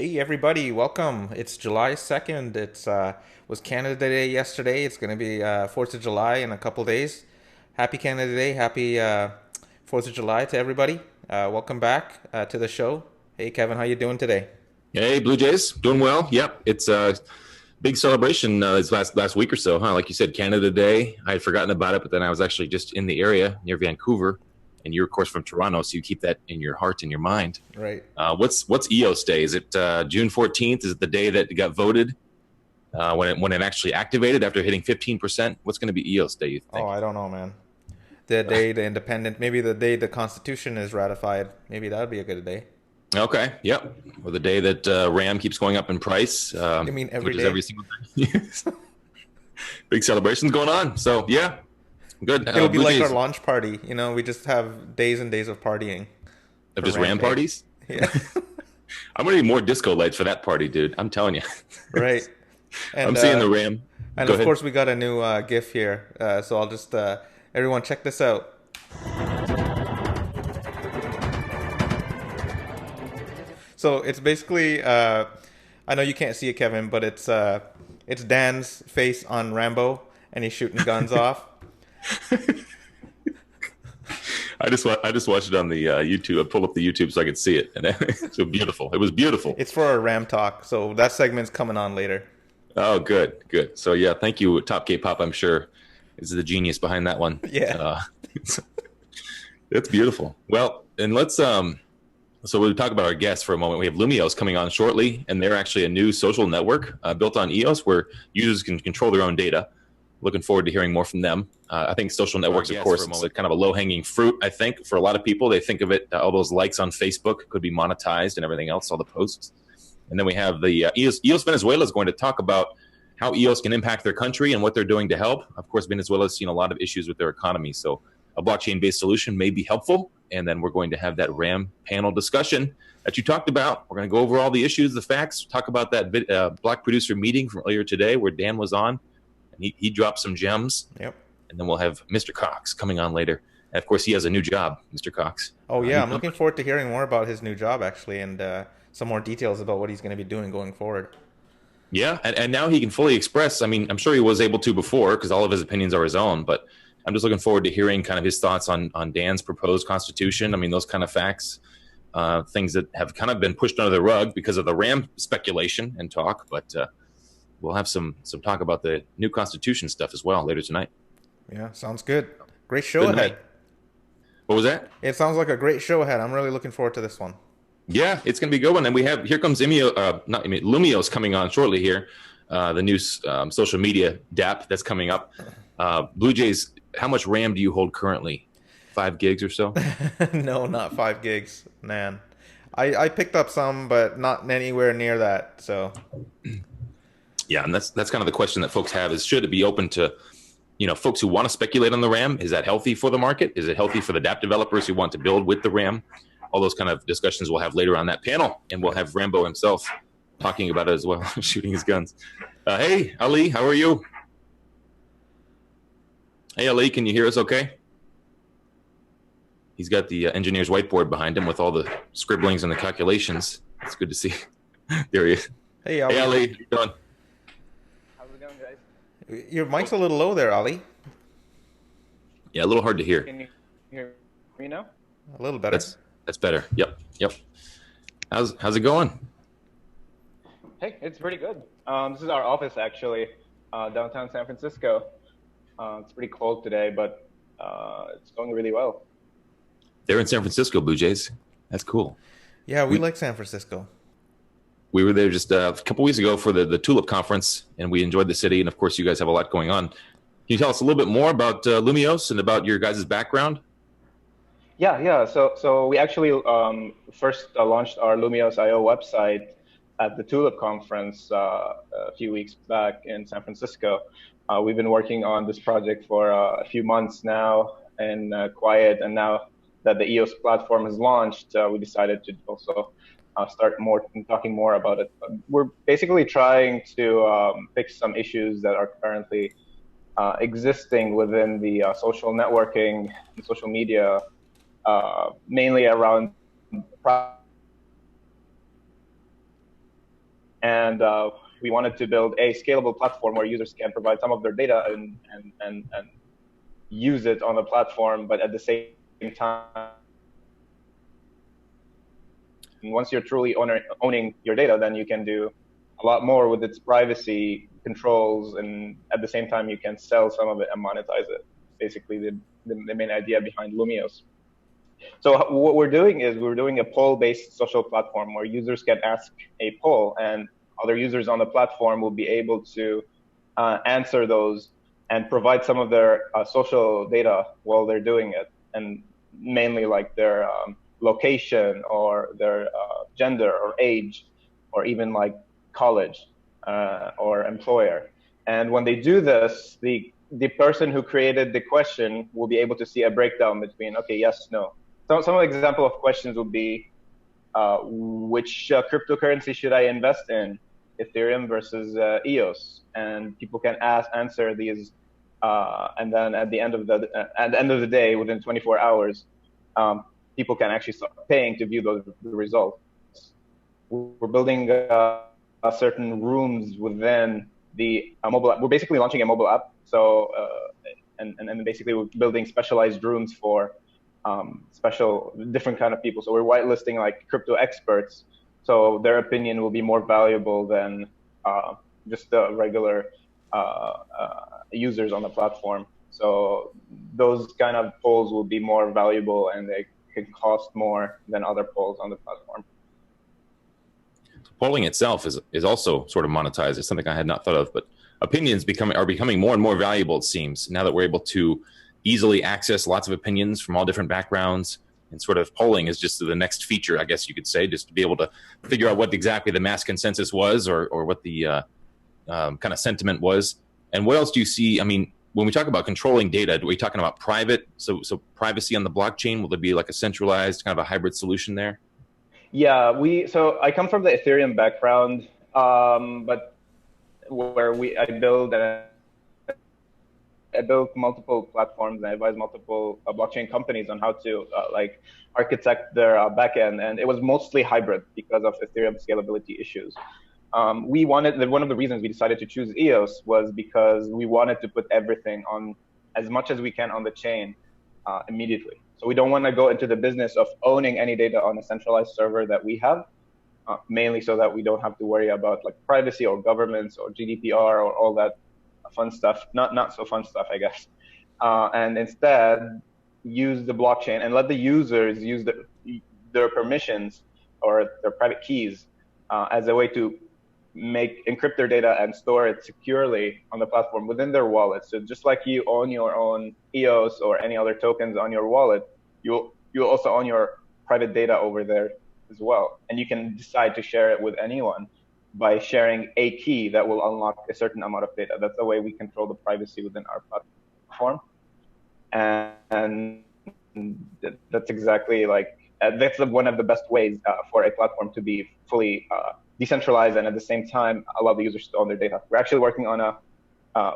Hey everybody, welcome. It's July 2nd. It's was Canada Day yesterday. It's going to be 4th of July in a couple days. Happy Canada Day. Happy 4th of July to everybody. Welcome back to the show. Hey Kevin, how you doing today? Hey, Blue Jays, doing well. Yep, it's a big celebration this last week or so, huh? Like you said, Canada Day. I had forgotten about it, but then I was actually just in the area near Vancouver, and you're of course from Toronto, so you keep that in your heart and your mind. Right. What's EOS Day? Is it June 14th? Is it the day that got voted when it actually activated after hitting 15%? What's going to be EOS Day? You Oh, think? I don't know, man. The day the independent, maybe the day the Constitution is ratified. Maybe that would be a good day. Okay, yep. Or the day that RAM keeps going up in price, You mean every which is day? every single day. Big celebrations going on. So yeah, good. It'll be Blue like our Jays launch party. We just have days and days of partying of for just RAM Rampage. parties. Yeah, I'm gonna need more disco lights for that party, dude. I'm telling you. right. I'm And seeing the RAM. and Go of ahead. course we got a new GIF here. So I'll just everyone check this out. So it's basically I know you can't see it, Kevin, but it's Dan's face on Rambo, and he's shooting guns off. I just watched it on the YouTube. I pulled up the YouTube so I could see it, and it's so beautiful. It was beautiful. It's for our Ram talk, so that segment's coming on later. Oh, good, good. So yeah, thank you, Top K-pop. I'm sure is the genius behind that one. Yeah. Uh, it's beautiful. Well, and let's. So we'll talk about our guests for a moment. We have Lumios coming on shortly, and they're actually a new social network built on EOS where users can control their own data. Looking forward to hearing more from them. I think social networks, of course, it's a kind of a low-hanging fruit, I think, for a lot of people. They think of it, all those likes on Facebook could be monetized and everything else, all the posts. And then we have the EOS Venezuela is going to talk about how EOS can impact their country and what they're doing to help. Of course, Venezuela has seen a lot of issues with their economy, so a blockchain-based solution may be helpful. And then we're going to have that RAM panel discussion that you talked about. We're going to go over all the issues, the facts, talk about that block producer meeting from earlier today where Dan was on, and he dropped some gems. Yep. And then we'll have Mr. Cox coming on later. And of course, he has a new job, Mr. Cox. Oh yeah, New I'm looking company. forward to hearing more about his new job actually, and some more details about what he's going to be doing going forward. Yeah, and now he can fully express. I mean, I'm sure he was able to before because all of his opinions are his own, but I'm just looking forward to hearing kind of his thoughts on Dan's proposed constitution. I mean, those kind of facts, things that have kind of been pushed under the rug because of the RAM speculation and talk, but we'll have some talk about the new constitution stuff as well later tonight. Yeah, sounds good. Great show Good ahead. night. What was that? It sounds like a great show ahead. I'm really looking forward to this one. Yeah, it's going to be a good one. And we have here comes Lumios coming on shortly here, the new social media DApp that's coming up. Blue Jays, how much RAM do you hold currently? 5 gigs or so? No, not 5 gigs, man. I picked up some, but not anywhere near that. So Yeah, and that's kind of the question that folks have is should it be open to folks who want to speculate on the RAM? Is that healthy for the market? Is it healthy for the DApp developers who want to build with the RAM? All those kind of discussions we'll have later on that panel, and we'll have Rambo himself talking about it as well, shooting his guns. Hey, Ali, how are you? Hey, Ali, can you hear us okay? He's got the engineer's whiteboard behind him with all the scribblings and the calculations. It's good to see. There he is. hey, Hey, Ali, Ali, how you doing? How's it going, guys? your mic's a little low there, Ali. Yeah, a little hard to hear. Can you hear me now? A little better. That's better. Yep. How's it going? Hey, it's pretty good. This is our office, actually, downtown San Francisco. It's pretty cold today, but it's going really well. They're in San Francisco, Blue Jays. That's cool. Yeah, we like San Francisco. We were there just a couple weeks ago for the Tulip Conference, and we enjoyed the city. And of course, you guys have a lot going on. Can you tell us a little bit more about Lumios and about your guys' background? Yeah. So we actually first launched our Lumios.io website at the Tulip Conference a few weeks back in San Francisco. We've been working on this project for a few months now in quiet, and now that the EOS platform has launched, we decided to also start talking more about it. We're basically trying to fix some issues that are currently existing within the social networking and social media, mainly around and we wanted to build a scalable platform where users can provide some of their data and use it on the platform, but at the same time, once you're truly owning your data, then you can do a lot more with its privacy controls, and at the same time, you can sell some of it and monetize it. Basically, the main idea behind Lumios. So what we're doing is we're doing a poll-based social platform where users can ask a poll, and other users on the platform will be able to answer those and provide some of their social data while they're doing it, and mainly like their location or their gender or age, or even like college or employer. And when they do this, the person who created the question will be able to see a breakdown between, okay, yes, no. So some example of questions would be, which cryptocurrency should I invest in, Ethereum versus EOS? And people can answer these, and then at the end of the day, within 24 hours, people can actually start paying to view the results. We're building certain rooms within the mobile app. We're basically launching a mobile app. So and basically we're building specialized rooms for different kind of people. So we're whitelisting like crypto experts, so their opinion will be more valuable than just the regular users on the platform. So those kind of polls will be more valuable, and they can cost more than other polls on the platform. Polling itself is also sort of monetized. It's something I had not thought of, but opinions are becoming more and more valuable, it seems, now that we're able to easily access lots of opinions from all different backgrounds. And sort of polling is just the next feature, I guess you could say, just to be able to figure out what exactly the mass consensus was, or what the kind of sentiment was. And what else do you see? I mean, when we talk about controlling data, are we talking about private? So privacy on the blockchain, will there be like a centralized kind of a hybrid solution there? Yeah, so I come from the Ethereum background, but where I built multiple platforms, and I advised multiple blockchain companies on how to like architect their backend, and it was mostly hybrid because of Ethereum scalability issues. One of the reasons we decided to choose EOS was because we wanted to put everything on as much as we can on the chain immediately. So we don't want to go into the business of owning any data on a centralized server that we have, mainly so that we don't have to worry about like privacy or governments or GDPR or all that fun stuff, not so fun stuff, I guess. And instead use the blockchain and let the users use their permissions or their private keys as a way to encrypt their data and store it securely on the platform within their wallet. So just like you own your own EOS or any other tokens on your wallet, you'll also own your private data over there as well. And you can decide to share it with anyone by sharing a key that will unlock a certain amount of data. That's the way we control the privacy within our platform. And that's exactly like, that's one of the best ways for a platform to be fully decentralized and at the same time allow the users to own their data. We're actually working on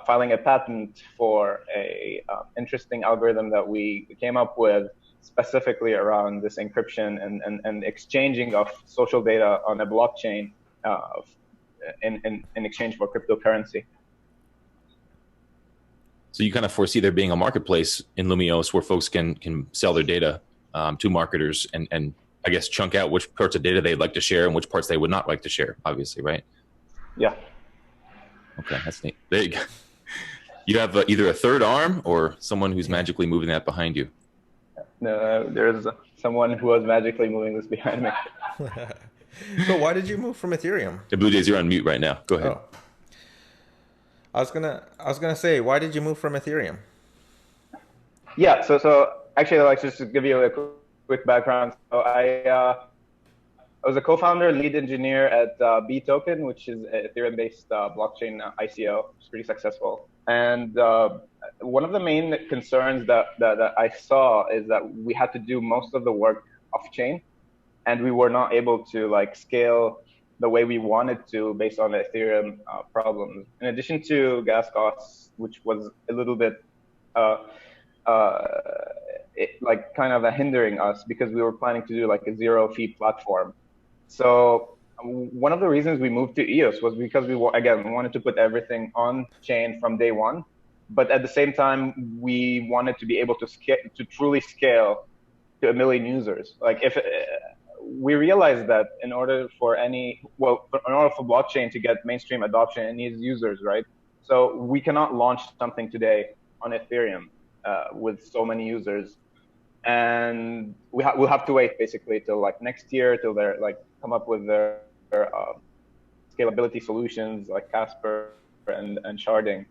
filing a patent for a interesting algorithm that we came up with specifically around this encryption and exchanging of social data on a blockchain in exchange for cryptocurrency. So you kind of foresee there being a marketplace in Lumios where folks can sell their data to marketers and I guess chunk out which parts of data they'd like to share and which parts they would not like to share, obviously, right? Yeah. Okay, that's neat. There you go. You have either a third arm or someone who's magically moving that behind you. No, there's someone who was magically moving this behind me. So why did you move from Ethereum? The Bluejays, you're on mute right now. Go ahead. Oh. I was gonna say, why did you move from Ethereum? Yeah, so actually, like, just to give you a quick background. So I was a co-founder, lead engineer at BToken, which is an Ethereum-based blockchain ICO. It's pretty successful. And one of the main concerns that I saw is that we had to do most of the work off-chain, and we were not able to like scale the way we wanted to based on the Ethereum problems. In addition to gas costs, which was a little bit like kind of hindering us because we were planning to do like a zero fee platform. So one of the reasons we moved to EOS was because we wanted to put everything on chain from day one, but at the same time we wanted to be able to truly scale to 1 million users. Like if we realized that in order for blockchain to get mainstream adoption, it needs users, right? So we cannot launch something today on Ethereum with so many users, and we'll have to wait basically till like next year till they're like come up with their scalability solutions like Casper and sharding.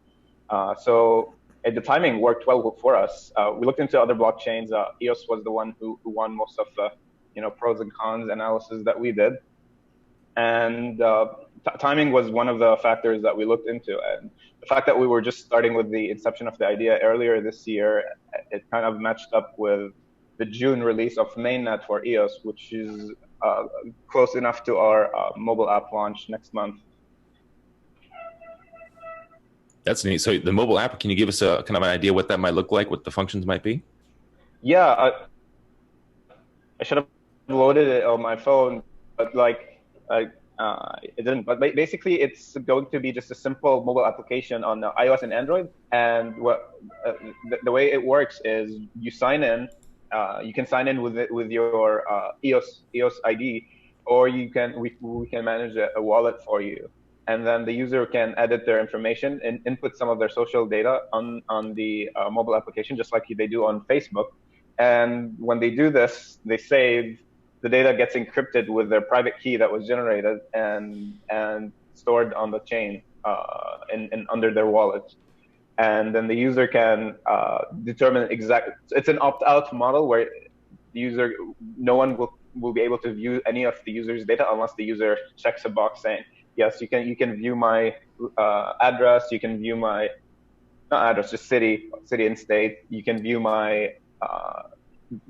So the timing worked well for us. We looked into other blockchains. EOS was the one who won most of the pros and cons analysis that we did, and timing was one of the factors that we looked into. And the fact that we were just starting with the inception of the idea earlier this year, it kind of matched up with the June release of mainnet for EOS, which is close enough to our mobile app launch next month. That's neat. So the mobile app, can you give us a kind of an idea what that might look like, what the functions might be? Yeah, I should have loaded it on my phone, but it didn't. But basically, it's going to be just a simple mobile application on iOS and Android. And the way it works is you sign in. You can sign in with your EOS ID, or we can manage a wallet for you. And then the user can edit their information and input some of their social data on the mobile application, just like they do on Facebook. And when they do this, they save. The data gets encrypted with their private key that was generated and stored on the chain in under their wallet. And then the user can determine exactly. It's an opt-out model where no one will be able to view any of the user's data unless the user checks a box saying, yes, you can view my address, you can view my, not address, just city and state. You can view my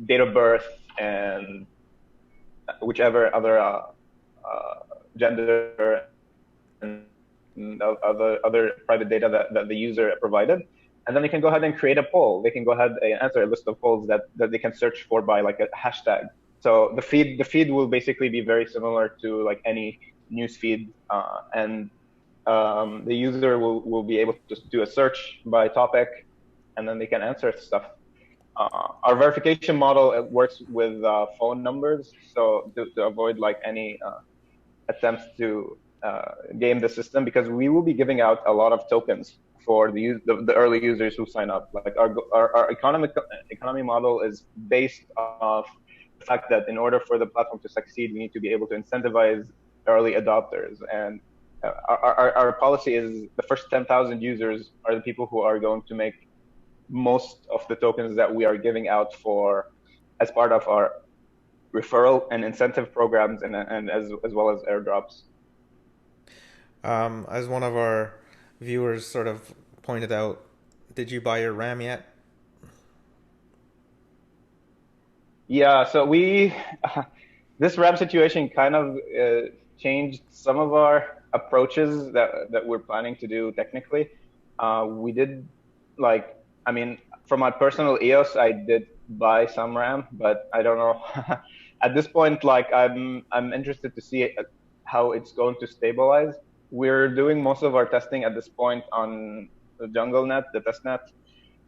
date of birth and whichever other gender and other private data that the user provided. And then they can go ahead and create a poll. They can go ahead and answer a list of polls that they can search for by like a hashtag. So the feed will basically be very similar to like any news feed, and the user will be able to do a search by topic, and then they can answer stuff. Our verification model, it works with phone numbers, so to avoid like any attempts to game the system, because we will be giving out a lot of tokens for the early users who sign up. Like our economy model is based off the fact that in order for the platform to succeed, we need to be able to incentivize early adopters. And our policy is the first 10,000 users are the people who are going to make most of the tokens that we are giving out as part of our referral and incentive programs, and as well as airdrops. As one of our viewers sort of pointed out, did you buy your RAM yet? Yeah, so this RAM situation kind of changed some of our approaches that we're planning to do technically. We did from my personal EOS, I did buy some RAM, but I don't know. At this point, I'm interested to see how it's going to stabilize. We're doing most of our testing at this point on the JungleNet, the testnet,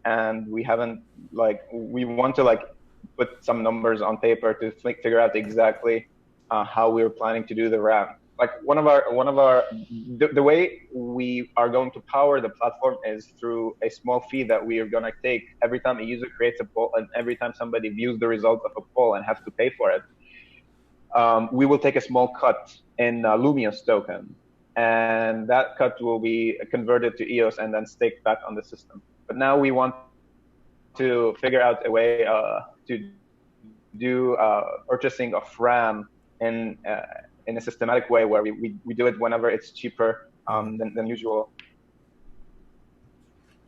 and we haven't we want to put some numbers on paper to figure out exactly how we're planning to do the RAM. The way we are going to power the platform is through a small fee that we are going to take every time a user creates a poll and every time somebody views the result of a poll and has to pay for it. We will take a small cut in Lumios token, and that cut will be converted to EOS and then staked back on the system. But now we want to figure out a way to do purchasing of RAM in a systematic way where we do it whenever it's cheaper than usual.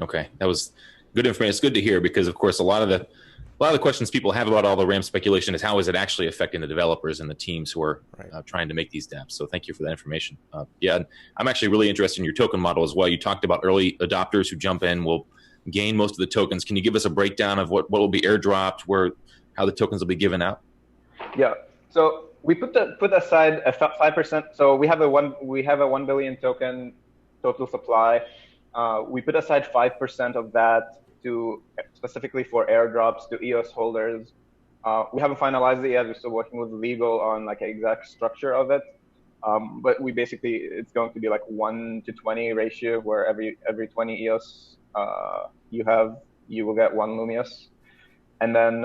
Okay, that was good information. It's good to hear because, of course, a lot of the questions people have about all the RAM speculation is how is it actually affecting the developers and the teams who are trying to make these dApps. So thank you for that information. Yeah, I'm actually really interested in your token model as well. You talked about early adopters who jump in will gain most of the tokens. Can you give us a breakdown of what will be airdropped, how the tokens will be given out? Yeah. So We put aside a 5%. So we have a 1 billion token total supply. We put aside 5% of that to specifically for airdrops to EOS holders. We haven't finalized it yet. We're still working with legal on like an exact structure of it. But we basically, it's going to be like 1 to 20 ratio, where every 20 EOS you will get 1 Lumios. And then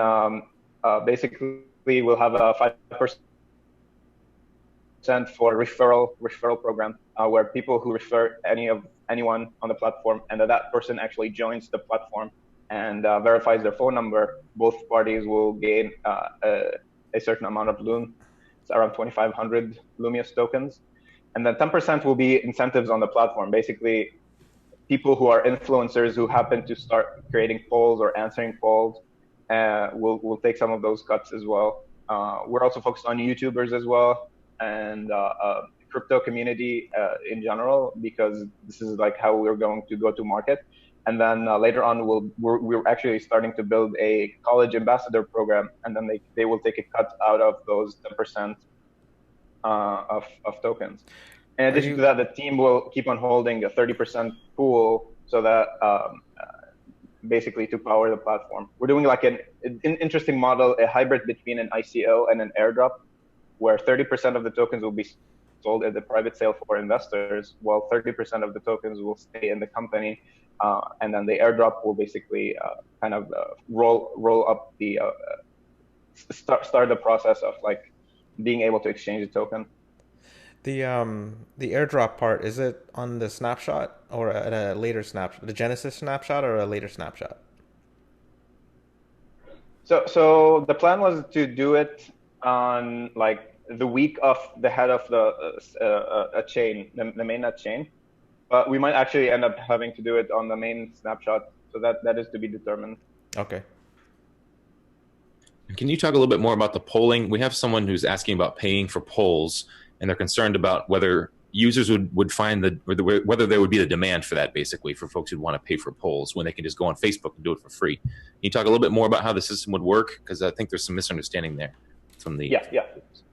basically we'll have a 5% for referral program, where people who refer anyone on the platform, and that person actually joins the platform and verifies their phone number, both parties will gain a certain amount of Loom. It's around 2,500 Lumios tokens. And then 10% will be incentives on the platform. Basically, people who are influencers who happen to start creating polls or answering polls will take some of those cuts as well. We're also focused on YouTubers as well, and crypto community in general, because this is like how we're going to go to market. And then later on, we're actually starting to build a college ambassador program, and then they will take a cut out of those 10% of tokens. In addition to that, the team will keep on holding a 30% pool, so that basically to power the platform. We're doing like an interesting model, a hybrid between an ICO and an airdrop, where 30% of the tokens will be sold at the private sale for investors, while 30% of the tokens will stay in the company. And then the airdrop will basically kind of roll up the start the process of like being able to exchange the token. The airdrop part, is it on the snapshot or at a later snapshot, the Genesis snapshot or a later snapshot? So the plan was to do it on like the week of the head of the a chain, the mainnet chain, but we might actually end up having to do it on the main snapshot. So that is to be determined. Okay. Can you talk a little bit more about the polling? We have someone who's asking about paying for polls, and they're concerned about whether users would find whether there would be the demand for that, basically, for folks who want to pay for polls when they can just go on Facebook and do it for free. Can you talk a little bit more about how the system would work? Because I think there's some misunderstanding there from the... Yeah,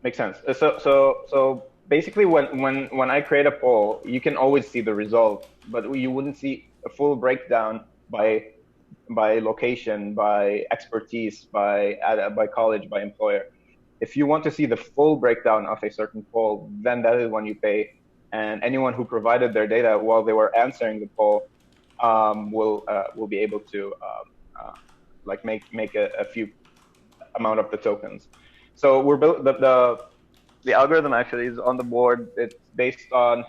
makes sense. So basically, when I create a poll, you can always see the result, but you wouldn't see a full breakdown by location, by expertise, by college, by employer. If you want to see the full breakdown of a certain poll, then that is when you pay. And anyone who provided their data while they were answering the poll will be able to like make a few amount of the tokens. So we're the algorithm actually is on the board. It's based on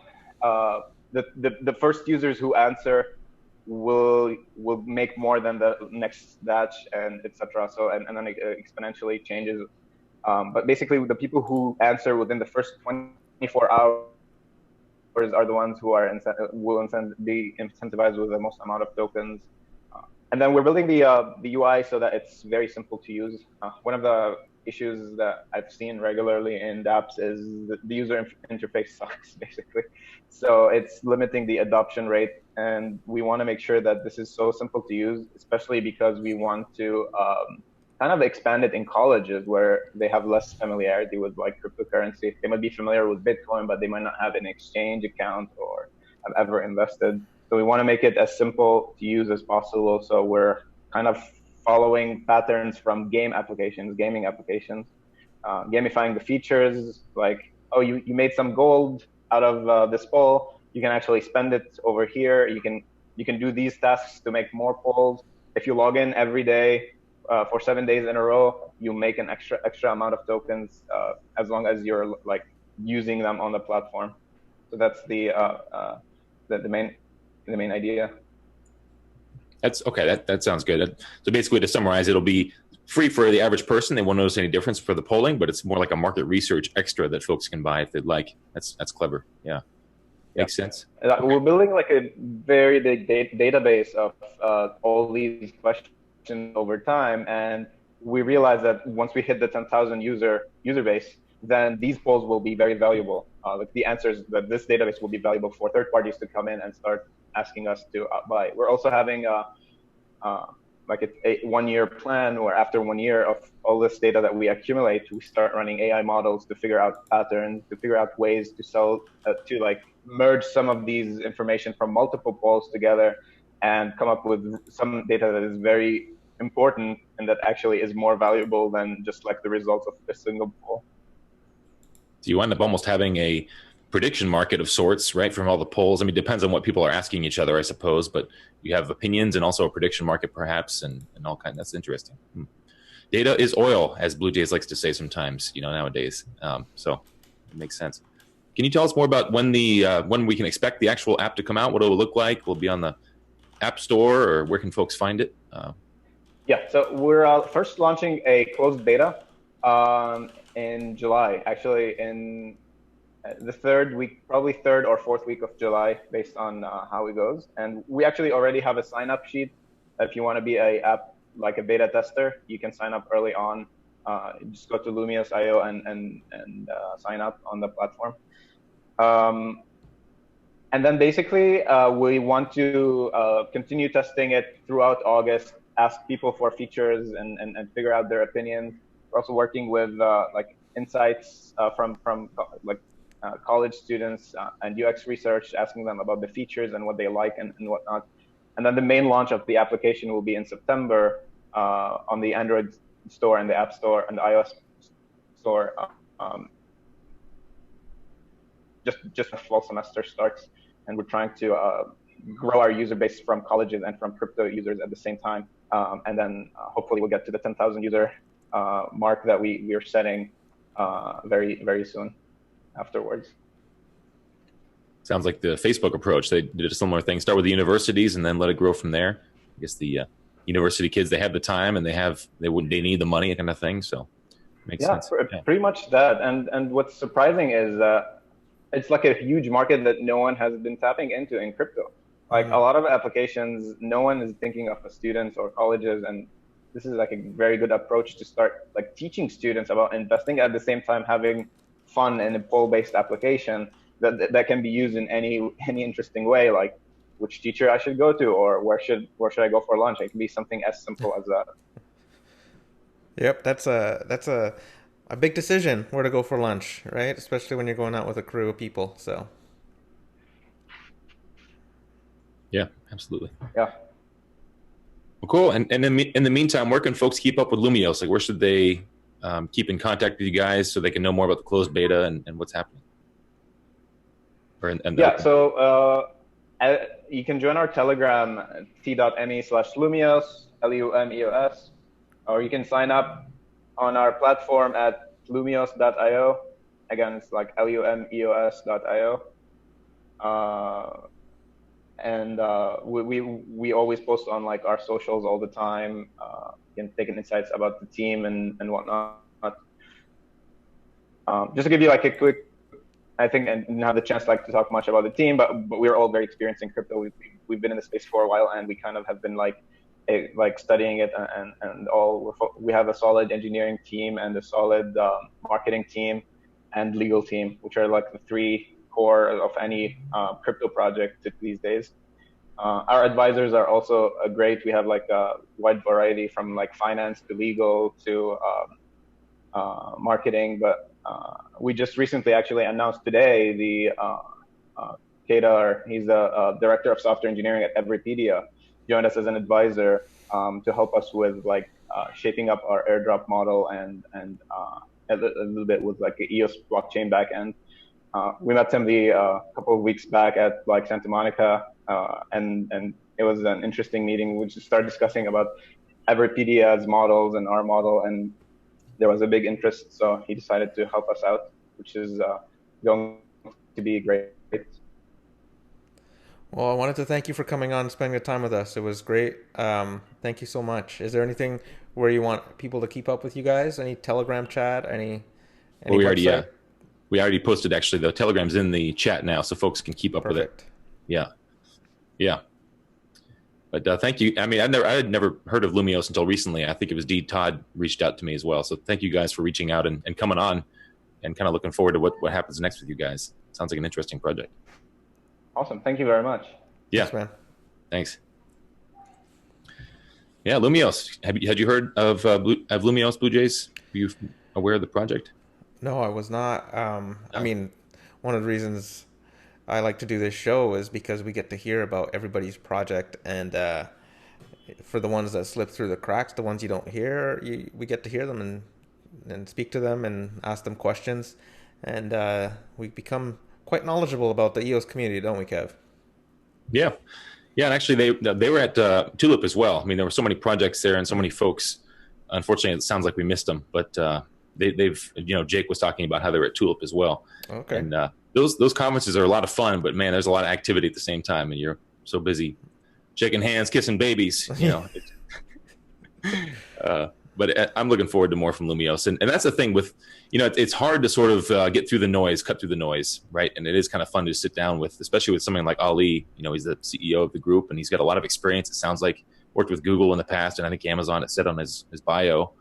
the first users who answer will make more than the next batch, and etc. So and then it exponentially changes. But basically, the people who answer within the first 24 hours are the ones who will be incentivized with the most amount of tokens. And then we're building the UI so that it's very simple to use. One of the issues that I've seen regularly in dApps is the user interface sucks, basically. So it's limiting the adoption rate. And we want to make sure that this is so simple to use, especially because we want to kind of expand it in colleges where they have less familiarity with like cryptocurrency. They might be familiar with Bitcoin, but they might not have an exchange account or have ever invested. So we want to make it as simple to use as possible. So we're kind of following patterns from gaming applications, gamifying the features, like, oh, you made some gold out of this poll. You can actually spend it over here. You can do these tasks to make more polls. If you log in every day for 7 days in a row, you make an extra amount of tokens as long as you're like using them on the platform. So that's the main idea. That's okay. That sounds good. So basically, to summarize, it'll be free for the average person. They won't notice any difference for the polling, but it's more like a market research extra that folks can buy if they'd like. That's clever. Yeah. Makes sense. Okay. We're building like a very big database of all these questions over time, and we realize that once we hit the 10,000 user base, then these polls will be very valuable. Like the answers, that this database will be valuable for third parties to come in and start asking us to buy. We're also having like a 1-year plan, where after 1 year of all this data that we accumulate, we start running AI models to figure out patterns, to figure out ways to to like merge some of these information from multiple polls together and come up with some data that is very important and that actually is more valuable than just like the results of a single poll. So you wind up almost having a prediction market of sorts, right, from all the polls. I mean, it depends on what people are asking each other, I suppose, but you have opinions and also a prediction market perhaps, and all kinds. That's interesting. Data is oil, as Bluejays likes to say sometimes, nowadays. So it makes sense. Can you tell us more about when we can expect the actual app to come out? What it will look like? Will it be on the App Store, or where can folks find it? Yeah, so we're first launching a closed beta in July, actually in the probably third or fourth week of July, based on how it goes. And we actually already have a sign-up sheet. If you want to be like a beta tester, you can sign up early on. Just go to Lumios.io and sign up on the platform. And then basically, we want to continue testing it throughout August, ask people for features and figure out their opinions. We're also working with like insights from college students and UX research, asking them about the features and what they like and whatnot. And then the main launch of the application will be in September on the Android store and the App Store and the iOS store. Just when fall semester starts, and we're trying to grow our user base from colleges and from crypto users at the same time. And then hopefully we'll get to the 10,000 user mark that we are setting very, very soon afterwards. Sounds like the Facebook approach. They did a similar thing. Start with the universities and then let it grow from there. I guess the university kids, they have the time and they need the money, kind of thing. So makes sense. Pretty much that. And what's surprising is it's like a huge market that no one has been tapping into in crypto. Like a lot of applications, no one is thinking of the students or colleges, and this is like a very good approach to start like teaching students about investing, at the same time having fun in a poll-based application that can be used in any interesting way, like which teacher I should go to, or where should I go for lunch. It can be something as simple as that. Yep, that's a big decision where to go for lunch, right? Especially when you're going out with a crew of people. So yeah, absolutely. Yeah. Well, cool. And in the meantime, where can folks keep up with Lumios? Like, where should they keep in contact with you guys so they can know more about the closed beta and what's happening? So you can join our Telegram, t.me/Lumios, Lumeos, or you can sign up on our platform at lumios.io. Again, it's like lumeos.io. And we always post on like our socials all the time. You can take insights about the team and whatnot. Just to give you like a quick, I think, and didn't have the chance like to talk much about the team, but we're all very experienced in crypto. We've been in the space for a while, and we kind of have been like studying it and all. We have a solid engineering team and a solid marketing team and legal team, which are like the three core of any crypto project these days. Our advisors are also great. We have like a wide variety from like finance to legal to marketing, but we just recently actually announced today the Kedar, he's the director of software engineering at Everpedia, joined us as an advisor to help us with like shaping up our airdrop model and a little bit with like the EOS blockchain backend. We met him a couple of weeks back at like Santa Monica, and it was an interesting meeting. We just started discussing about Everpedia's models and our model, and there was a big interest, so he decided to help us out, which is going to be great. Well, I wanted to thank you for coming on and spending the time with us. It was great. Thank you so much. Is there anything where you want people to keep up with you guys? Any Telegram chat? Any well, we already posted, actually. The Telegram's in the chat now, so folks can keep up with it. Yeah. But thank you. I mean, I had never heard of Lumios until recently. I think it was Todd reached out to me as well. So thank you guys for reaching out and coming on, and kind of looking forward to what happens next with you guys. Sounds like an interesting project. Awesome. Thank you very much. Yeah. Thanks, man. Thanks. Yeah, Lumios. Had you heard of Lumios Bluejays? Were you aware of the project? No, I was not. I mean, one of the reasons I like to do this show is because we get to hear about everybody's project, and for the ones that slip through the cracks, the ones you don't hear, we get to hear them and speak to them and ask them questions, and we become quite knowledgeable about the EOS community, don't we, Kev? Yeah, yeah, and actually they were at Tulip as well. I mean, there were so many projects there and so many folks. Unfortunately, it sounds like we missed them, but they've Jake was talking about how they were at Tulip as well. Okay. And those conferences are a lot of fun, but man, there's a lot of activity at the same time, and you're so busy shaking hands, kissing babies, But I'm looking forward to more from Lumios, and that's the thing with, it's hard to sort of get through the noise, cut through the noise, right? And it is kind of fun to sit down with, especially with something like Ali. He's the CEO of the group, and he's got a lot of experience. It sounds like worked with Google in the past, and I think Amazon. It said on his bio,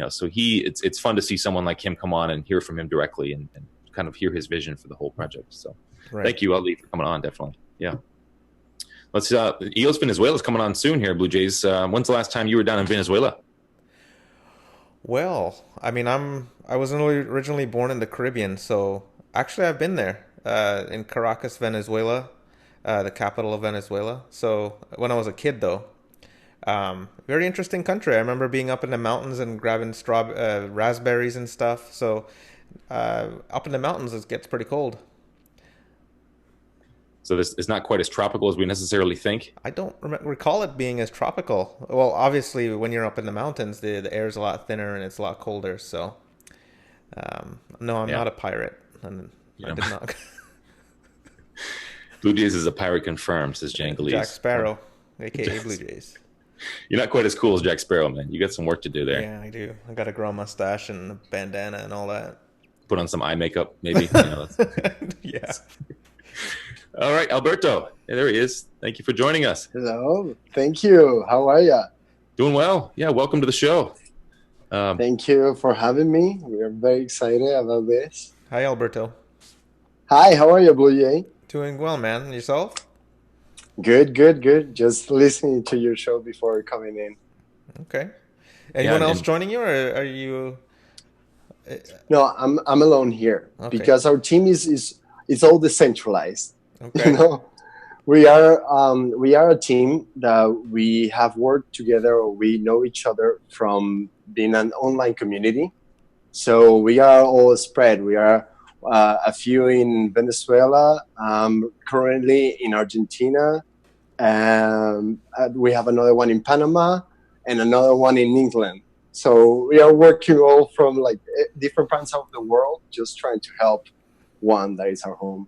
So it's fun to see someone like him come on and hear from him directly, and kind of hear his vision for the whole project. So Thank you, Ali, for coming on. Definitely, yeah. Let's EOS Venezuela is coming on soon here, Blue Jays. When's the last time you were down in Venezuela? Well, I mean, I was originally born in the Caribbean, so actually I've been there in Caracas, Venezuela, the capital of Venezuela. So when I was a kid, though, very interesting country. I remember being up in the mountains and grabbing raspberries and stuff. So up in the mountains, it gets pretty cold. So this is not quite as tropical as we necessarily think. I don't recall it being as tropical. Well, obviously, when you're up in the mountains, the air is a lot thinner and it's a lot colder. So, no, I'm not a pirate. I did not. Blue Jays is a pirate confirmed, says Jan Galeese. Jack Sparrow, a.k.a. Blue Jays. You're not quite as cool as Jack Sparrow, man. You got some work to do there. Yeah, I do. I got to grow a mustache and a bandana and all that. Put on some eye makeup, maybe. Yeah. All right, Alberto. Hey, there he is. Thank you for joining us. Hello. Thank you. How are you? Doing well. Yeah, welcome to the show. Thank you for having me. We are very excited about this. Hi, Alberto. Hi, how are you, Blue Jay? Doing well, man. Yourself? Good, good, good. Just listening to your show before coming in. Okay. Anyone else joining you, or are you? No, I'm alone here because our team is all decentralized. Okay. We are a team that we have worked together, or we know each other from being an online community. So we are all spread. We are a few in Venezuela, currently in Argentina, we have another one in Panama and another one in England. So we are working all from like different parts of the world, just trying to help one that is our home.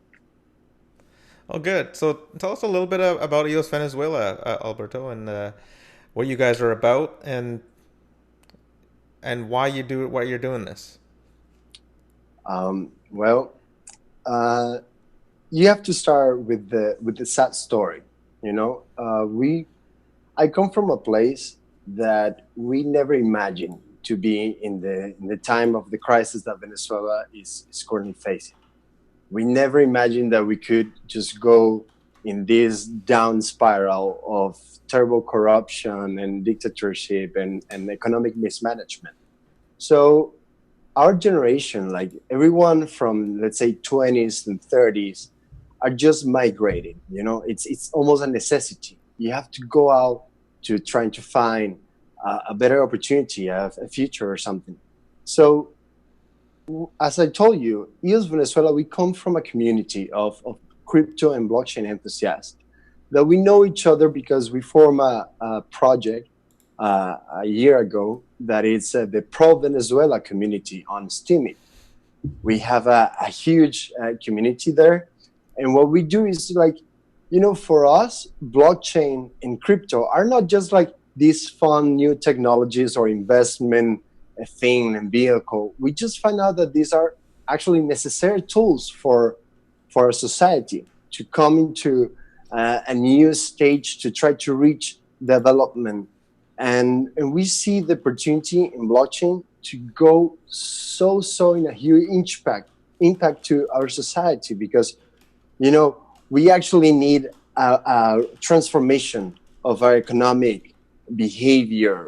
Oh, good. So tell us a little bit about EOS Venezuela, Alberto, and what you guys are about, and why you're doing this. You have to start with the sad story. I come from a place that we never imagined to be in the time of the crisis that Venezuela is currently facing. We never imagined that we could just go in this down spiral of terrible corruption and dictatorship and economic mismanagement. So our generation, like everyone from, let's say, 20s and 30s, are just migrating. It's almost a necessity. You have to go out to trying to find a better opportunity, a future or something. So as I told you, EOS Venezuela, we come from a community of crypto and blockchain enthusiasts that we know each other because we formed a project a year ago that is the Pro Venezuela community on Steemit. We have a huge community there. And what we do is for us, blockchain and crypto are not just like these fun new technologies or investment thing and vehicle. We just find out that these are actually necessary tools for our society to come into a new stage to try to reach development. And we see the opportunity in blockchain to go so in a huge impact to our society because, we actually need a transformation of our economic behavior,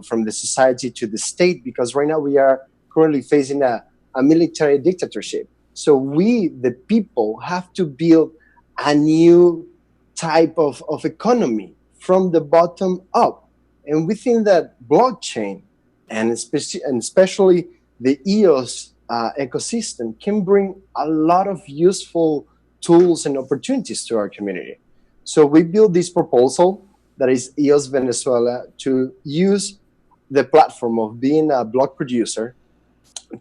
from the society to the state, because right now we are currently facing a military dictatorship. So we, the people, have to build a new type of economy from the bottom up. And we think that blockchain and especially the EOS ecosystem can bring a lot of useful tools and opportunities to our community. So we built this proposal that is EOS Venezuela to use the platform of being a block producer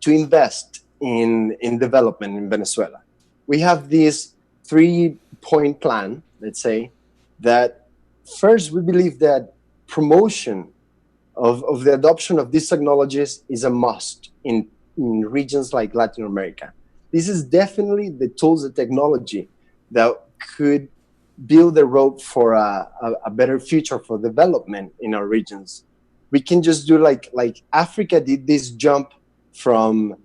to invest in development in Venezuela. We have this 3-point plan, let's say, that first we believe that promotion of the adoption of these technologies is a must in regions like Latin America. This is definitely the tools and technology that could build the road for a better future for development in our regions. We can just do like Africa did this jump from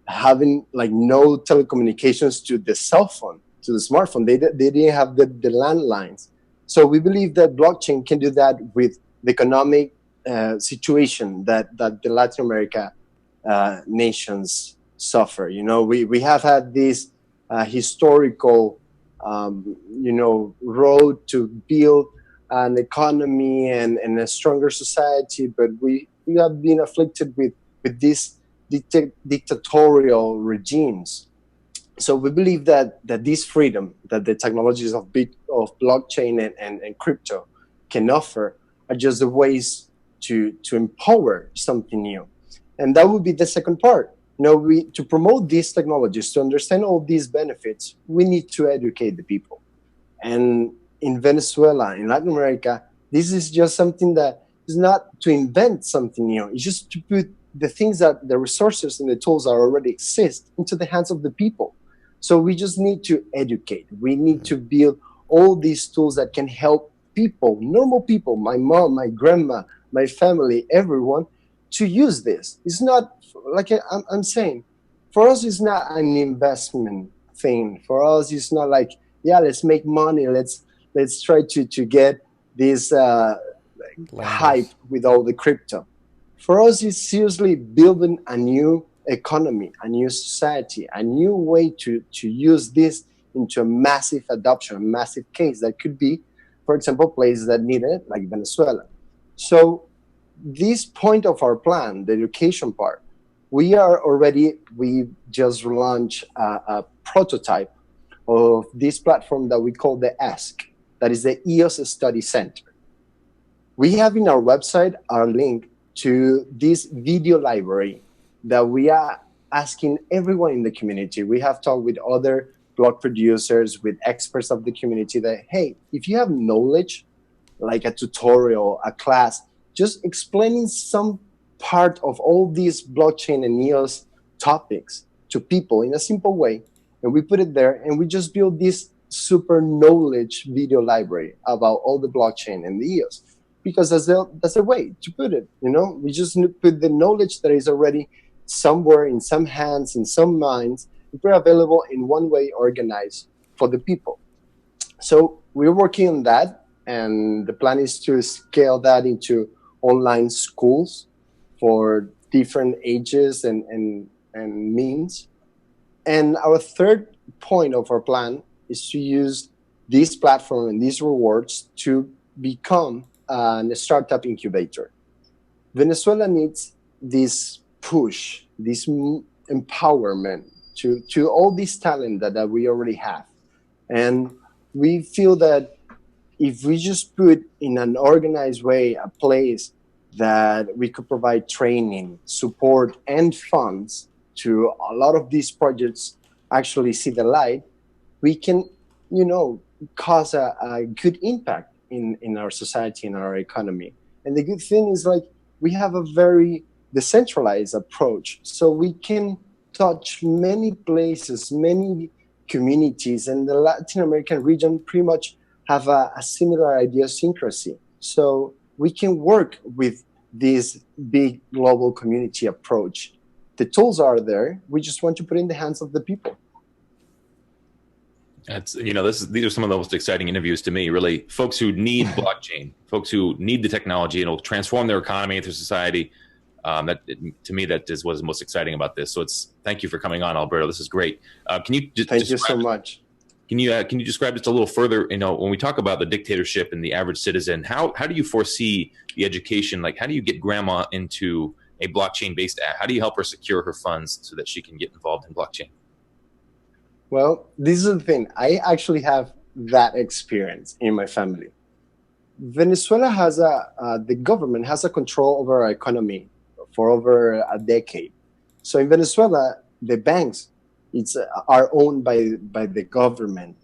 having like no telecommunications to the cell phone, to the smartphone. They didn't have the landlines. So we believe that blockchain can do that with the economic situation that the Latin America nations suffer. We have had this historical road to build an economy and a stronger society, but we have been afflicted with these dictatorial regimes. So we believe that this freedom that the technologies of blockchain and crypto can offer are just the ways to empower something new. And that would be the second part. To promote these technologies, to understand all these benefits, we need to educate the people. And in Venezuela, in Latin America, this is just something that is not to invent something new. It's just to put the things that the resources and the tools that already exist into the hands of the people. So we just need to educate. We need to build all these tools that can help people, normal people, my mom, my grandma, my family, everyone, to use this. It's not, like I'm saying, for us, it's not an investment thing. For us, it's not like, yeah, let's make money. Let's try to get this hype with all the crypto. For us, it's seriously building a new economy, a new society, a new way to use this into a massive adoption, a massive case that could be, for example, places that need it, like Venezuela. So this point of our plan, the education part, we just launched a prototype of this platform that we call the ESC, that is the EOS Study Center. We have in our website our link to this video library that we are asking everyone in the community. We have talked with other blog producers, with experts of the community that, hey, if you have knowledge, like a tutorial, a class, just explaining some part of all these blockchain and EOS topics to people in a simple way, and we put it there, and we just build this super knowledge video library about all the blockchain and the EOS, because that's a way to put it. We just put the knowledge that is already somewhere in some hands, in some minds, and put available in one way, organized for the people. So we're working on that, and the plan is to scale that into online schools for different ages and means. And our third point of our plan is to use this platform and these rewards to become a startup incubator. Venezuela needs this push, this empowerment to all this talent that we already have. And we feel that if we just put in an organized way a place that we could provide training, support, and funds to a lot of these projects actually see the light, we can, cause a good impact in our society, in our economy. And the good thing is, like, we have a very decentralized approach. So we can touch many places, many communities, and the Latin American region pretty much have a similar idiosyncrasy. So we can work with this big global community approach. The tools are there. We just want to put in the hands of the people. That's, these are some of the most exciting interviews to me, really. Folks who need blockchain, folks who need the technology, and it'll transform their economy and their society. To me, that is what is most exciting about this. So thank you for coming on, Alberto. This is great. Can you just thank you so much. Can you describe just a little further, when we talk about the dictatorship and the average citizen, how do you foresee the education? Like, how do you get grandma into a blockchain-based app? How do you help her secure her funds so that she can get involved in blockchain? Well, this is the thing. I actually have that experience in my family. Venezuela has the government has a control over our economy for over a decade. So in Venezuela, the banks are owned by the government.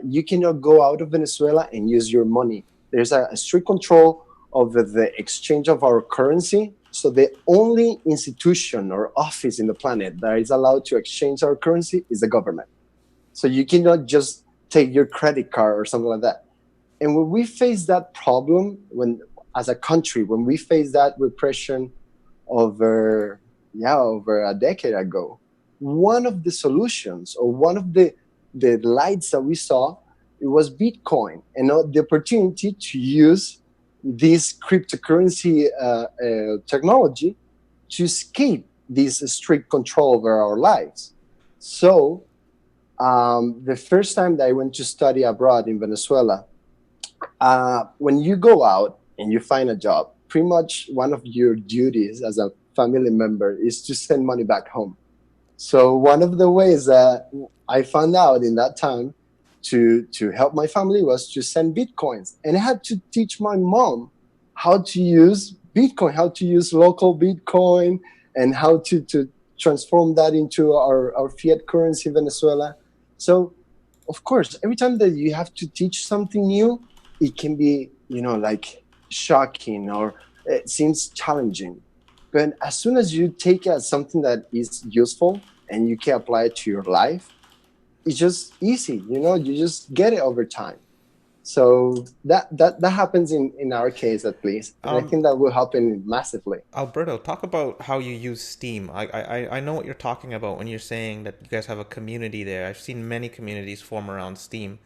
You cannot go out of Venezuela and use your money. There's a strict control over the exchange of our currency. So the only institution or office in the planet that is allowed to exchange our currency is the government. So you cannot just take your credit card or something like that. And when we face that problem, as a country, when we face that repression over a decade ago, one of the solutions or one of the lights that we saw, it was Bitcoin, and the opportunity to use this cryptocurrency technology to escape this strict control over our lives. So the first time that I went to study abroad in Venezuela, when you go out and you find a job, pretty much one of your duties as a family member is to send money back home. So one of the ways that I found out in that time to help my family was to send Bitcoins. And I had to teach my mom how to use Bitcoin, how to use local Bitcoin, and how to transform that into our fiat currency in Venezuela. So, of course, every time that you have to teach something new, it can be, like shocking or it seems challenging. But as soon as you take it as something that is useful and you can apply it to your life, it's just easy, you just get it over time. So that happens in our case, at least. And I think that will happen massively. Alberto, talk about how you use Steam. I know what you're talking about when you're saying that you guys have a community there. I've seen many communities form around Steam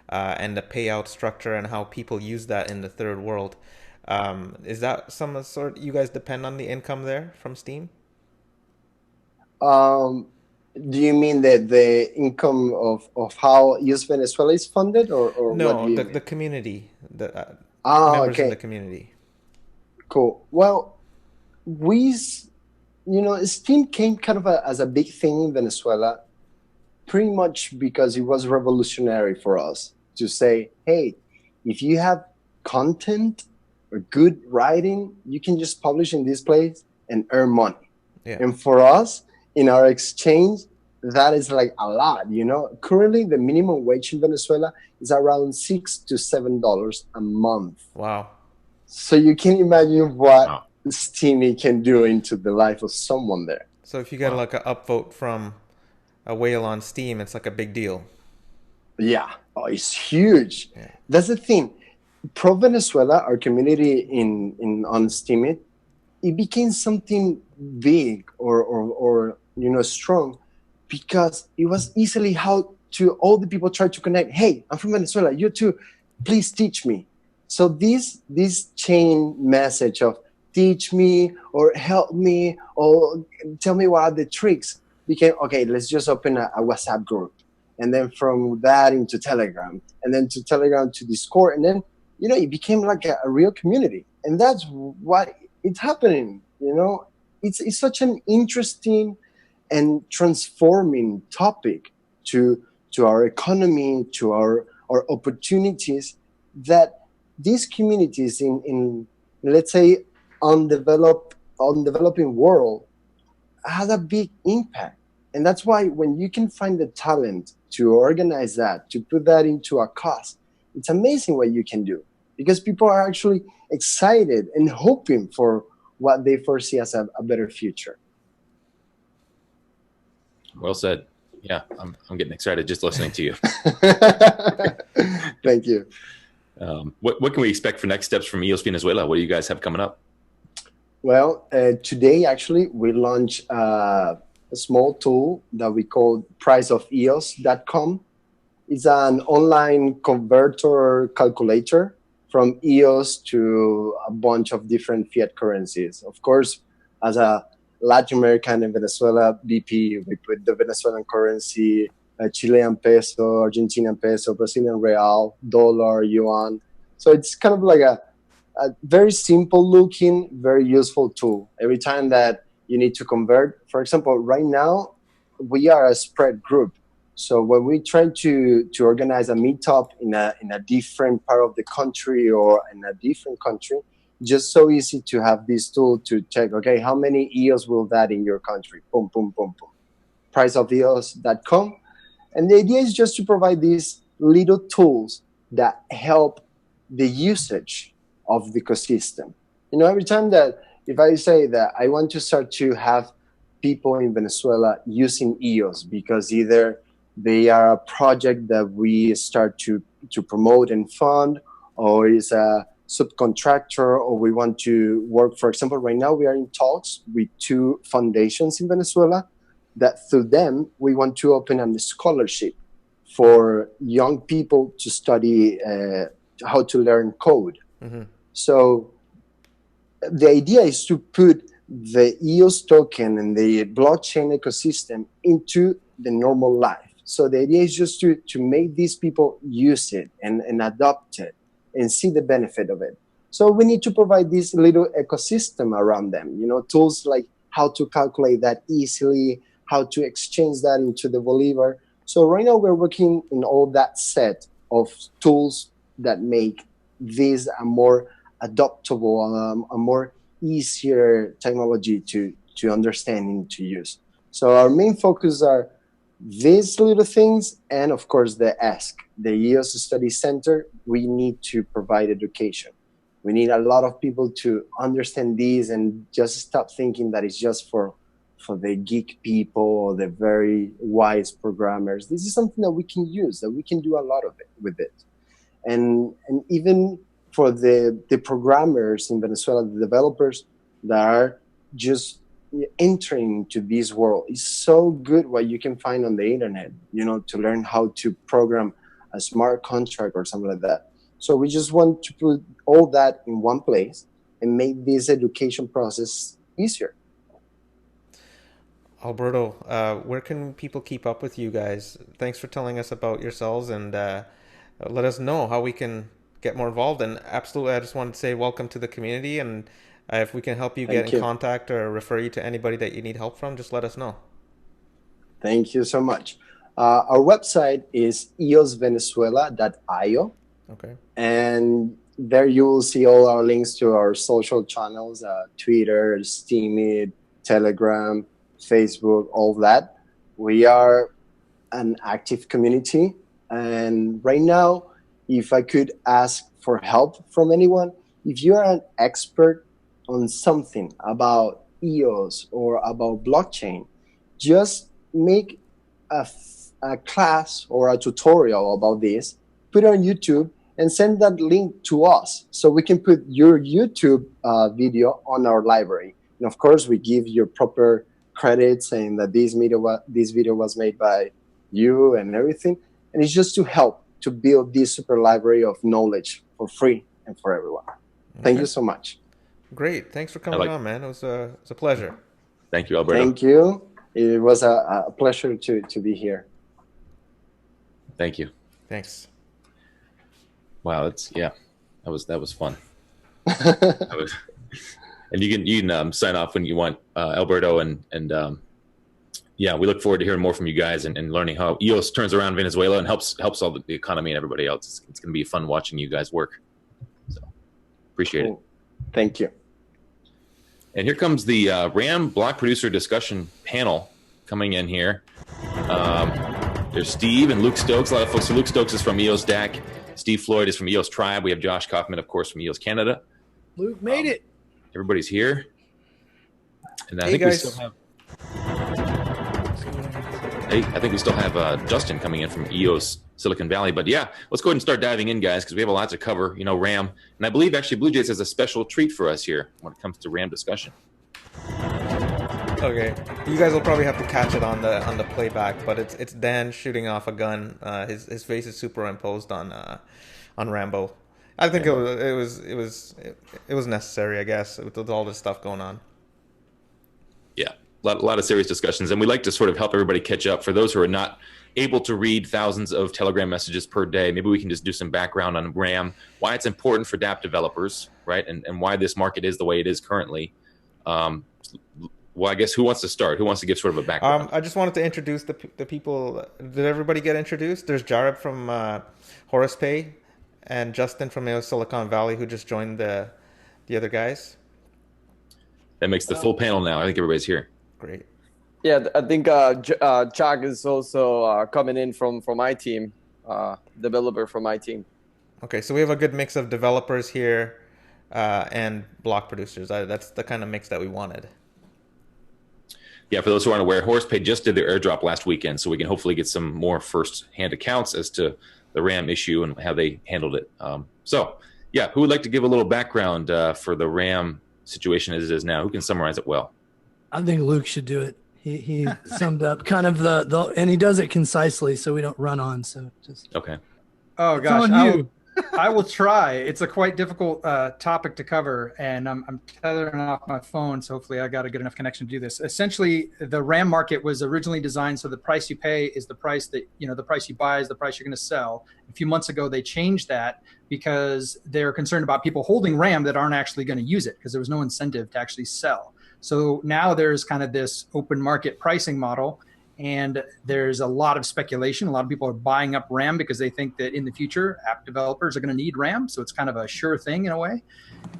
and the payout structure and how people use that in the third world. Is that some sort, you guys depend on the income there from Steam? Do you mean the income of how EOS Venezuela is funded, or no, what do you mean? The community, the members in the community. Cool. Well, Steam came kind of as a big thing in Venezuela, pretty much because it was revolutionary for us to say, hey, if you have content or good writing, you can just publish in this place and earn money. Yeah. And for us, in our exchange, that is like a lot, Currently, the minimum wage in Venezuela is around $6 to $7 a month. Wow. So you can imagine what Steamy can do into the life of someone there. So if you get like an upvote from a whale on Steam, it's like a big deal. Yeah. Oh, it's huge. Yeah. That's the thing. Pro Venezuela, our community on Steam, it became something big or strong because it was easily how to all the people try to connect. Hey, I'm from Venezuela. You too. Please teach me. So this chain message of teach me or help me or tell me what are the tricks became, okay, let's just open a WhatsApp group. And then from that into Telegram, and then to Telegram to Discord. And then, it became like a real community. And that's what it's happening. It's such an interesting and transforming topic to our economy, to our opportunities, that these communities in let's say developing world has a big impact. And that's why when you can find the talent to organize that, to put that into a cause, it's amazing what you can do, because people are actually excited and hoping for what they foresee as a better future. Well said. Yeah, I'm getting excited just listening to you. Thank you. What can we expect for next steps from EOS Venezuela? What do you guys have coming up? Well, today actually we launched a small tool that we call priceofeos.com. It's an online converter calculator from EOS to a bunch of different fiat currencies. Of course, as a Latin American in Venezuela BP, we put the Venezuelan currency, Chilean peso, Argentinian peso, Brazilian real, dollar, yuan. So it's kind of like a very simple looking, very useful tool. Every time that you need to convert, for example, right now, we are a spread group. So when we try to organize a meetup in a different part of the country or in a different country, just so easy to have this tool to check, okay, how many EOS will that in your country? Boom, boom, boom, boom. Price of EOS.com. And the idea is just to provide these little tools that help the usage of the ecosystem. You know, every time that if I say that I want to start to have people in Venezuela using EOS because either they are a project that we start to promote and fund, or is a subcontractor, or we want to work, for example, right now we are in talks with 2 foundations in Venezuela that through them we want to open a scholarship for young people to study how to learn code. Mm-hmm. So the idea is to put the EOS token and the blockchain ecosystem into the normal life. So the idea is just to make these people use it and adopt it and see the benefit of it. So we need to provide this little ecosystem around them, you know, tools like how to calculate that easily, how to exchange that into the Bolivar. So right now we're working in all that set of tools that make this a more adoptable, a more easier technology to understand and to use. So our main focus are these little things, and of course the ESC, the EOS Study Center. We need to provide education. We need a lot of people to understand these and just stop thinking that it's just for the geek people or the very wise programmers. This is something that we can use, that we can do a lot of it with it. And even for the programmers in Venezuela, the developers that are just entering into this world, it's so good what you can find on the internet, you know, to learn how to program a smart contract or something like that. So we just want to put all that in one place and make this education process easier. Alberto, where can people keep up with you guys? Thanks for telling us about yourselves, and let us know how we can get more involved. And absolutely, I just wanted to say welcome to the community, and if we can help you get in contact or refer you to anybody that you need help from, just let us know. Thank you so much. Our website is eosvenezuela.io. Okay. And there you will see all our links to our social channels, Twitter, Steemit, Telegram, Facebook, all that. We are an active community. And right now, if I could ask for help from anyone, if you're an expert on something about EOS or about blockchain, just make a class or a tutorial about this, put it on YouTube, and send that link to us so we can put your YouTube video on our library. And of course, we give you proper credit saying that this video was made by you and everything. And it's just to help to build this super library of knowledge for free and for everyone. Okay. Thank you so much. Great. Thanks for coming on, man. It was a pleasure. Thank you, Alberto. Thank you. It was a pleasure to be here. Thank you. Thanks. Wow, that was fun. And you can sign off when you want, Alberto, and yeah, we look forward to hearing more from you guys and learning how EOS turns around Venezuela and helps all the economy and everybody else. It's going to be fun watching you guys work. So appreciate it. Thank you. And here comes the RAM block producer discussion panel coming in here. There's Steve and Luke Stokes. A lot of folks. So Luke Stokes is from EOS DAC. Steve Floyd is from EOS Tribe. We have Josh Kaufman, of course, from EOS Canada. Luke made it. Everybody's here. And I think we still have Justin coming in from EOS Silicon Valley. But yeah, let's go ahead and start diving in, guys, because we have a lot to cover. You know, RAM. And I believe actually Bluejays has a special treat for us here when it comes to RAM discussion. Okay, you guys will probably have to catch it on the playback, but it's Dan shooting off a gun. His face is superimposed on Rambo. I think it was necessary, I guess, with all this stuff going on. Yeah, a lot of serious discussions, and we like to sort of help everybody catch up. For those who are not able to read thousands of Telegram messages per day, maybe we can just do some background on RAM, why it's important for dApp developers, right, and why this market is the way it is currently. Well, I guess who wants to start? Who wants to give sort of a background? I just wanted to introduce the people. Did everybody get introduced? There's Jared from Horace Pay and Justin from EOS Silicon Valley, who just joined the other guys. That makes the full panel now. I think everybody's here. Great. Yeah, I think Chuck is also coming in from my team, developer from my team. Okay, so we have a good mix of developers here and block producers. That's the kind of mix that we wanted. Yeah, for those who aren't aware, HorsePay just did their airdrop last weekend, so we can hopefully get some more first-hand accounts as to the RAM issue and how they handled it. So, yeah, who would like to give a little background for the RAM situation as it is now? Who can summarize it well? I think Luke should do it. He summed up kind of the and he does it concisely, so we don't run on. So just okay. Oh gosh, I will try. It's a quite difficult topic to cover, and I'm tethering off my phone, so hopefully I got a good enough connection to do this. Essentially, the RAM market was originally designed so the price you pay is the price that, the price you buy is the price you're going to sell. A few months ago, they changed that because they're concerned about people holding RAM that aren't actually going to use it because there was no incentive to actually sell. So now there's kind of this open market pricing model. And there's a lot of speculation. A lot of people are buying up RAM because they think that in the future, app developers are going to need RAM. So it's kind of a sure thing in a way.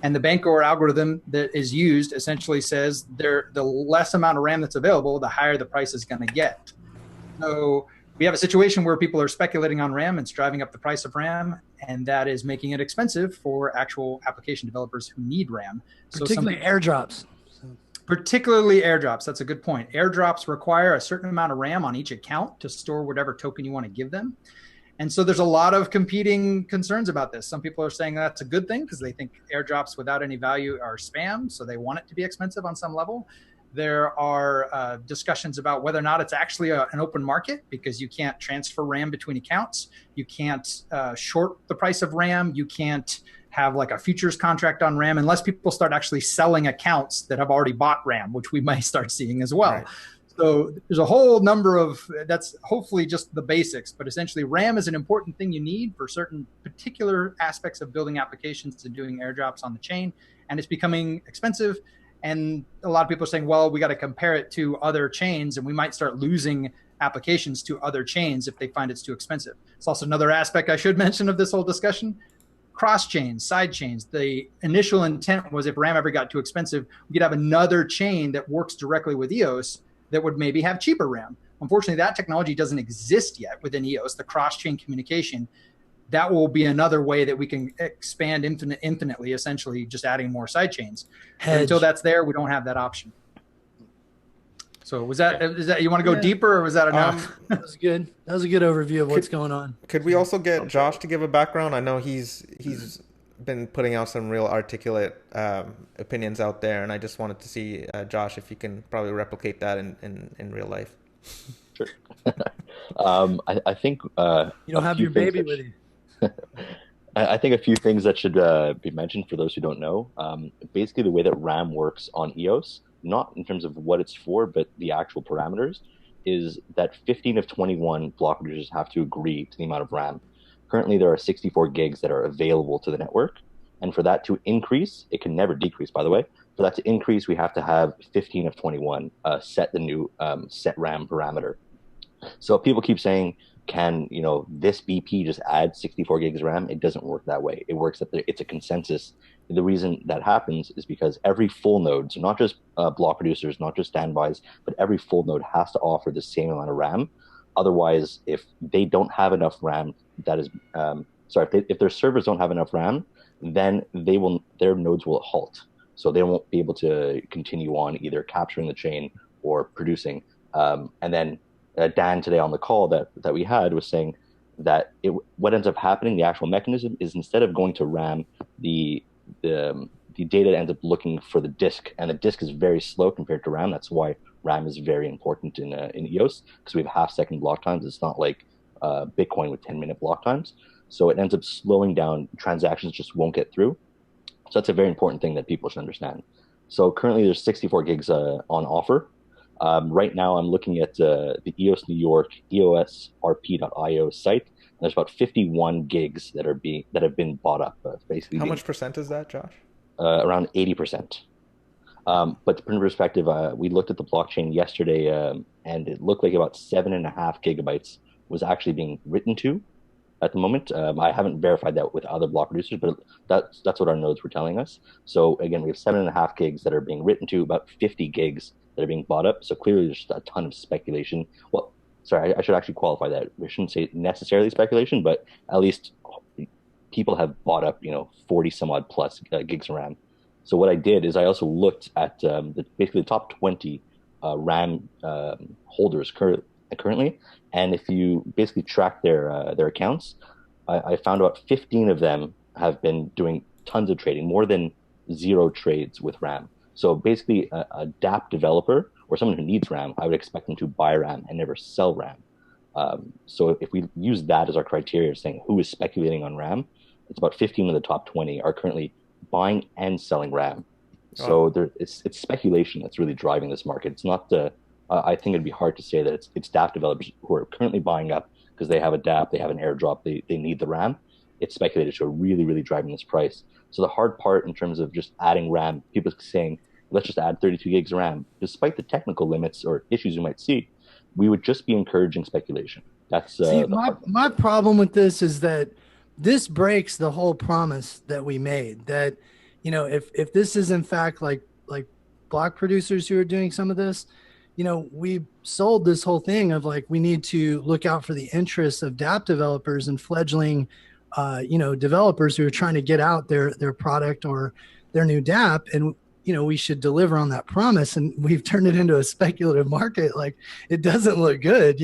And the Bancor algorithm that is used essentially says the less amount of RAM that's available, the higher the price is going to get. So we have a situation where people are speculating on RAM. It's driving up the price of RAM. And that is making it expensive for actual application developers who need RAM. Particularly airdrops. Particularly airdrops. That's a good point. Airdrops require a certain amount of RAM on each account to store whatever token you want to give them. And so there's a lot of competing concerns about this. Some people are saying that's a good thing because they think airdrops without any value are spam, so they want it to be expensive on some level. There are discussions about whether or not it's actually an open market because you can't transfer RAM between accounts. You can't short the price of RAM. You can't have like a futures contract on RAM unless people start actually selling accounts that have already bought RAM, which we might start seeing as well. Right. So there's a whole number of, that's hopefully just the basics, but essentially RAM is an important thing you need for certain particular aspects of building applications and doing airdrops on the chain. And it's becoming expensive. And a lot of people are saying, well, we got to compare it to other chains and we might start losing applications to other chains if they find it's too expensive. It's also another aspect I should mention of this whole discussion. Cross chains, side chains. The initial intent was if RAM ever got too expensive, we could have another chain that works directly with EOS that would maybe have cheaper RAM. Unfortunately, that technology doesn't exist yet within EOS, the cross chain communication. That will be another way that we can expand infinitely, essentially just adding more side chains. But until that's there, we don't have that option. So is that you want to go deeper or was that enough? That was good. That was a good overview of what's going on. Could we also get Josh to give a background? I know he's been putting out some real articulate opinions out there, and I just wanted to see Josh if you can probably replicate that in real life. Sure. I think you don't have your baby with you. I think a few things that should be mentioned for those who don't know. Basically, the way that RAM works on EOS, not in terms of what it's for, but the actual parameters, is that 15 of 21 block producers have to agree to the amount of RAM. Currently, there are 64 gigs that are available to the network. And for that to increase, it can never decrease, by the way. For that to increase, we have to have 15 of 21 set the new set RAM parameter. So people keep saying, can this BP just add 64 gigs RAM? It doesn't work that way. It works that it's a consensus. The reason that happens is because every full node, so not just block producers, not just standbys, but every full node has to offer the same amount of RAM. Otherwise, if they don't have enough RAM, that is, if their servers don't have enough RAM, then their nodes will halt. So they won't be able to continue on either capturing the chain or producing. And then Dan today on the call that we had was saying that what ends up happening, the actual mechanism is instead of going to RAM, the the data ends up looking for the disk, and the disk is very slow compared to RAM. That's why RAM is very important in EOS, because we have half-second block times. It's not like Bitcoin with 10-minute block times. So it ends up slowing down. Transactions just won't get through. So that's a very important thing that people should understand. So currently there's 64 gigs on offer. Right now I'm looking at the EOS New York EOSRP.io site. There's about 51 gigs that have been bought up. Basically, how much percent is that, Josh? Around 80%. But to put in perspective, we looked at the blockchain yesterday, and it looked like about 7.5 gigabytes was actually being written to at the moment. I haven't verified that with other block producers, but that's what our nodes were telling us. So again, we have 7.5 gigs that are being written to, about 50 gigs that are being bought up. So clearly there's a ton of speculation. Well, sorry, I should actually qualify that. We shouldn't say necessarily speculation, but at least people have bought up, 40 some odd plus gigs of RAM. So what I did is I also looked at basically the top 20 RAM holders currently, and if you basically track their accounts, I found about 15 of them have been doing tons of trading, more than 0 trades with RAM. So basically, a DApp developer or someone who needs RAM, I would expect them to buy RAM and never sell RAM. So if we use that as our criteria, saying who is speculating on RAM, it's about 15 of the top 20 are currently buying and selling RAM. So it's speculation that's really driving this market. It's not I think it'd be hard to say that it's DApp developers who are currently buying up because they have a DApp, they have an airdrop, they need the RAM. It's speculators who are really, really driving this price. So the hard part in terms of just adding RAM, people saying, let's just add 32 gigs of RAM, despite the technical limits or issues you might see, we would just be encouraging speculation. That's my problem with this is that this breaks the whole promise that we made, that if this is in fact like block producers who are doing some of this, we sold this whole thing of like, we need to look out for the interests of DApp developers and fledgling developers who are trying to get out their product or their new DApp, and we should deliver on that promise. And we've turned it into a speculative market. Like, it doesn't look good.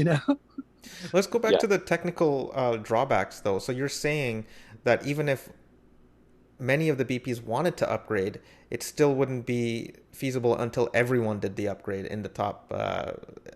Let's go back to the technical drawbacks, though. So you're saying that even if many of the BPs wanted to upgrade, it still wouldn't be feasible until everyone did the upgrade in the top,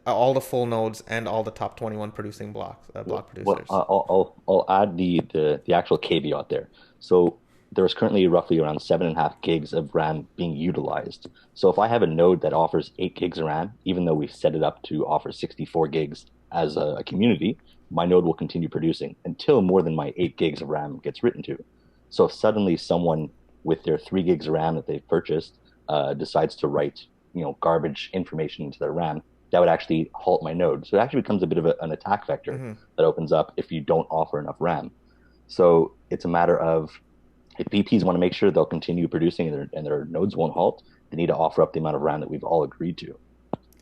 all the full nodes and all the top 21 producing block producers. Well, I'll add the actual caveat there. So there's currently roughly around 7.5 gigs of RAM being utilized. So if I have a node that offers 8 gigs of RAM, even though we've set it up to offer 64 gigs as a community, my node will continue producing until more than my 8 gigs of RAM gets written to. So if suddenly someone with their 3 gigs of RAM that they've purchased decides to write, garbage information into their RAM, that would actually halt my node. So it actually becomes a bit of an attack vector that opens up if you don't offer enough RAM. So it's a matter of, if BPs want to make sure they'll continue producing and their nodes won't halt, they need to offer up the amount of RAM that we've all agreed to.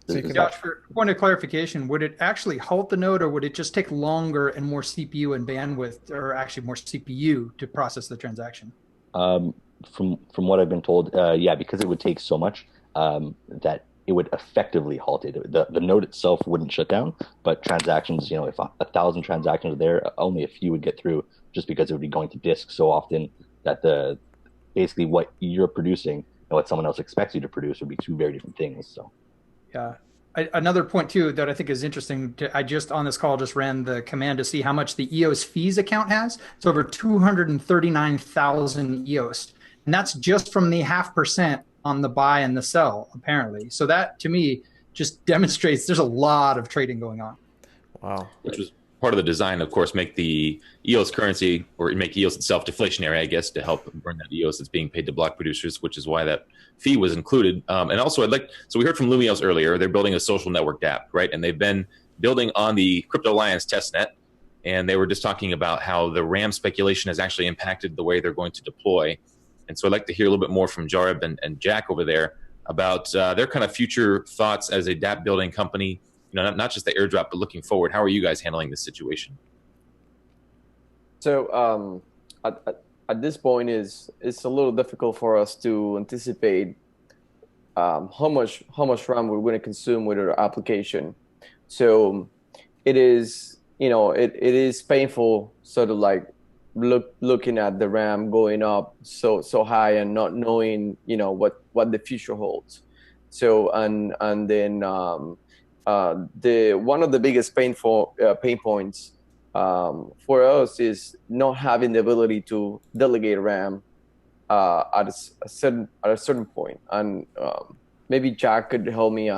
So Josh, for point of clarification, would it actually halt the node, or would it just take longer and more CPU and bandwidth, or actually more CPU to process the transaction? From what I've been told, because it would take so much that it would effectively halt it. The node itself wouldn't shut down, but transactions, if 1,000 transactions are there, only a few would get through, just because it would be going to disk so often that basically what you're producing and what someone else expects you to produce would be two very different things. So. Yeah. Another point too that I think is interesting, I just on this call just ran the command to see how much the EOS fees account has. It's over 239,000 EOS. And that's just from the 0.5% on the buy and the sell, apparently. So that to me just demonstrates there's a lot of trading going on. Wow. Which was part of the design, of course, make the EOS currency, or make EOS itself deflationary, I guess, to help burn that EOS that's being paid to block producers, which is why that fee was included. And also, so we heard from Lumios earlier, they're building a social network DApp, right? And they've been building on the Crypto Alliance testnet, and they were just talking about how the RAM speculation has actually impacted the way they're going to deploy. And so I'd like to hear a little bit more from Jareb and Jack over there about their kind of future thoughts as a DApp building company. Not just the airdrop, but looking forward. How are you guys handling this situation? So at this point, it's a little difficult for us to anticipate how much RAM we're going to consume with our application. So it is, it is painful, sort of like looking at the RAM going up so high and not knowing, you know, what the future holds. So and then the one of the biggest pain points for us is not having the ability to delegate RAM at a certain point. And maybe Jack could help me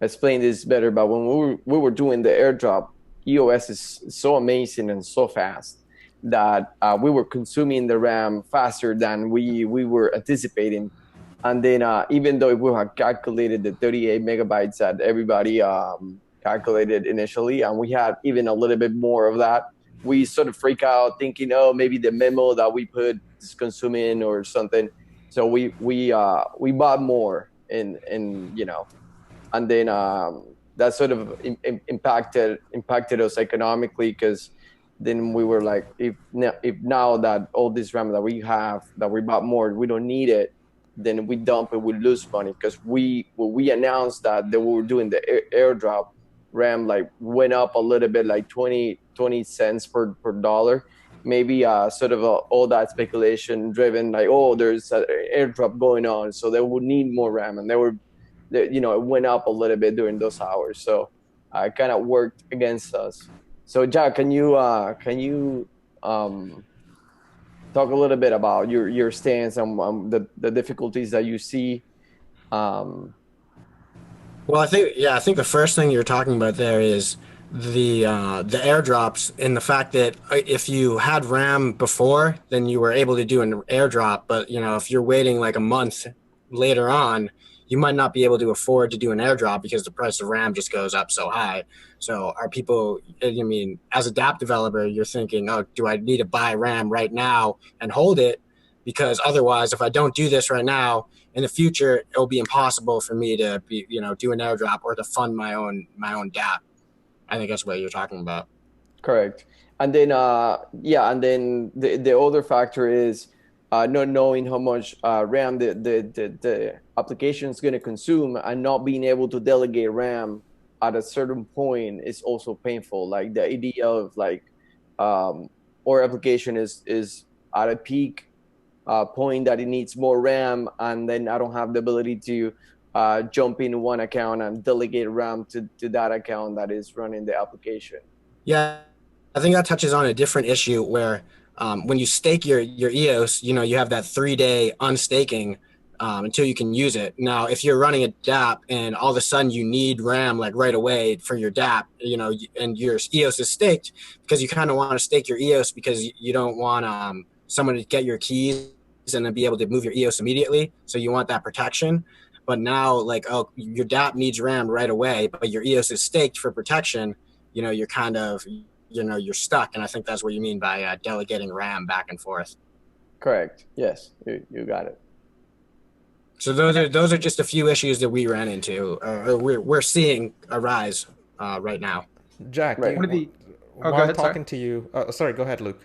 explain this better. But when we were doing the airdrop, EOS is so amazing and so fast that we were consuming the RAM faster than we were anticipating. And then even though we had calculated the 38 megabytes that everybody calculated initially, and we had even a little bit more of that, we sort of freak out thinking, oh, maybe the memo that we put is consuming or something. So we bought more in you know, and then that sort of impacted us economically, because then we were like, if now that all this RAM that we have, that we bought more, we don't need it, then we dump it, we lose money. Because we announced that we were doing the airdrop, RAM like went up a little bit, like 20 cents per dollar, maybe sort of all that speculation driven, like, oh, there's an airdrop going on, so they would need more RAM, and you know, it went up a little bit during those hours. So it kind of worked against us. So Jack, can you talk a little bit about your stance and the difficulties that you see? Well, I think the first thing you're talking about there is the airdrops, and the fact that if you had RAM before, then you were able to do an airdrop. But you know, if you're waiting like a month later on, you might not be able to afford to do an airdrop because the price of RAM just goes up so high. So are people, I mean, as a DApp developer, you're thinking, oh, do I need to buy RAM right now and hold it? Because otherwise, if I don't do this right now, in the future, it'll be impossible for me to be, you know, do an airdrop or to fund my own DApp. I think that's what you're talking about. Correct. And then, and then the other factor is not knowing how much RAM the application is going to consume, and not being able to delegate RAM at a certain point is also painful. Like the idea of like our application is at a peak point that it needs more RAM, and then I don't have the ability to jump in one account and delegate RAM to that account that is running the application. Yeah, I think that touches on a different issue where when you stake your EOS, you know, you have that 3-day unstaking until you can use it. Now, if you're running a DApp and all of a sudden you need RAM like right away for your DApp, you know, and your EOS is staked, because you kind of want to stake your EOS because you don't want someone to get your keys and then be able to move your EOS immediately. So you want that protection. But now, like, oh, your DApp needs RAM right away, but your EOS is staked for protection. You know, you're kind of, you know, you're stuck. And I think that's what you mean by delegating RAM back and forth. Correct. Yes, you got it. So those are just a few issues that we ran into, we're seeing arise right now. Jack, Right. while talking to you, sorry, go ahead, Luke.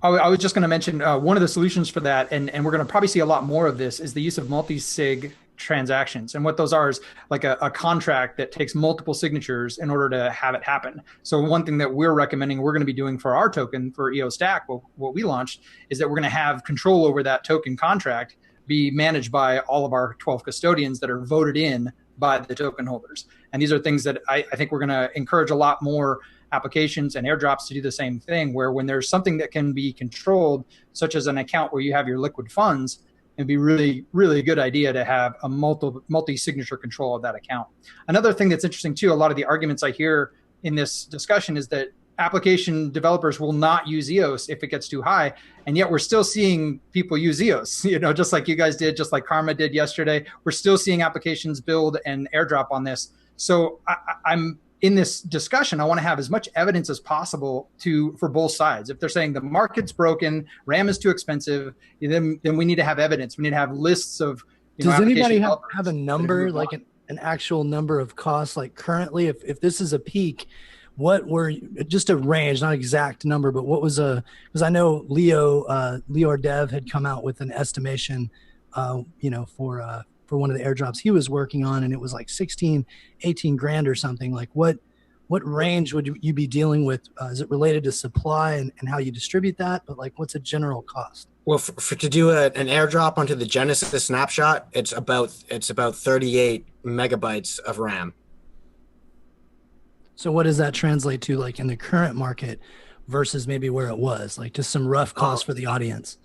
I was just going to mention one of the solutions for that, and we're going to probably see a lot more of this, is the use of multi-sig transactions. And what those are is like a contract that takes multiple signatures in order to have it happen. So one thing that we're recommending we're going to be doing for our token for EOS Stack, what we launched, is that we're going to have control over that token contract be managed by all of our 12 custodians that are voted in by the token holders. And these are things that I think we're going to encourage a lot more applications and airdrops to do the same thing, where when there's something that can be controlled, such as an account where you have your liquid funds, it'd be really, really a good idea to have a multi-signature control of that account. Another thing that's interesting too, a lot of the arguments I hear in this discussion is that application developers will not use EOS if it gets too high. And yet we're still seeing people use EOS, you know, just like you guys did, just like Karma did yesterday. We're still seeing applications build and airdrop on this. So I'm in this discussion, I want to have as much evidence as possible for both sides. If they're saying the market's broken, RAM is too expensive, then we need to have evidence. We need to have lists of, does anybody have a number, like an actual number of costs? Like currently, if this is a peak, what were, just a range, not exact number, but what was because I know Leo or Dev had come out with an estimation, you know, for one of the airdrops he was working on, and it was like 18 grand or something. Like what what range would you be dealing with? Is it related to supply and how you distribute that? But like, what's a general cost? Well, to do an airdrop onto the Genesis snapshot, it's about 38 megabytes of RAM. So what does that translate to, like in the current market versus maybe where it was? Like just some rough costs for the audience.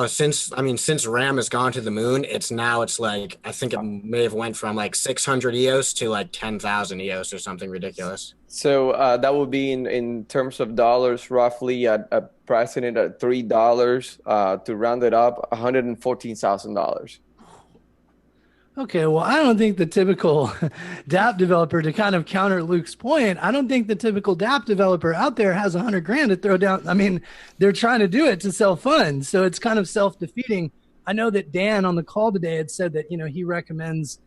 Since RAM has gone to the moon, it's like, I think it may have went from like 600 EOS to like 10,000 EOS or something ridiculous. So that would be in terms of dollars, roughly at pricing it at $3 to round it up, $114,000. Okay, well, I don't think the typical dApp developer, to kind of counter Luke's point, I don't think the typical dApp developer out there has $100,000 to throw down. I mean, they're trying to do it to sell funds, so it's kind of self-defeating. I know that Dan on the call today had said that, he recommends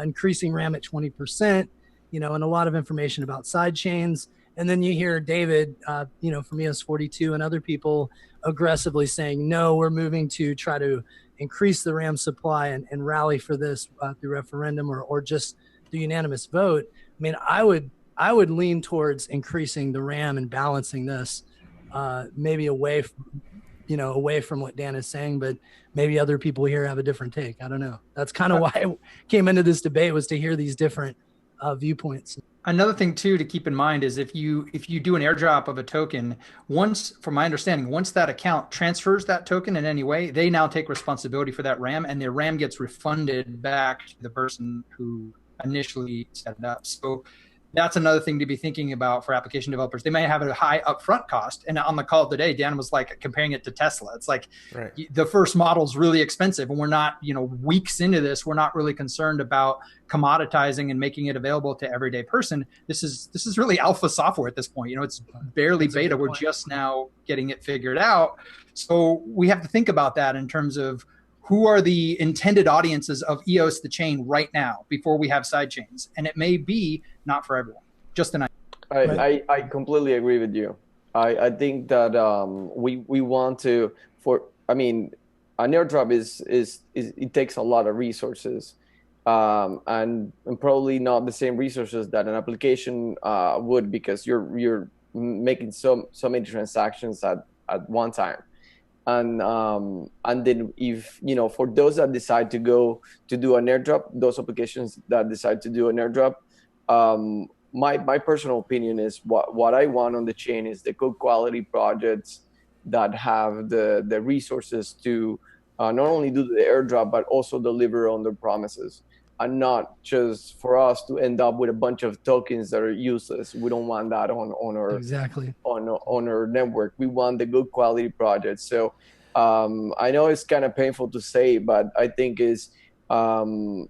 increasing RAM at 20%, and a lot of information about side chains. And then you hear David, from EOS 42 and other people aggressively saying, no, we're moving to try to increase the RAM supply and rally for this through referendum or just the unanimous vote. I mean, I would lean towards increasing the RAM and balancing this, maybe away from what Dan is saying, but maybe other people here have a different take. I don't know. That's kind of why I came into this debate, was to hear these different viewpoints. Another thing too to keep in mind is if you do an airdrop of a token, from my understanding, once that account transfers that token in any way, they now take responsibility for that RAM, and the RAM gets refunded back to the person who initially set it up. So that's another thing to be thinking about for application developers. They may have a high upfront cost. And on the call today, Dan was like comparing it to Tesla. It's like the first model is really expensive, and we're not, weeks into this, we're not really concerned about commoditizing and making it available to everyday person. This is really alpha software at this point. It's barely beta. We're just now getting it figured out. So we have to think about that in terms of who are the intended audiences of EOS the chain right now before we have side chains. And it may be not for everyone, just an idea. I completely agree with you. I think that we want to, an airdrop is it takes a lot of resources, and probably not the same resources that an application would, because you're making so many transactions at one time. And then if, for those that decide to go to do an airdrop, those applications that decide to do an airdrop, my personal opinion is what I want on the chain is the good quality projects that have the resources to not only do the airdrop, but also deliver on their promises, and not just for us to end up with a bunch of tokens that are useless. We don't want that on our network. We want the good quality projects. So I know it's kind of painful to say, but I think the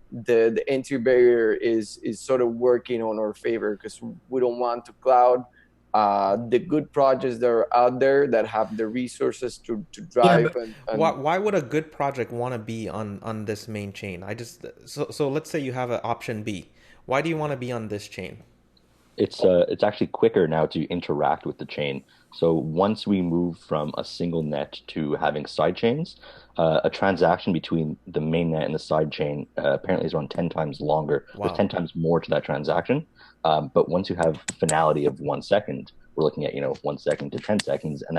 entry barrier is sort of working on our favor, because we don't want to cloud the good projects that are out there that have the resources to drive. Why would a good project want to be on this main chain? So let's say you have an option B. Why do you want to be on this chain? It's actually quicker now to interact with the chain. So once we move from a single net to having side chains, a transaction between the main net and the side chain apparently is around 10 times longer. Wow. There's 10 times more to that transaction. But once you have finality of 1 second, we're looking at 1 second to 10 seconds, and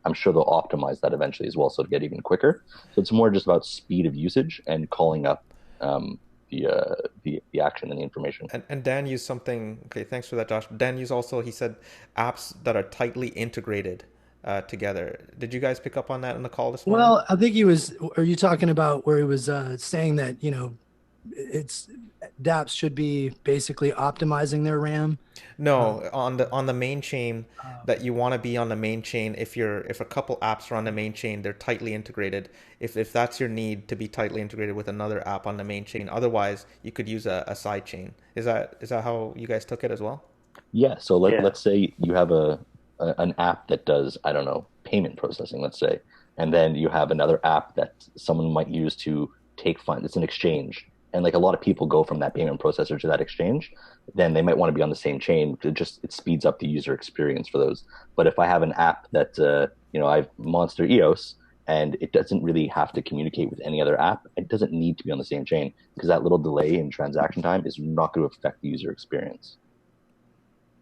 I'm sure they'll optimize that eventually as well, so to get even quicker. So it's more just about speed of usage and calling up the action and the information. And Dan used something. Okay, thanks for that, Josh. Dan used he said apps that are tightly integrated together. Did you guys pick up on that in the call this morning? Well, I think are you talking about where he was saying that, it's dApps should be basically optimizing their RAM? No, on the main chain, that you want to be on the main chain. If a couple apps are on the main chain, they're tightly integrated. If that's your need, to be tightly integrated with another app on the main chain. Otherwise, you could use a side chain. Is that how you guys took it as well? Yeah. So let's say you have an app that does, I don't know, payment processing, let's say, and then you have another app that someone might use to take funds. It's an exchange. And like a lot of people go from that payment processor to that exchange, then they might want to be on the same chain. It speeds up the user experience for those. But if I have an app that, I've Monster EOS, and it doesn't really have to communicate with any other app, it doesn't need to be on the same chain, because that little delay in transaction time is not going to affect the user experience.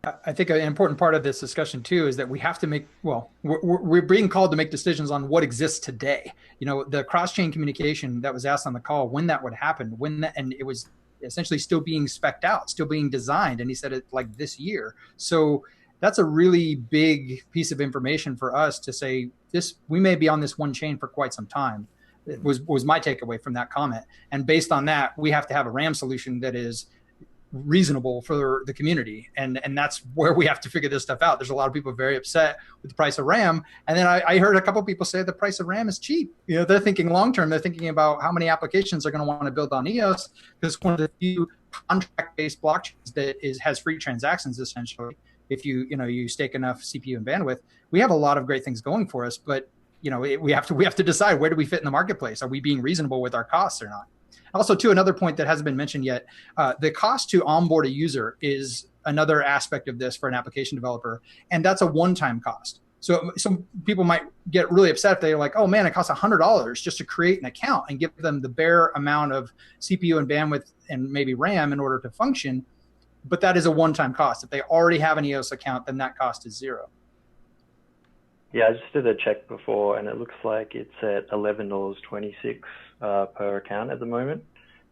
I think an important part of this discussion too is that we have to make, well, we're being called to make decisions on what exists today. You know, the cross-chain communication that was asked on the call, when that would happen, and it was essentially still being spec'd out, still being designed. And he said it like this year. So that's a really big piece of information for us to say we may be on this one chain for quite some time. It was my takeaway from that comment. And based on that, we have to have a RAM solution that is reasonable for the community, and that's where we have to figure this stuff out. There's a lot of people very upset with the price of RAM, and then I heard a couple of people say the price of RAM is cheap. You know, they're thinking long term. They're thinking about how many applications they're going to want to build on EOS, because it's one of the few contract-based blockchains that has free transactions essentially. If you stake enough CPU and bandwidth, we have a lot of great things going for us, but we have to decide, where do we fit in the marketplace? Are we being reasonable with our costs or not? Also, too, another point that hasn't been mentioned yet, the cost to onboard a user is another aspect of this for an application developer, and that's a one-time cost. So some people might get really upset if they're like, oh man, it costs $100 just to create an account and give them the bare amount of CPU and bandwidth and maybe RAM in order to function, but that is a one-time cost. If they already have an EOS account, then that cost is zero. Yeah, I just did a check before, and it looks like it's at $11.26 per account at the moment.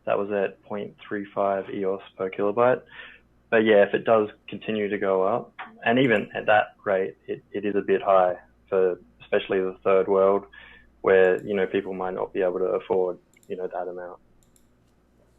That was at 0.35 EOS per kilobyte. But yeah, if it does continue to go up, and even at that rate, it is a bit high for especially the third world, where people might not be able to afford that amount.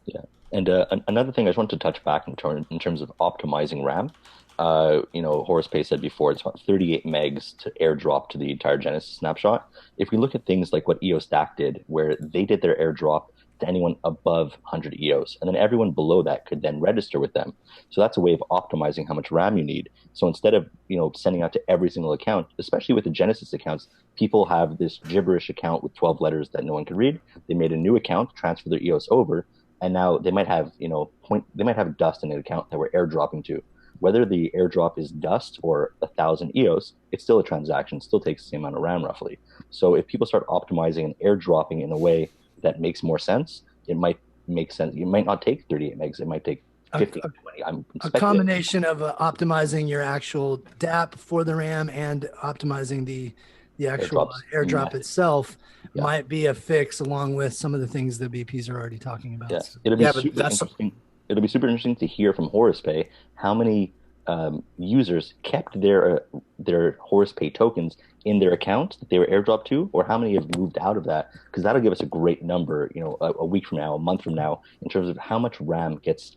Yeah, and another thing I just wanted to touch back in terms of optimizing RAM. Horace Pay said before, it's about 38 megs to airdrop to the entire Genesis snapshot. If we look at things like what EOS Stack did, where they did their airdrop to anyone above 100 EOS, and then everyone below that could then register with them. So that's a way of optimizing how much RAM you need. So instead of sending out to every single account, especially with the Genesis accounts, people have this gibberish account with 12 letters that no one can read. They made a new account, transferred their EOS over, and now they might have they might have dust in an account that we're airdropping to. Whether the airdrop is dust or 1,000 EOS, it's still a transaction. It still takes the same amount of RAM roughly. So if people start optimizing and airdropping in a way that makes more sense, it might make sense. You might not take 38 megs. It might take 50, 20. A combination of optimizing your actual DAP for the RAM and optimizing the actual airdrop itself might be a fix, along with some of the things that BPs are already talking about. Yes, it'll be super interesting. It'll be super interesting to hear from Horace Pay how many users kept their Horace Pay tokens in their account that they were airdropped to, or how many have moved out of that, because that'll give us a great number, a week from now, a month from now, in terms of how much RAM gets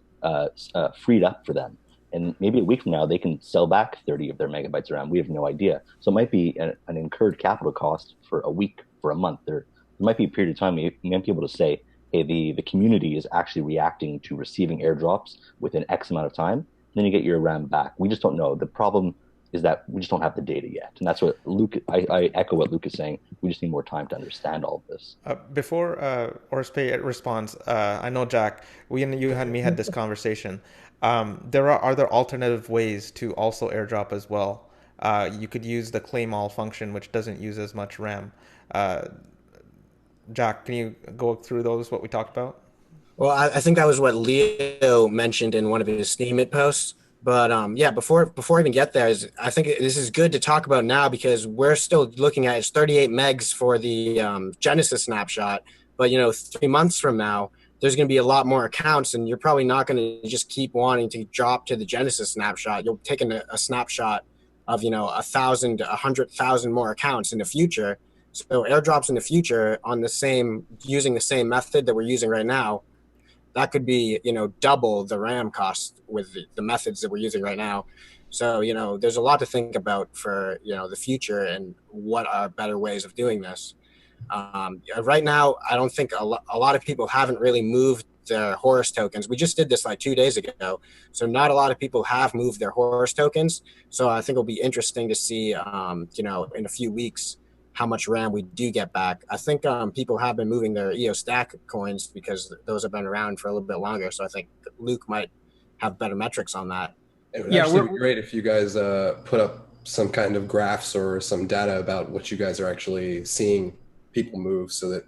freed up for them. And maybe a week from now, they can sell back 30 of their megabytes of RAM. We have no idea. So it might be an incurred capital cost for a week, for a month. There might be a period of time you might be able to say, hey, the community is actually reacting to receiving airdrops within X amount of time. Then you get your RAM back. We just don't know. The problem is that we just don't have the data yet. And that's what I echo what Luke is saying. We just need more time to understand all of this. Before Horace Pay responds, I know, Jack, you and me had this conversation. Are there alternative ways to also airdrop as well? You could use the claim all function, which doesn't use as much RAM. Jack, can you go through what we talked about? Well, I think that was what Leo mentioned in one of his Steemit posts. But before I even get there, I think this is good to talk about now, because we're still looking at it's 38 megs for the Genesis snapshot. But 3 months from now, there's going to be a lot more accounts, and you're probably not going to just keep wanting to drop to the Genesis snapshot. You'll take a snapshot of 1,000, 100,000 more accounts in the future. So airdrops in the future using the same method that we're using right now, that could be, double the RAM cost with the methods that we're using right now. So, there's a lot to think about for, the future and what are better ways of doing this. Right now, I don't think a lot of people haven't really moved their Horus tokens. We just did this like 2 days ago. So not a lot of people have moved their Horus tokens. So I think it'll be interesting to see, in a few weeks, how much RAM we do get back. I think people have been moving their EOS Stack coins because those have been around for a little bit longer. So I think Luke might have better metrics on that. It would actually be great if you guys put up some kind of graphs or some data about what you guys are actually seeing people move, so that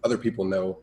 other people know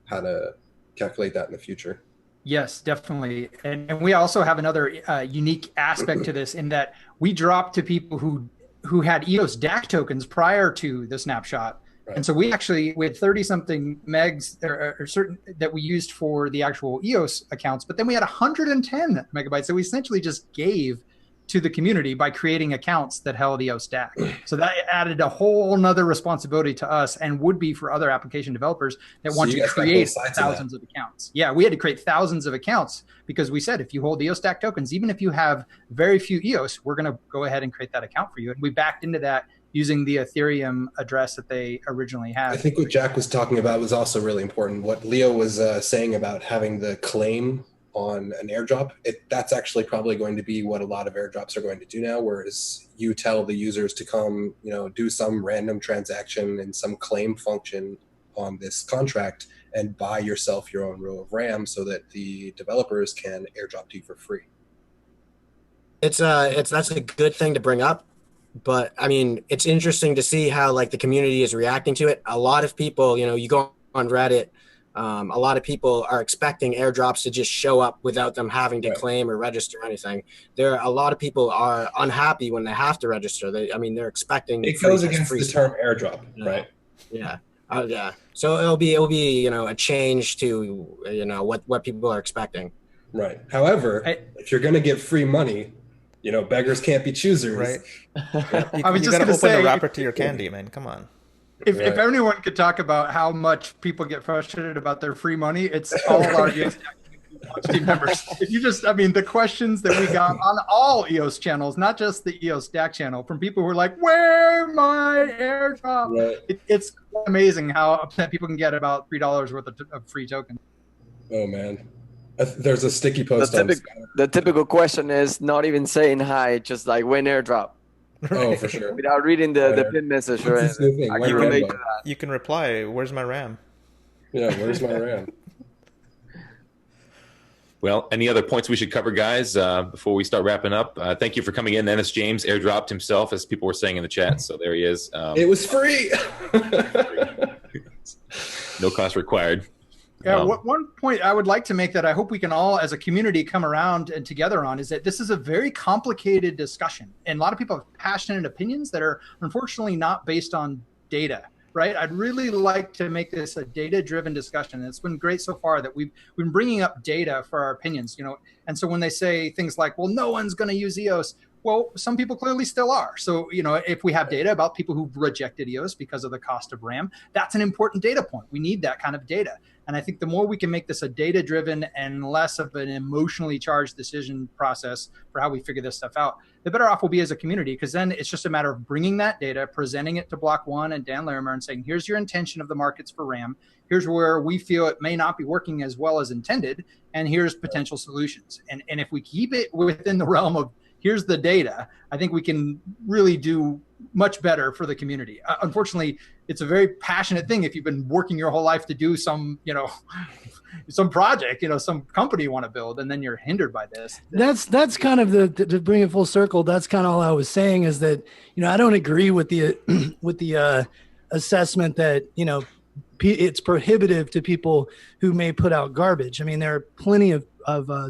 how to calculate that in the future. Yes, definitely. And we also have another unique aspect to this in that we dropped to people who had EOS DAC tokens prior to the snapshot. Right. And so we had 30 something megs or certain that we used for the actual EOS accounts, but then we had 110 megabytes that we essentially just gave to the community by creating accounts that held EOS DAC. So that added a whole nother responsibility to us and would be for other application developers that want to create thousands of accounts. Yeah, we had to create thousands of accounts because we said, if you hold EOS DAC tokens, even if you have very few EOS, we're going to go ahead and create that account for you. And we backed into that using the Ethereum address that they originally had. I think what Jack was talking about was also really important. What Leo was saying about having the claim on an airdrop, that's actually probably going to be what a lot of airdrops are going to do now, whereas you tell the users to come, do some random transaction and some claim function on this contract and buy yourself your own row of RAM so that the developers can airdrop to you for free. That's a good thing to bring up, but I mean, it's interesting to see how like the community is reacting to it. A lot of people, you go on Reddit, a lot of people are expecting airdrops to just show up without them having to claim or register anything. A lot of people are unhappy when they have to register. They're expecting it goes against the term airdrop, right? Yeah. Yeah. So it'll be a change to what people are expecting. Right. However, if you're going to get free money, beggars can't be choosers. Right. I was just going to say, open the wrapper to your candy, man. Come on. If anyone could talk about how much people get frustrated about their free money, it's all our EOS team members. If you the questions that we got on all EOS channels, not just the EOS DAC channel, from people who are like, "Where my airdrop?" Right. It's amazing how upset people can get about $3 worth of free tokens. Oh man, there's a sticky post. The typical question is not even saying hi, just like when airdrop. Oh, for sure. Without reading the pin message or anything. I can relate to that. You can reply, "Where's my RAM?" Yeah, where's my RAM? Well, any other points we should cover, guys, before we start wrapping up? Thank you for coming in. Ennis James airdropped himself, as people were saying in the chat. So there he is. It was free. No cost required. Yeah, one point I would like to make that I hope we can all, as a community, come around and together on is that this is a very complicated discussion. And a lot of people have passionate opinions that are unfortunately not based on data, right? I'd really like to make this a data-driven discussion. And it's been great so far that we've been bringing up data for our opinions, And so when they say things like, well, no one's going to use EOS, well, some people clearly still are. So, if we have data about people who've rejected EOS because of the cost of RAM, that's an important data point. We need that kind of data. And I think the more we can make this a data-driven and less of an emotionally charged decision process for how we figure this stuff out, the better off we'll be as a community, because then it's just a matter of bringing that data, presenting it to BLOCK.ONE and Dan Larimer and saying, here's your intention of the markets for RAM. Here's where we feel it may not be working as well as intended. And here's potential solutions. And if we keep it within the realm of here's the data, I think we can really do much better for the community. Unfortunately, it's a very passionate thing. If you've been working your whole life to do some, some project, some company you want to build, and then you're hindered by this. That's kind of to bring it full circle. That's kind of all I was saying is that, I don't agree with the assessment that, it's prohibitive to people who may put out garbage. I mean, there are plenty of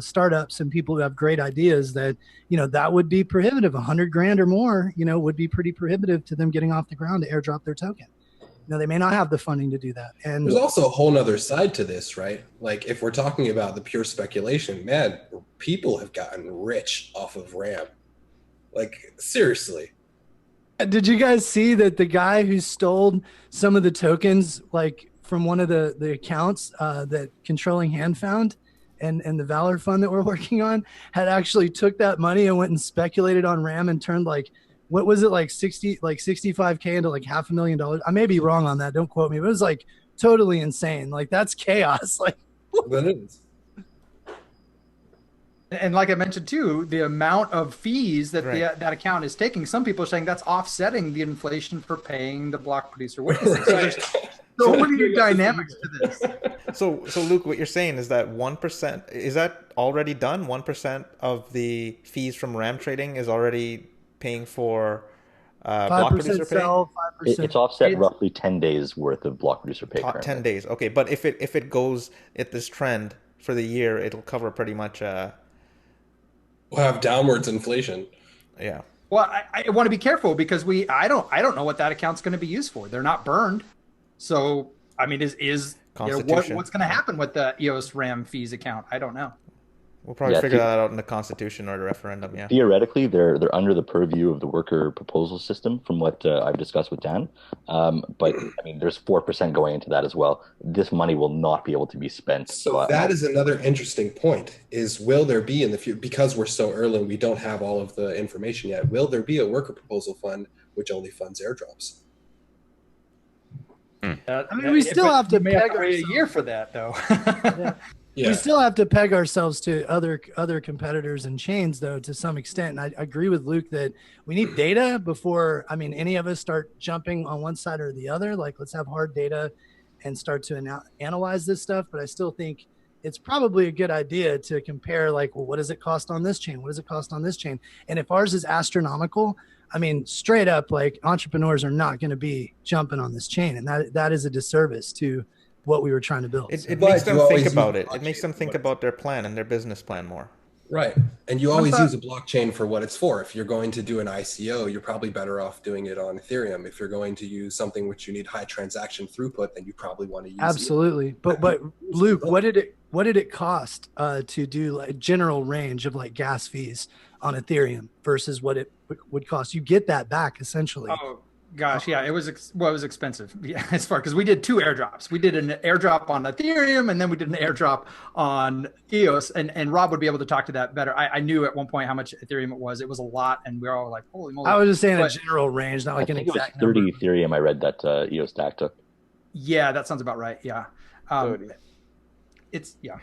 startups and people who have great ideas that, that would be prohibitive. $100,000 or more, would be pretty prohibitive to them getting off the ground to airdrop their token. They may not have the funding to do that. And there's also a whole nother side to this, right? Like if we're talking about the pure speculation, man, people have gotten rich off of RAM. Like seriously. Did you guys see that the guy who stole some of the tokens, like from one of the accounts that Controlling Hand found and the Valor Fund that we're working on, had actually took that money and went and speculated on RAM and turned what was it, like 65K into like $500,000? I may be wrong on that. Don't quote me. But it was like totally insane. Like that's chaos. Like that is. And like I mentioned too, the amount of fees that that account is taking, some people are saying that's offsetting the inflation for paying the block producer witnesses. So there's so many dynamics to this. So Luke, what you're saying is that 1%, is that already done? 1% of the fees from RAM trading is already paying for block producer pay? 5%. It's offset roughly 10 days worth of block producer pay. 10 days. Okay. But if it goes at this trend for the year, it'll cover pretty much. We'll have downwards inflation. Yeah. Well, I want to be careful because I don't know what that account's going to be used for. They're not burned, so I mean, what's going to happen with the EOS RAM fees account? I don't know. We'll probably figure that out in the Constitution or the referendum. Yeah. Theoretically, they're under the purview of the worker proposal system, from what I've discussed with Dan. But I mean, there's 4% going into that as well. This money will not be able to be spent. So that is another interesting point: is will there be in the future, because we're so early and we don't have all of the information yet? Will there be a worker proposal fund which only funds airdrops? I mean, we still have to peg a year for that, though. Yeah. We still have to peg ourselves to other competitors and chains, though, to some extent. And I agree with Luke that we need data before, I mean, any of us start jumping on one side or the other. Like, let's have hard data and start to analyze this stuff. But I still think it's probably a good idea to compare, like, well, what does it cost on this chain? What does it cost on this chain? And if ours is astronomical, I mean, straight up, like, entrepreneurs are not going to be jumping on this chain. And that is a disservice to what we were trying to build. It makes them think about it. It makes them think about their plan and their business plan more. Right. And you always use a blockchain for what it's for. If you're going to do an ICO, you're probably better off doing it on Ethereum. If you're going to use something which you need high transaction throughput, then you probably want to use Absolutely. But Luke, what did it cost to do a general range of like gas fees on Ethereum versus what it would cost? You get that back essentially. Oh gosh, yeah, it was expensive. Yeah, as far because we did 2 airdrops. We did an airdrop on Ethereum, and then we did an airdrop on EOS. And Rob would be able to talk to that better. I knew at one point how much Ethereum it was. It was a lot, and we were all like, "Holy moly!" I was just saying a general range, not like an exact number. 30 Ethereum. I read that EOS stack took. Yeah, that sounds about right. Yeah, it's yeah.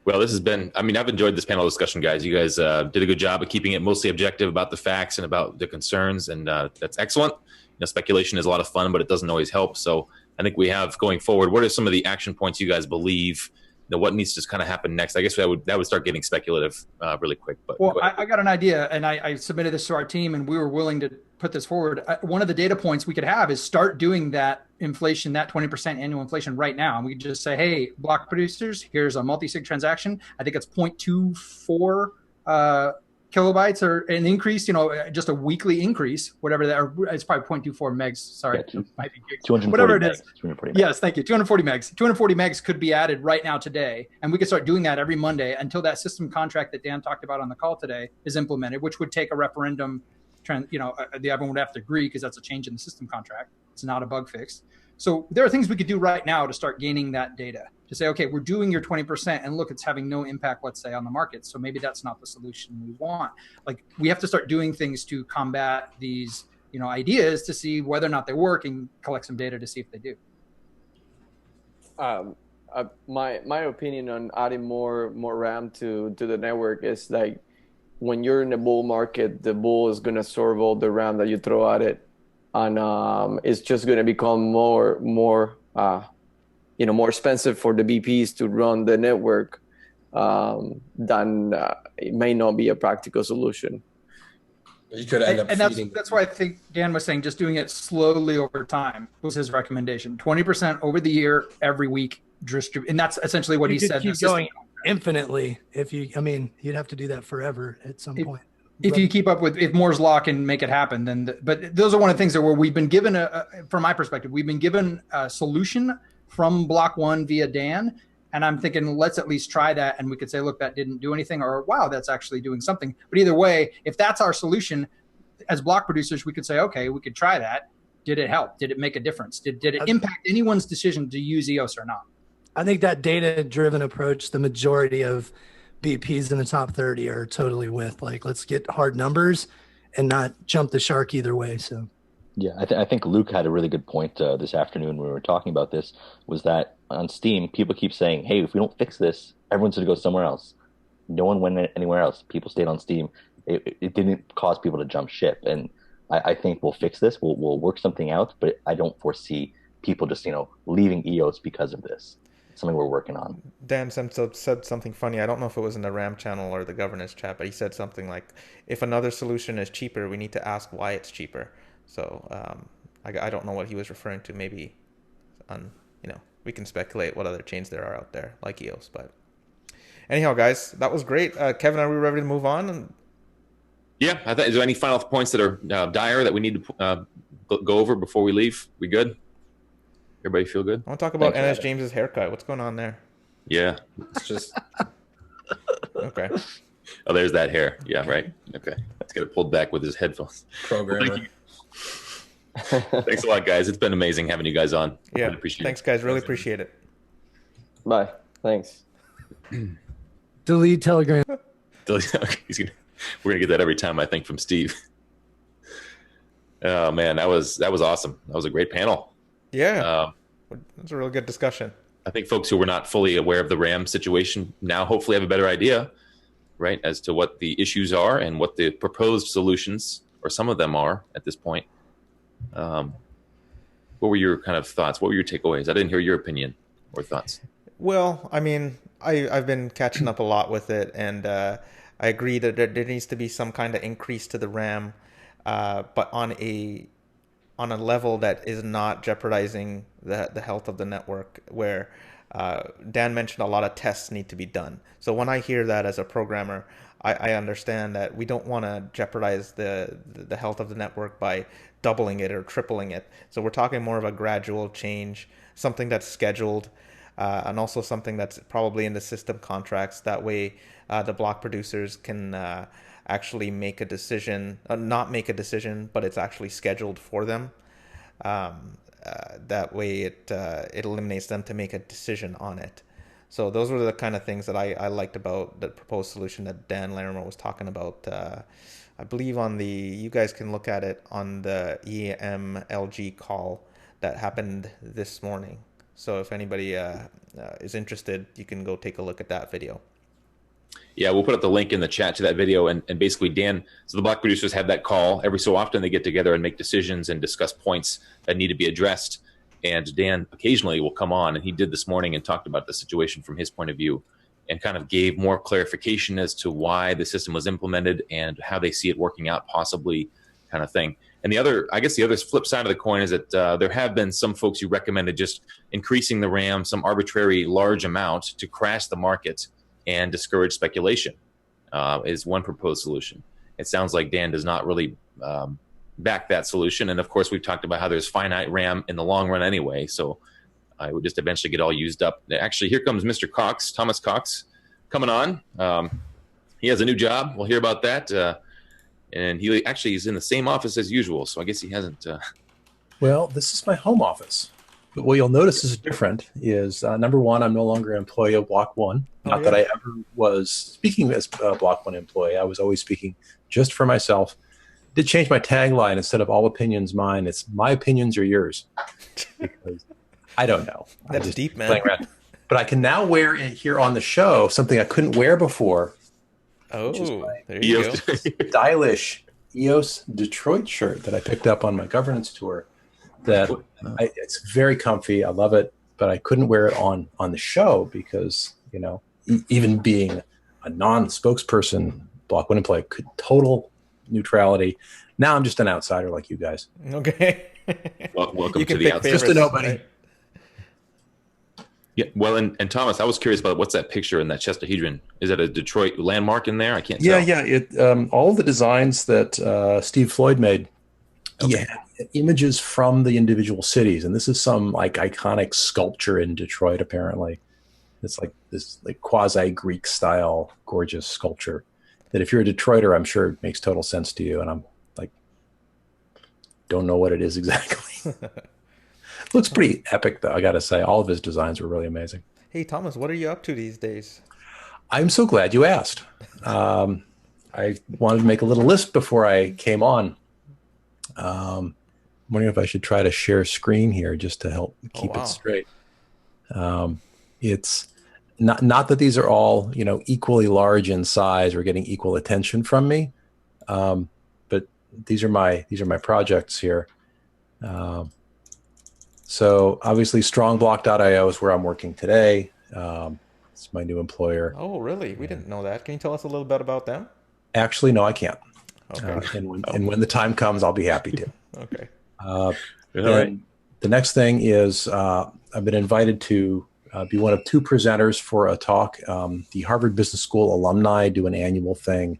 Well, this has been, I mean, I've enjoyed this panel discussion, guys. You guys did a good job of keeping it mostly objective about the facts and about the concerns, and that's excellent. You know, speculation is a lot of fun, but it doesn't always help. So I think we have going forward, what are some of the action points you guys believe, you know, what needs to kind of happen next? I guess that would start getting speculative really quick. But well, I got an idea, and I submitted this to our team, and we were willing to put this forward. One of the data points we could have is start doing that inflation, that 20% annual inflation right now. And we just say, hey, block producers, here's a multi-sig transaction. I think it's 0.24 kilobytes or an increase, you know, just a weekly increase, whatever that, or it's probably 0.24 megs. Sorry, might be gigs. Whatever it is. Yes, thank you. 240 megs. 240 megs could be added right now today. And we could start doing that every Monday until that system contract that Dan talked about on the call today is implemented, which would take a referendum. You know, everyone would have to agree because that's a change in the system contract. It's not a bug fix. So there are things we could do right now to start gaining that data to say, okay, we're doing your 20% and look, it's having no impact, let's say, on the market. So maybe that's not the solution we want. Like, we have to start doing things to combat these, you know, ideas to see whether or not they work and collect some data to see if they do. My opinion on adding more RAM to the network is like, when you're in a bull market, the bull is going to absorb all the RAM that you throw at it, and it's just going to become more expensive for the BPs to run the network. Then it may not be a practical solution. You could end up and that's why I think Dan was saying just doing it slowly over time was his recommendation. 20% over the year, every week, distribute, and that's essentially what he said. Keep going infinitely. You'd have to do that forever at some point. If you keep up with, if Moore's law can make it happen, then. But those are one of the things that where we've been given from my perspective, we've been given a solution from BLOCK.ONE via Dan. And I'm thinking, let's at least try that. And we could say, look, that didn't do anything, or wow, that's actually doing something. But either way, if that's our solution as block producers, we could say, okay, we could try that. Did it help? Did it make a difference? Did it impact anyone's decision to use EOS or not? I think that data-driven approach, the majority of BPs in the top 30 are totally with. Like, let's get hard numbers and not jump the shark either way. So. Yeah, I think Luke had a really good point this afternoon when we were talking about this, was that on Steam, people keep saying, hey, if we don't fix this, everyone's going to go somewhere else. No one went anywhere else. People stayed on Steam. It didn't cause people to jump ship. And I think we'll fix this. We'll work something out, but I don't foresee people just, leaving EOS because of this. It's something we're working on. Dan said something funny. I don't know if it was in the RAM channel or the governance chat, but he said something like, if another solution is cheaper, we need to ask why it's cheaper. So I don't know what he was referring to. Maybe we can speculate what other chains there are out there like EOS. But anyhow, guys, that was great. Kevin, are we ready to move on? Yeah, is there any final points that are dire that we need to go over before we leave? We good? Everybody feel good? I want to talk about NS James's haircut. What's going on there? Yeah. It's just okay. Oh, there's that hair. Yeah, right. Okay. Let's get it pulled back with his headphones. programmer. Thanks a lot, guys. It's been amazing having you guys on. Yeah. Really appreciate Thanks, guys. Really appreciate it. Bye. Thanks. Delete Telegram. We're gonna get that every time, I think, from Steve. Oh man, that was awesome. That was a great panel. Yeah, that's a really good discussion. I think folks who were not fully aware of the RAM situation now hopefully have a better idea, right, as to what the issues are and what the proposed solutions, or some of them, are at this point. What were your kind of thoughts? What were your takeaways? I didn't hear your opinion or thoughts. Well, I mean, I've been catching up a lot with it, and I agree that there needs to be some kind of increase to the RAM, but on a level that is not jeopardizing the health of the network, where Dan mentioned a lot of tests need to be done. So when I hear that as a programmer, I understand that we don't want to jeopardize the health of the network by doubling it or tripling it. So we're talking more of a gradual change, something that's scheduled, and also something that's probably in the system contracts. That way the block producers can actually make a decision, not make a decision, but it's actually scheduled for them. That way it eliminates them to make a decision on it. So those were the kind of things that I liked about the proposed solution that Dan Larimer was talking about. I believe you guys can look at it on the EMLG call that happened this morning. So if anybody is interested, you can go take a look at that video. Yeah, we'll put up the link in the chat to that video. And basically, Dan, so the block producers have that call. Every so often they get together and make decisions and discuss points that need to be addressed. And Dan occasionally will come on, and he did this morning and talked about the situation from his point of view and kind of gave more clarification as to why the system was implemented and how they see it working out possibly, kind of thing. And the other flip side of the coin is that there have been some folks who recommended just increasing the RAM some arbitrary large amount to crash the market and discourage speculation, is one proposed solution. It sounds like Dan does not really back that solution. And of course, we've talked about how there's finite RAM in the long run anyway, so it would just eventually get all used up. Actually, here comes Mr. Cox, Thomas Cox, coming on. He has a new job. We'll hear about that. And he actually is in the same office as usual, so I guess he hasn't... Well, this is my home office. But what you'll notice is different is, number one, I'm no longer an employee of BLOCK.ONE. Not that I ever was speaking as a BLOCK.ONE employee. I was always speaking just for myself. Did change my tagline. Instead of all opinions mine, it's my opinions are yours. Because I don't know. That's deep, man. But I can now wear it here on the show, something I couldn't wear before. Oh, there you go. Stylish EOS Detroit shirt that I picked up on my governance tour. It's very comfy. I love it, but I couldn't wear it on the show because, even being a non-spokesperson, BLOCK.ONE employee, total neutrality. Now I'm just an outsider like you guys. Okay. Welcome to the outside. Just a nobody. Right? Yeah. Well, and Thomas, I was curious about what's that picture in that chestahedron? Is that a Detroit landmark in there? I can't tell. Yeah. All the designs that Steve Floyd made. Okay. Yeah, images from the individual cities, and this is some iconic sculpture in Detroit. Apparently, it's like this quasi Greek style, gorgeous sculpture. That if you're a Detroiter, I'm sure it makes total sense to you. And I'm don't know what it is exactly. Looks pretty epic, though. I got to say, all of his designs were really amazing. Hey, Thomas, what are you up to these days? I'm so glad you asked. I wanted to make a little list before I came on. I'm wondering if I should try to share screen here just to help keep it straight. It's not that these are all equally large in size or getting equal attention from me, but these are my projects here. So obviously, StrongBlock.io is where I'm working today. It's my new employer. Oh, really? We didn't know that. Can you tell us a little bit about them? Actually, no, I can't. Okay. And when the time comes, I'll be happy to. Okay. And The next thing is I've been invited to be one of two presenters for a talk. The Harvard Business School alumni do an annual thing.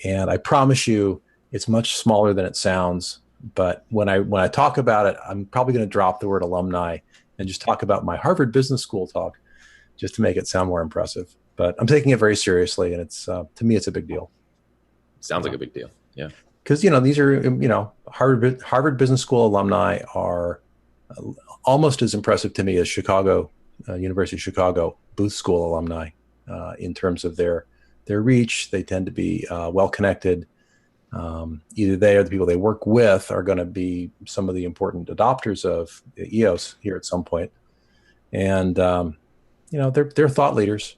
And I promise you, it's much smaller than it sounds. But when I talk about it, I'm probably going to drop the word alumni and just talk about my Harvard Business School talk, just to make it sound more impressive. But I'm taking it very seriously, and it's to me, it's a big deal. Sounds like a big deal. Yeah. Because these are Harvard Business School alumni are almost as impressive to me as University of Chicago Booth School alumni in terms of their reach. They tend to be well connected. Either they or the people they work with are going to be some of the important adopters of EOS here at some point, and they're thought leaders.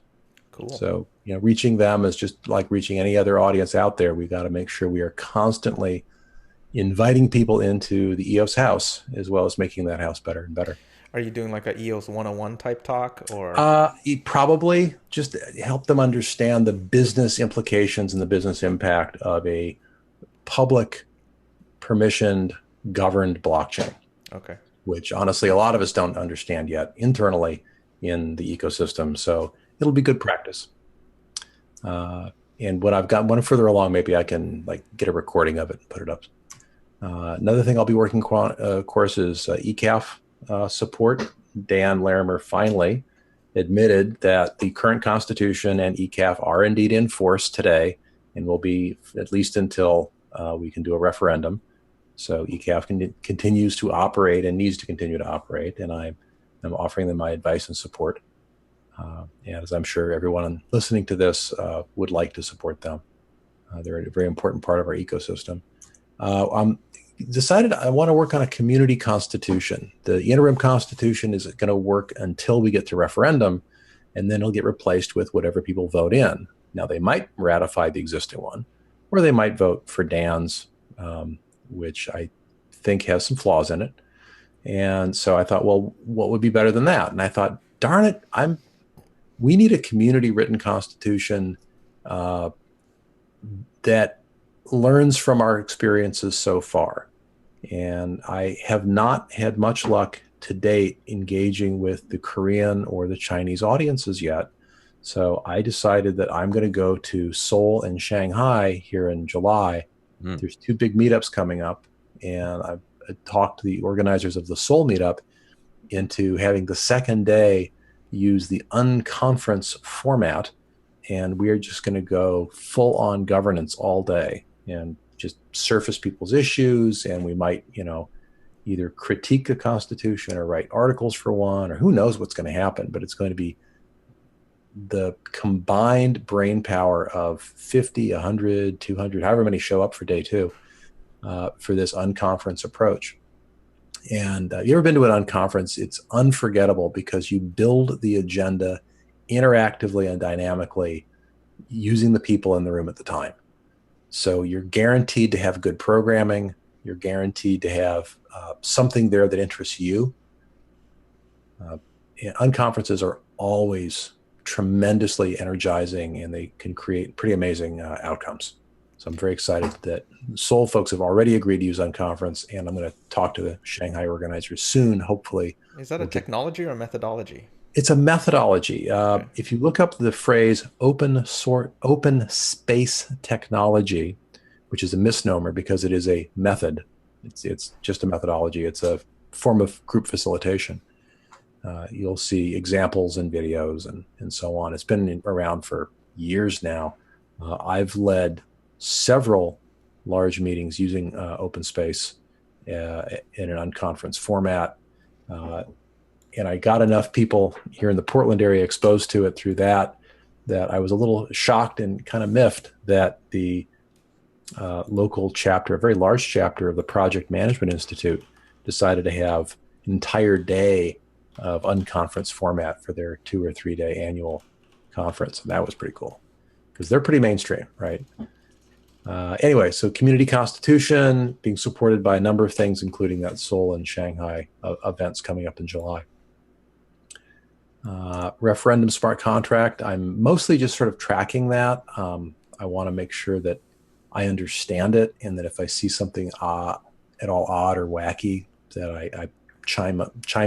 Cool. So reaching them is just like reaching any other audience out there. We got to make sure we are constantly inviting people into the EOS house, as well as making that house better and better. Are you doing like a EOS 101 type talk, or? Probably just help them understand the business implications and the business impact of a public, permissioned, governed blockchain. Okay. Which honestly, a lot of us don't understand yet internally in the ecosystem. So it'll be good practice. And when I've got one further along, maybe I can get a recording of it and put it up. Another thing I'll be working of course is ECAF support. Dan Larimer finally admitted that the current Constitution and ECAF are indeed in force today and will be at least until we can do a referendum. So ECAF continues to operate and needs to continue to operate, and I'm offering them my advice and support. And as I'm sure everyone listening to this would like to support them. They're a very important part of our ecosystem. I'm decided I want to work on a community constitution. The interim constitution is going to work until we get to referendum, and then it'll get replaced with whatever people vote in. Now, they might ratify the existing one, or they might vote for Dan's, which I think has some flaws in it. And so I thought, well, what would be better than that? And I thought, darn it, we need a community written constitution that learns from our experiences so far. And I have not had much luck to date engaging with the Korean or the Chinese audiences yet. So I decided that I'm going to go to Seoul and Shanghai here in July. There's two big meetups coming up, and I've talked to the organizers of the Seoul meetup into having the second day use the unconference format, and we are just going to go full on governance all day and just surface people's issues. And we might, either critique the Constitution or write articles for one, or who knows what's going to happen, but it's going to be the combined brain power of 50, 100, 200, however many show up for day two for this unconference approach. And you ever been to an unconference? It's unforgettable because you build the agenda interactively and dynamically using the people in the room at the time. So you're guaranteed to have good programming. You're guaranteed to have something there that interests you. Unconferences are always tremendously energizing, and they can create pretty amazing outcomes. So I'm very excited that Seoul folks have already agreed to use Unconference, and I'm going to talk to the Shanghai organizers soon, hopefully. Is that a technology or a methodology? It's a methodology. Okay. If you look up the phrase open space technology, which is a misnomer because it is a method, it's just a methodology. It's a form of group facilitation. You'll see examples and videos and so on. It's been around for years now. I've led several large meetings using open space in an unconference format. And I got enough people here in the Portland area exposed to it through that I was a little shocked and kind of miffed that the local chapter, a very large chapter of the Project Management Institute, decided to have an entire day of unconference format for their 2 or 3 day annual conference. And that was pretty cool because they're pretty mainstream, right? Anyway, so community constitution being supported by a number of things, including that Seoul and Shanghai events coming up in July. Referendum smart contract, I'm mostly just sort of tracking that. I want to make sure that I understand it, and that if I see something at all odd or wacky, that I chime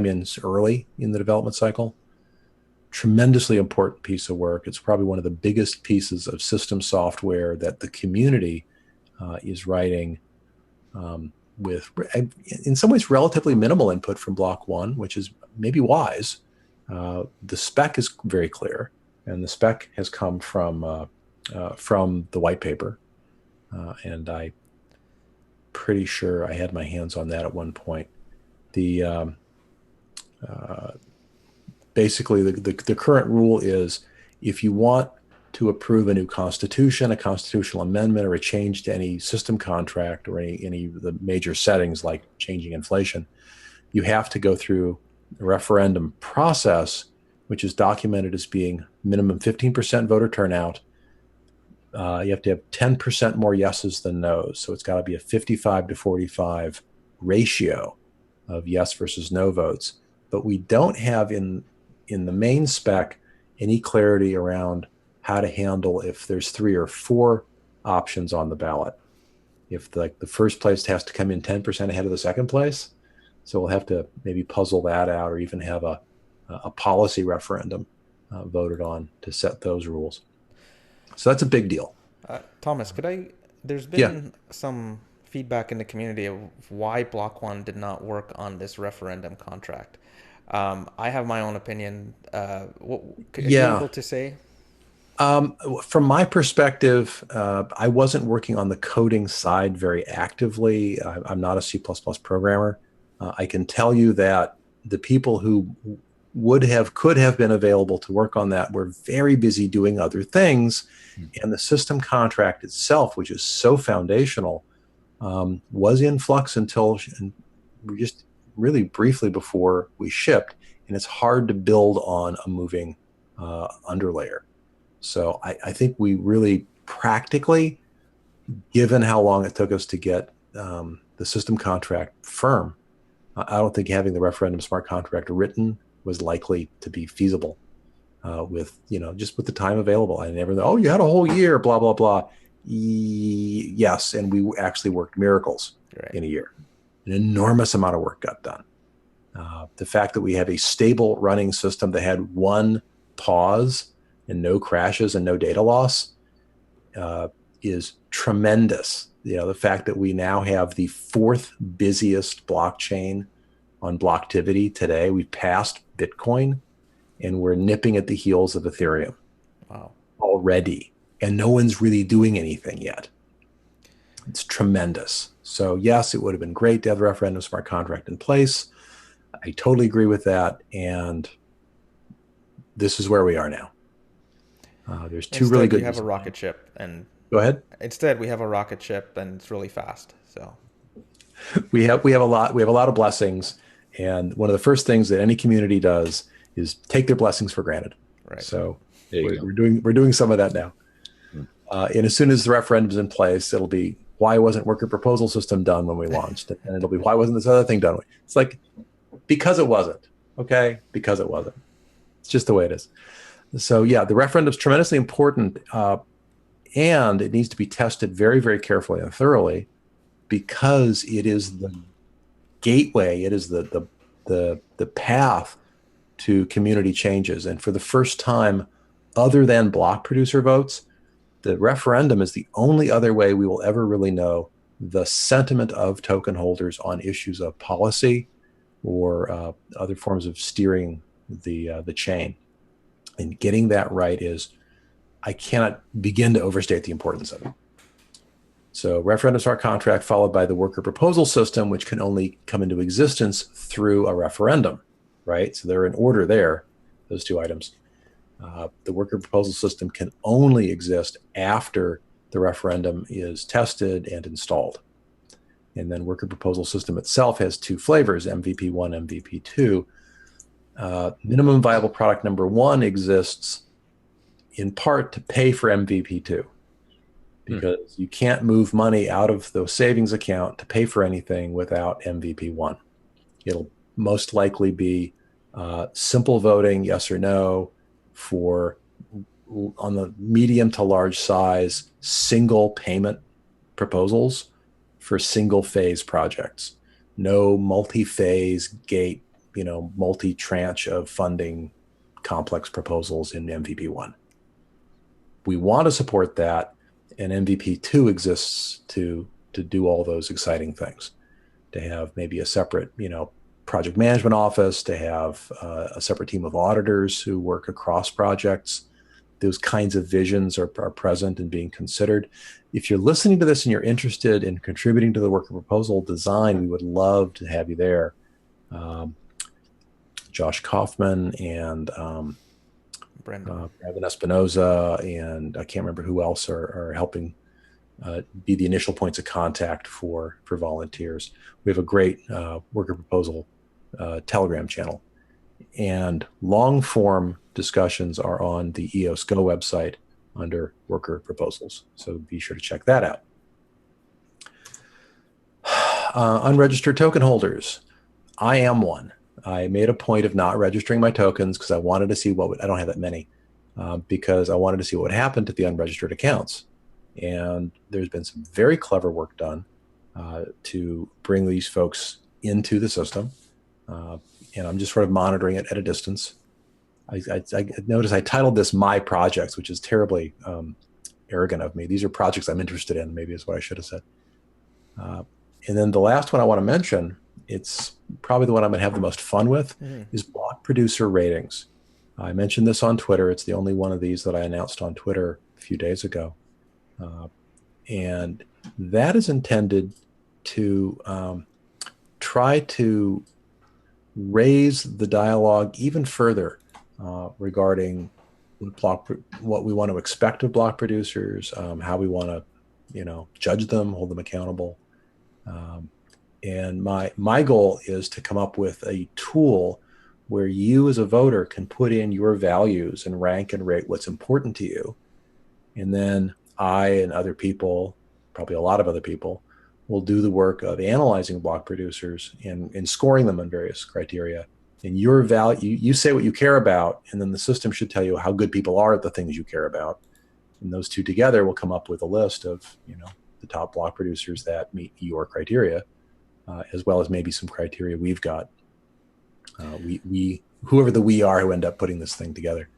in early in the development cycle. Tremendously important piece of work. It's probably one of the biggest pieces of system software that the community is writing with, in some ways, relatively minimal input from BLOCK.ONE, which is maybe wise. The spec is very clear, and the spec has come from the white paper, and I'm pretty sure I had my hands on that at one point. Basically, the current rule is if you want to approve a new constitution, a constitutional amendment, or a change to any system contract or any of the major settings like changing inflation, you have to go through a referendum process, which is documented as being minimum 15% voter turnout. You have to have 10% more yeses than no's. So it's got to be a 55 to 45 ratio of yes versus no votes. But we don't have in the main spec any clarity around how to handle if there's 3 or 4 options on the ballot. If the first place has to come in 10% ahead of the second place. So we'll have to maybe puzzle that out, or even have a policy referendum voted on to set those rules. So that's a big deal. Thomas, there's been some feedback in the community of why BLOCK.ONE did not work on this referendum contract. I have my own opinion. What are you able to say? From my perspective, I wasn't working on the coding side very actively. I'm not a C++ programmer. I can tell you that the people who could have been available to work on that were very busy doing other things. And the system contract itself, which is so foundational, was in flux until just really briefly before we shipped. And it's hard to build on a moving underlayer. So I think we really practically, given how long it took us to get the system contract firm, I don't think having the referendum smart contract written was likely to be feasible with the time available. I never thought, you had a whole year, blah, blah, blah. Yes, and we actually worked miracles in a year. An enormous amount of work got done. The fact that we have a stable running system that had one pause and no crashes and no data loss is tremendous. The fact that we now have the 4th busiest blockchain on Blocktivity today. We passed Bitcoin, and we're nipping at the heels of Ethereum. Wow. Already. And no one's really doing anything yet. It's tremendous. So yes, it would have been great to have the referendum smart contract in place. I totally agree with that. And this is where we are now. There's two really good. We have a rocket ship, and go ahead. Instead, we have a rocket ship, and it's really fast. So we have a lot of blessings, and one of the first things that any community does is take their blessings for granted. Right. So we're doing some of that now. And as soon as the referendum's in place, it'll be why wasn't worker proposal system done when we launched it, and it'll be why wasn't this other thing done? It's like because it wasn't. Okay, because it wasn't. It's just the way it is. So yeah, the referendum is tremendously important, and it needs to be tested very, very carefully and thoroughly, because it is the gateway. It is the path to community changes. And for the first time, other than block producer votes, the referendum is the only other way we will ever really know the sentiment of token holders on issues of policy or other forms of steering the chain. And getting that right I cannot begin to overstate the importance of it. So referendum smart contract followed by the worker proposal system, which can only come into existence through a referendum, right? So they're in order there, those two items. The worker proposal system can only exist after the referendum is tested and installed. And then worker proposal system itself has 2 flavors, MVP1, MVP2. Minimum viable product number 1 exists in part to pay for MVP2, because you can't move money out of the savings account to pay for anything without MVP1. It'll most likely be simple voting, yes or no, for on the medium to large size single payment proposals for single phase projects. no multi-phase gate, multi-tranche of funding complex proposals in MVP1. We want to support that, and MVP2 exists to do all those exciting things, to have maybe a separate, project management office, to have a separate team of auditors who work across projects. Those kinds of visions are present and being considered. If you're listening to this and you're interested in contributing to the worker proposal design, we would love to have you there. Josh Kaufman and Brandon Espinoza, and I can't remember who else are helping be the initial points of contact for volunteers. We have a great worker proposal Telegram channel, and long form discussions are on the EOS Go website under worker proposals. So be sure to check that out. Unregistered token holders. I am one. I made a point of not registering my tokens because I wanted to see I don't have that many, because I wanted to see what would happen to the unregistered accounts. And there's been some very clever work done to bring these folks into the system. And I'm just sort of monitoring it at a distance. I notice I titled this My Projects, which is terribly arrogant of me. These are projects I'm interested in, maybe is what I should have said. And then the last one I want to mention, it's probably the one I'm going to have the most fun with, is block producer ratings. I mentioned this on Twitter. It's the only one of these that I announced on Twitter a few days ago. And that is intended to try to raise the dialogue even further regarding what we want to expect of block producers, how we want to, judge them, hold them accountable. And my goal is to come up with a tool where you as a voter can put in your values and rank and rate what's important to you. And then I and other people, probably a lot of other people, will do the work of analyzing block producers and scoring them on various criteria. And your value, you say what you care about, and then the system should tell you how good people are at the things you care about. And those two together will come up with a list of, the top block producers that meet your criteria, as well as maybe some criteria we've got. Whoever the we are who end up putting this thing together.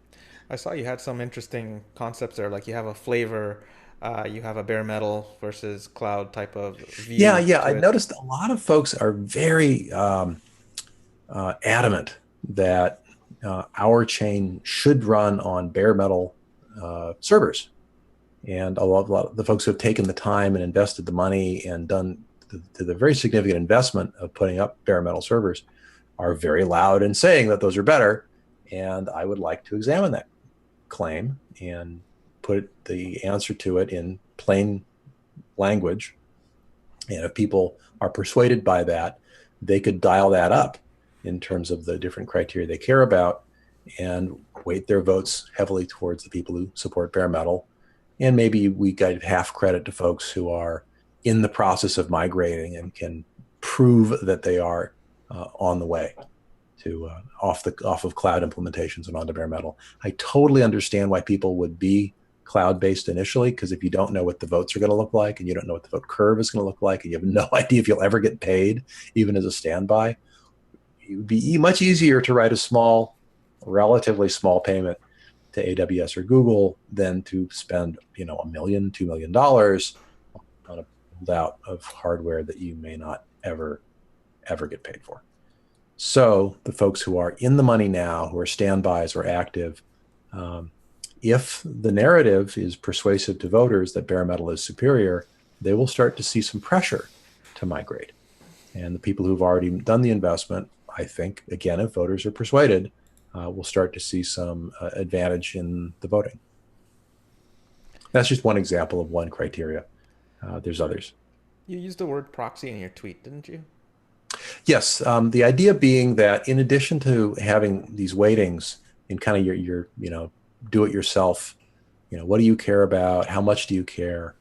I saw you had some interesting concepts there, like you have a flavor, you have a bare metal versus cloud type of view. Yeah. I noticed a lot of folks are very adamant that our chain should run on bare metal servers. And a lot of the folks who have taken the time and invested the money and done the very significant investment of putting up bare metal servers are very loud in saying that those are better. And I would like to examine that claim and put the answer to it in plain language. And if people are persuaded by that, they could dial that up in terms of the different criteria they care about and weight their votes heavily towards the people who support bare metal. And maybe we give half credit to folks who are in the process of migrating and can prove that they are on the way to off of cloud implementations and onto bare metal. I totally understand why people would be cloud-based initially, because if you don't know what the votes are going to look like and you don't know what the vote curve is going to look like and you have no idea if you'll ever get paid, even as a standby, it would be much easier to write a relatively small payment to AWS or Google than to spend, $1 million, $2 million on a build out of hardware that you may not ever get paid for. So the folks who are in the money now, who are standbys or active, if the narrative is persuasive to voters that bare metal is superior, they will start to see some pressure to migrate. And the people who've already done the investment, I think, again, if voters are persuaded, will start to see some advantage in the voting. That's just one example of one criteria. There's others. You used the word proxy in your tweet, didn't you? Yes. The idea being that in addition to having these weightings in kind of your do it yourself, what do you care about? How much do you care?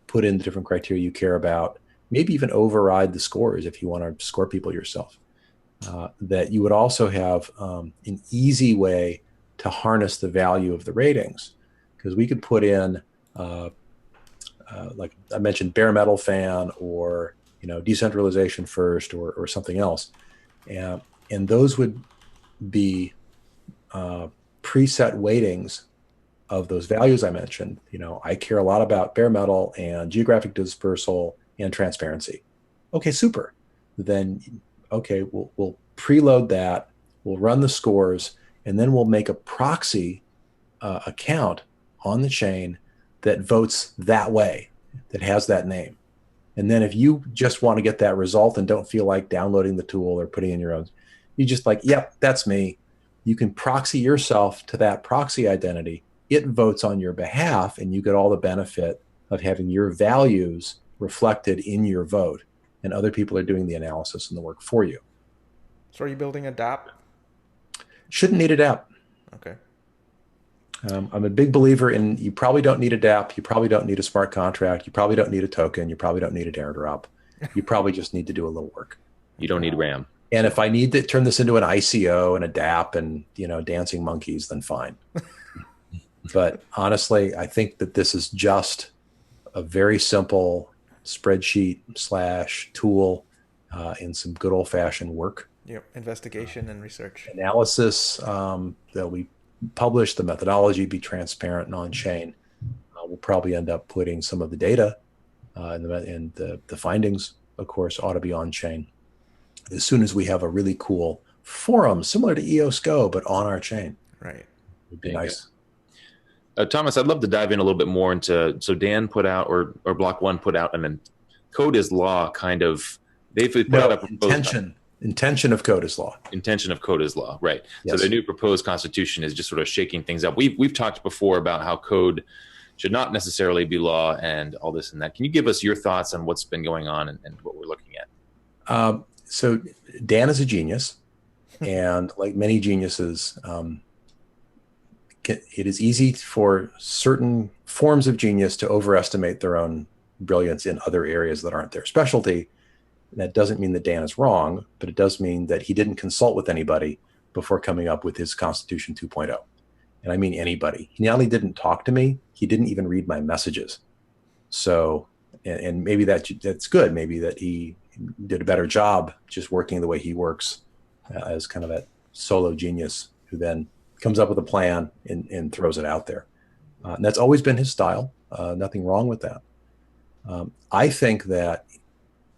Put in the different criteria you care about. Maybe even override the scores if you want to score people yourself. That you would also have an easy way to harness the value of the ratings, because we could put in, like I mentioned, bare metal fan or decentralization first or something else. And those would be preset weightings of those values I mentioned. I care a lot about bare metal and geographic dispersal and transparency. Okay, super. Then, okay, we'll preload that, we'll run the scores, and then we'll make a proxy account on the chain that votes that way, that has that name. And then if you just want to get that result and don't feel like downloading the tool or putting in your own, you just like, yep, that's me. You can proxy yourself to that proxy identity. It votes on your behalf, and you get all the benefit of having your values reflected in your vote. And other people are doing the analysis and the work for you. So are you building a DApp? Shouldn't need a DApp. Okay. I'm a big believer in you probably don't need a DApp. You probably don't need a smart contract. You probably don't need a token. You probably don't need an airdrop. You probably just need to do a little work. You don't need RAM. And if I need to turn this into an ICO and a DApp and, dancing monkeys, then fine. But honestly, I think that this is just a very simple spreadsheet / tool and some good old fashioned work. Yep. Investigation and research. Analysis that we publish, the methodology, be transparent and on chain. We'll probably end up putting some of the data and the findings, of course, ought to be on chain. As soon as we have a really cool forum similar to EOS Go, but on our chain. Right. Would be nice. Thomas, I'd love to dive in a little bit more into, so Dan put out, or BLOCK.ONE put out, and then Code is Law kind of, they've put out a proposed intention of Code is Law. Intention of Code is Law, right. Yes. So the new proposed constitution is just sort of shaking things up. We've talked before about how code should not necessarily be law and all this and that. Can you give us your thoughts on what's been going on and what we're looking at? So Dan is a genius, and like many geniuses, it is easy for certain forms of genius to overestimate their own brilliance in other areas that aren't their specialty. And that doesn't mean that Dan is wrong, but it does mean that he didn't consult with anybody before coming up with his Constitution 2.0. And I mean anybody. He not only didn't talk to me, he didn't even read my messages. So, and maybe that's good. Maybe that he did a better job just working the way he works as kind of that solo genius who then comes up with a plan and throws it out there. And that's always been his style. Nothing wrong with that. I think that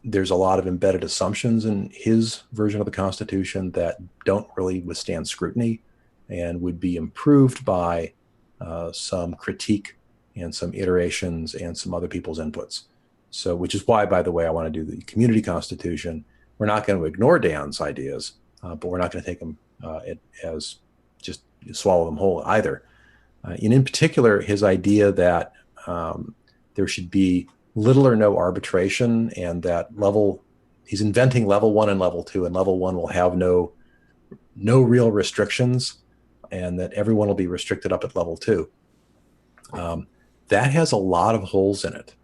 there's a lot of embedded assumptions in his version of the Constitution that don't really withstand scrutiny and would be improved by some critique and some iterations and some other people's inputs. So, which is why, by the way, I want to do the community constitution. We're not going to ignore Dan's ideas, but we're not going to take them as just swallow them whole either. And in particular, his idea that there should be little or no arbitration, and that he's inventing level 1 and level 2, and level 1 will have no real restrictions, and that everyone will be restricted up at level 2. That has a lot of holes in it.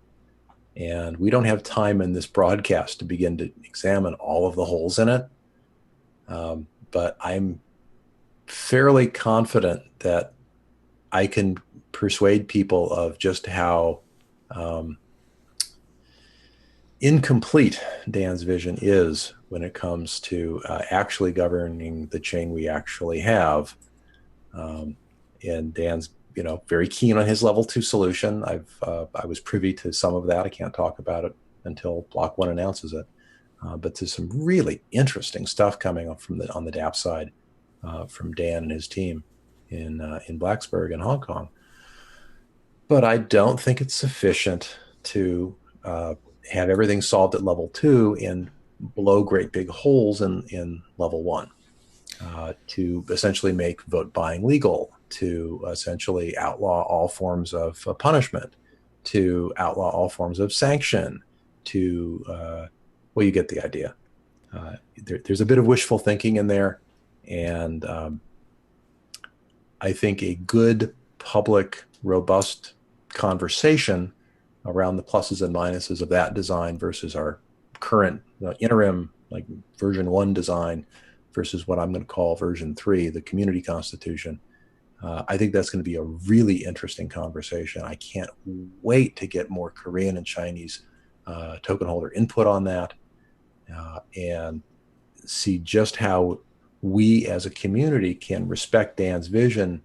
And we don't have time in this broadcast to begin to examine all of the holes in it. But I'm fairly confident that I can persuade people of just how incomplete Dan's vision is when it comes to actually governing the chain we actually have. And Dan's very keen on his level 2 solution. I was privy to some of that. I can't talk about it until BLOCK.ONE announces it. But there's some really interesting stuff coming up on the DApp side from Dan and his team in Blacksburg and Hong Kong. But I don't think it's sufficient to have everything solved at level 2 and blow great big holes in level 1 to essentially make vote buying legal, to essentially outlaw all forms of punishment, to outlaw all forms of sanction, to, well, you get the idea. There's a bit of wishful thinking in there. And I think a good, public, robust conversation around the pluses and minuses of that design versus our current interim, like version 1 design versus what I'm going to call version 3, the community constitution. I think that's going to be a really interesting conversation. I can't wait to get more Korean and Chinese token holder input on that, and see just how we as a community can respect Dan's vision,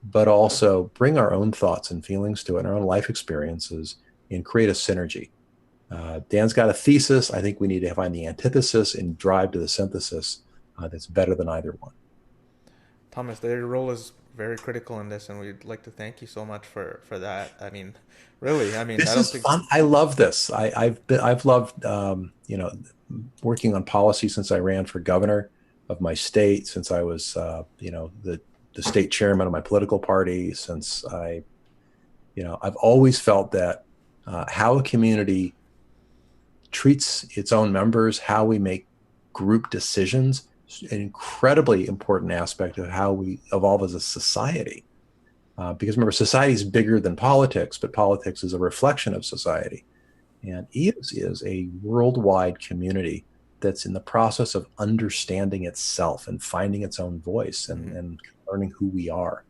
but also bring our own thoughts and feelings to it and our own life experiences and create a synergy. Dan's got a thesis. I think we need to find the antithesis and drive to the synthesis that's better than either one. Thomas, their role is very critical in this, and we'd like to thank you so much for that. I mean, really, I mean, this I don't is think fun. I love this. I've loved working on policy since I ran for governor of my state, since I was the state chairman of my political party, since I've always felt that how a community treats its own members, how we make group decisions, an incredibly important aspect of how we evolve as a society. Because remember, society is bigger than politics, but politics is a reflection of society. And EOS is a worldwide community that's in the process of understanding itself and finding its own voice and learning who we are.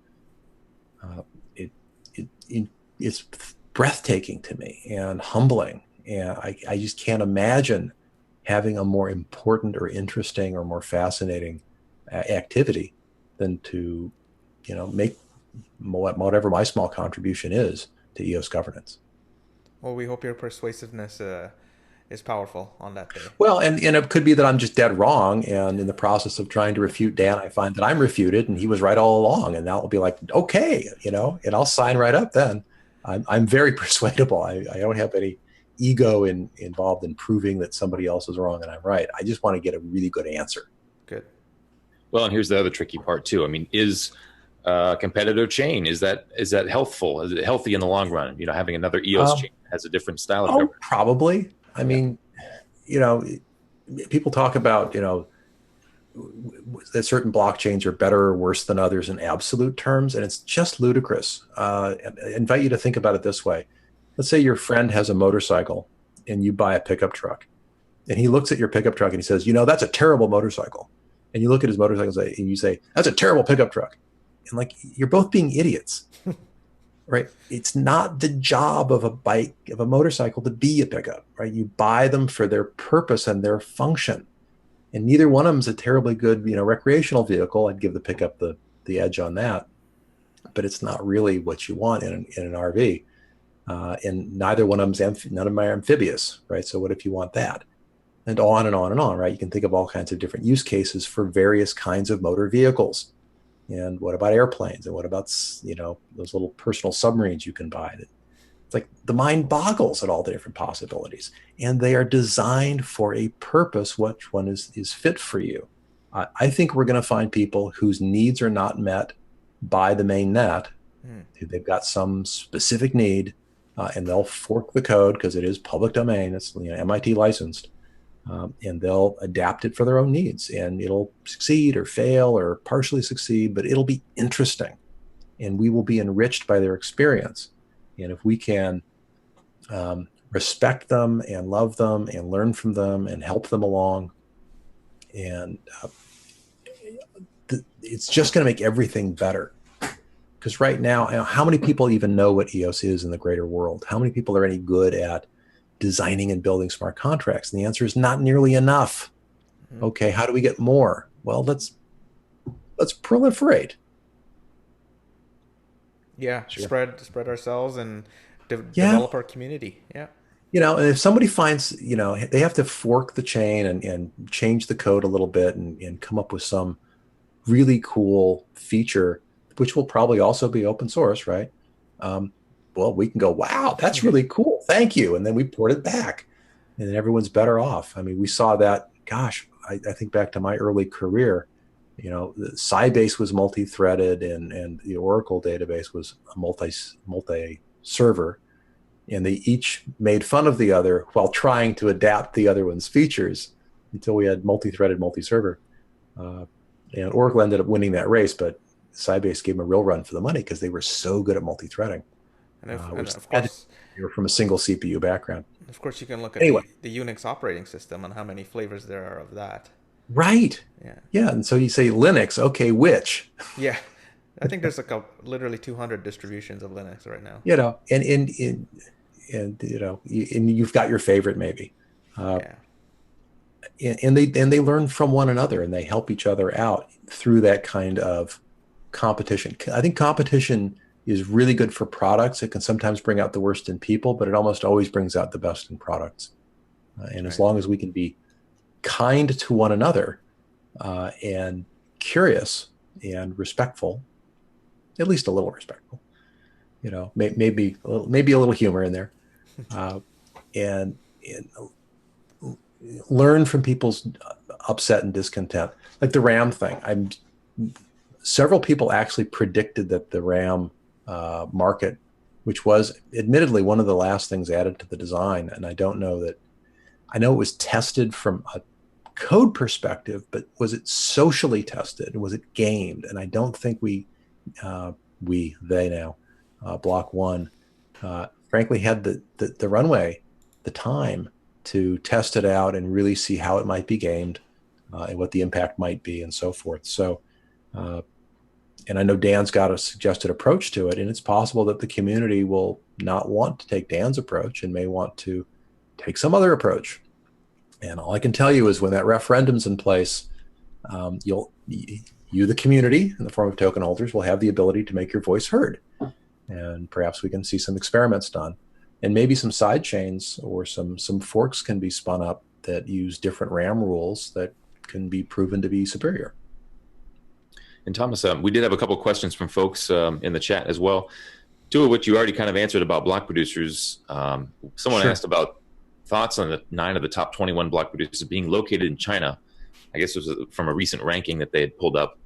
It's breathtaking to me and humbling. And I just can't imagine having a more important or interesting or more fascinating activity than to, make whatever my small contribution is to EOS governance. Well, we hope your persuasiveness is powerful on that day. Well, and it could be that I'm just dead wrong, and in the process of trying to refute Dan, I find that I'm refuted and he was right all along, and that will be like, okay, and I'll sign right up then. I'm very persuadable. I don't have any ego involved in proving that somebody else is wrong and I'm right. I just want to get a really good answer. Good. Well, and here's the other tricky part too. I mean, is competitive chain, is that healthful? Is it healthy in the long run? Having another EOS chain has a different style of governance. Probably. I mean, people talk about, that certain blockchains are better or worse than others in absolute terms, and it's just ludicrous. I invite you to think about it this way. Let's say your friend has a motorcycle and you buy a pickup truck, and he looks at your pickup truck and he says, that's a terrible motorcycle. And you look at his motorcycle and you say, that's a terrible pickup truck. And you're both being idiots, right? It's not the job of a motorcycle to be a pickup, right? You buy them for their purpose and their function. And neither one of them is a terribly good, recreational vehicle. I'd give the pickup the edge on that, but it's not really what you want in an RV. And neither one of them none of them are amphibious, right? So what if you want that? And on and on and on, right? You can think of all kinds of different use cases for various kinds of motor vehicles. And what about airplanes? And what about, those little personal submarines you can buy? It's like the mind boggles at all the different possibilities. And they are designed for a purpose. Which one is fit for you? I think we're going to find people whose needs are not met by the main net. They've got some specific need, and they'll fork the code because it is public domain. It's MIT licensed. And they'll adapt it for their own needs, and it'll succeed or fail or partially succeed, but it'll be interesting, and we will be enriched by their experience. And if we can respect them and love them and learn from them and help them along, and it's just going to make everything better. Because right now, how many people even know what EOS is in the greater world? How many people are any good at designing and building smart contracts? And the answer is not nearly enough. Okay, how do we get more? Well, let's proliferate. Yeah, sure. Spread ourselves and develop our community. Yeah. And if somebody finds, they have to fork the chain and change the code a little bit and come up with some really cool feature, which will probably also be open source, right? Well, we can go, wow, that's really cool. Thank you. And then we port it back, and then everyone's better off. I mean, we saw that, gosh, I think back to my early career, the Sybase was multi-threaded and the Oracle database was a multi-server, and they each made fun of the other while trying to adapt the other one's features until we had multi-threaded, multi-server. And Oracle ended up winning that race, but Sybase gave them a real run for the money because they were so good at multi-threading. And of course, you were from a single CPU background. Of course, you can look at the Unix operating system and how many flavors there are of that. Right. Yeah. Yeah. And so you say Linux, okay, which? Yeah. I think there's literally 200 distributions of Linux right now. And and you've got your favorite maybe. Yeah. And they learn from one another, and they help each other out through that kind of competition. I think competition is really good for products. It can sometimes bring out the worst in people, but it almost always brings out the best in products. And as long as we can be kind to one another and curious and respectful, at least a little respectful, maybe a little humor in there, and learn from people's upset and discontent. Like the RAM thing, several people actually predicted that the RAM market, which was admittedly one of the last things added to the design, and I know it was tested from a code perspective, but was it socially tested? Was it gamed? And I don't think BLOCK.ONE, frankly, had the runway, the time to test it out and really see how it might be gamed and what the impact might be and so forth. So, and I know Dan's got a suggested approach to it, and it's possible that the community will not want to take Dan's approach and may want to take some other approach. And all I can tell you is when that referendum's in place, you, the community, in the form of token holders, will have the ability to make your voice heard. And perhaps we can see some experiments done. And maybe some side chains or some forks can be spun up that use different RAM rules that can be proven to be superior. And Thomas, we did have a couple of questions from folks in the chat as well. Two of which you already kind of answered about block producers. Someone asked about thoughts on the 9 of the top 21 block producers being located in China. I guess it was from a recent ranking that they had pulled up.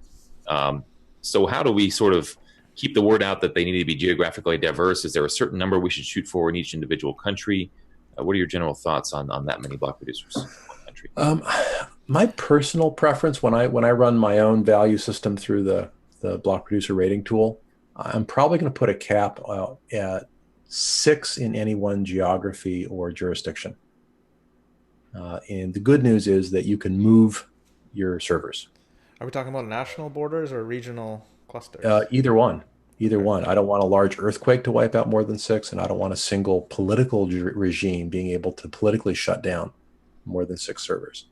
So how do we sort of keep the word out that they need to be geographically diverse? Is there a certain number we should shoot for in each individual country? What are your general thoughts on that many block producers in one country? My personal preference when I run my own value system through the block producer rating tool, I'm probably going to put a cap at 6 in any one geography or jurisdiction. And the good news is that you can move your servers. Are we talking about national borders or regional clusters? Either one. Either one. I don't want a large earthquake to wipe out more than 6, and I don't want a single political regime being able to politically shut down more than 6 servers.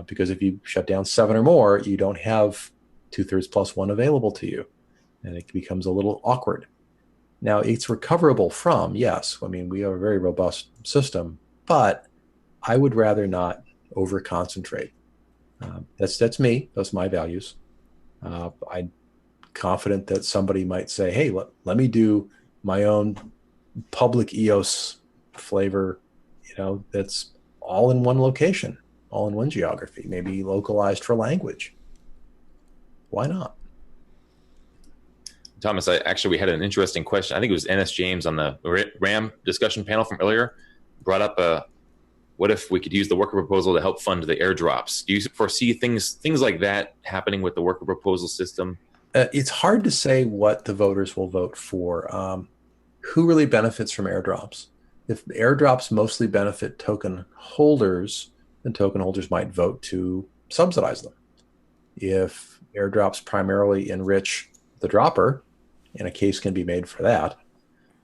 Because if you shut down 7 or more, you don't have 2/3 plus 1 available to you, and it becomes a little awkward. Now, it's recoverable from, yes. I mean, we have a very robust system, but I would rather not over-concentrate. That's me. Those are my values. I'm confident that somebody might say, hey, let me do my own public EOS flavor, that's all in one location, all in one geography, maybe localized for language. Why not? Thomas, we had an interesting question. I think it was NS James on the RAM discussion panel from earlier, brought up what if we could use the worker proposal to help fund the airdrops? Do you foresee things like that happening with the worker proposal system? It's hard to say what the voters will vote for. Who really benefits from airdrops? If airdrops mostly benefit token holders, then token holders might vote to subsidize them. If airdrops primarily enrich the dropper, and a case can be made for that,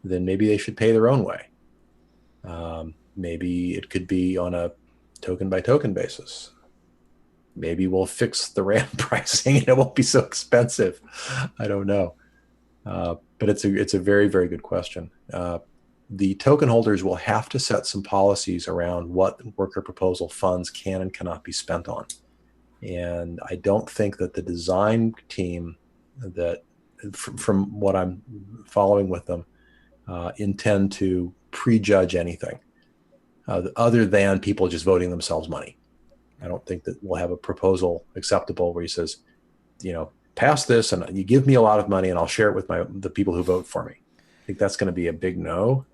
then maybe they should pay their own way. Maybe it could be on a token by token basis. Maybe we'll fix the RAM pricing and it won't be so expensive. I don't know. But it's a very, very good question. The token holders will have to set some policies around what worker proposal funds can and cannot be spent on. And I don't think that the design team that, from what I'm following with them, intend to prejudge anything other than people just voting themselves money. I don't think that we'll have a proposal acceptable where he says, pass this and you give me a lot of money and I'll share it with the people who vote for me. I think that's going to be a big no.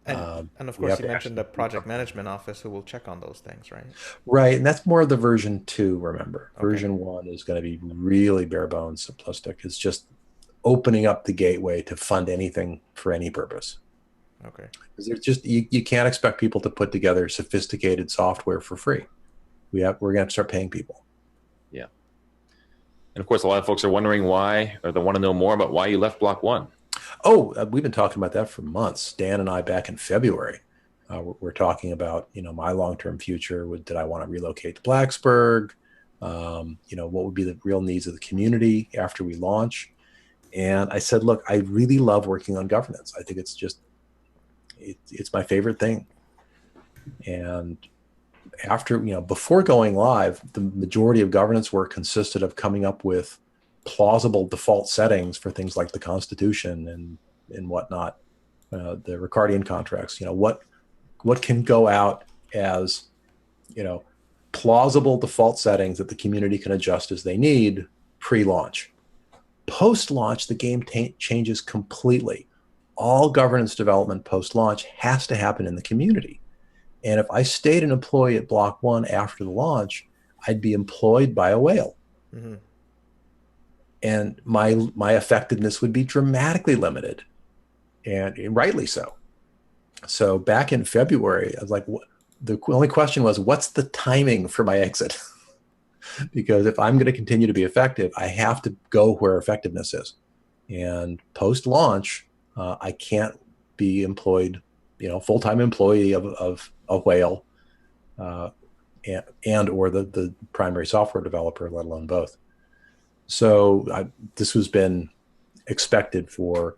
And of course, you mentioned the project management office who will check on those things, right? Right. And that's more of the version 2, remember. Okay. Version 1 is going to be really bare bones simplistic. It's just opening up the gateway to fund anything for any purpose. Okay. Because there's just you can't expect people to put together sophisticated software for free. We're going to have to start paying people. Yeah. And of course, a lot of folks are wondering why, or they want to know more about why you left BLOCK.ONE. Oh, we've been talking about that for months. Dan and I back in February, we're talking about, my long-term future. Did I want to relocate to Blacksburg? What would be the real needs of the community after we launch? And I said, look, I really love working on governance. I think it's my favorite thing. And before going live, the majority of governance work consisted of coming up with plausible default settings for things like the Constitution and whatnot, the Ricardian contracts. What can go out as, plausible default settings that the community can adjust as they need pre-launch. Post-launch, the game changes completely. All governance development post-launch has to happen in the community. And if I stayed an employee at BLOCK.ONE after the launch, I'd be employed by a whale. Mm-hmm. And my effectiveness would be dramatically limited, and rightly so. So back in February, I was like, the only question was, what's the timing for my exit? Because if I'm going to continue to be effective, I have to go where effectiveness is. And post-launch, I can't be employed, full-time employee of a whale and or the primary software developer, let alone both. So this has been expected for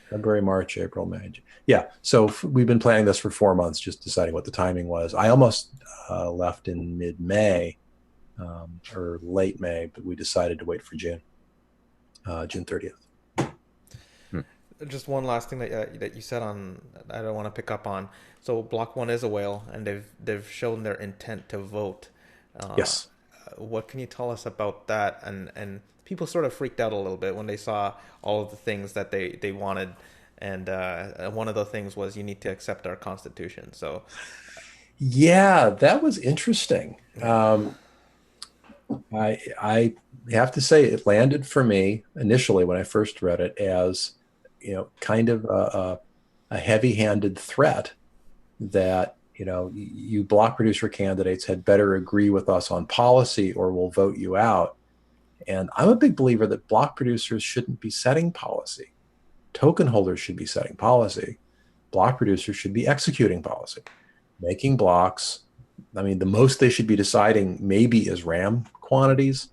February, March, April, May. Yeah. So we've been planning this for 4 months, just deciding what the timing was. I almost left in mid-May or late May, but we decided to wait for June 30th. Just one last thing that you said on, I don't want to pick up on. So BLOCK.ONE is a whale, and they've shown their intent to vote. Yes. What can you tell us about that? And people sort of freaked out a little bit when they saw all of the things that they wanted, and one of the things was you need to accept our Constitution. So, yeah, that was interesting. I have to say it landed for me initially when I first read it as kind of a heavy-handed threat that you block producer candidates had better agree with us on policy or we'll vote you out. And I'm a big believer that block producers shouldn't be setting policy. Token holders should be setting policy. Block producers should be executing policy, making blocks. I mean, the most they should be deciding maybe is RAM quantities.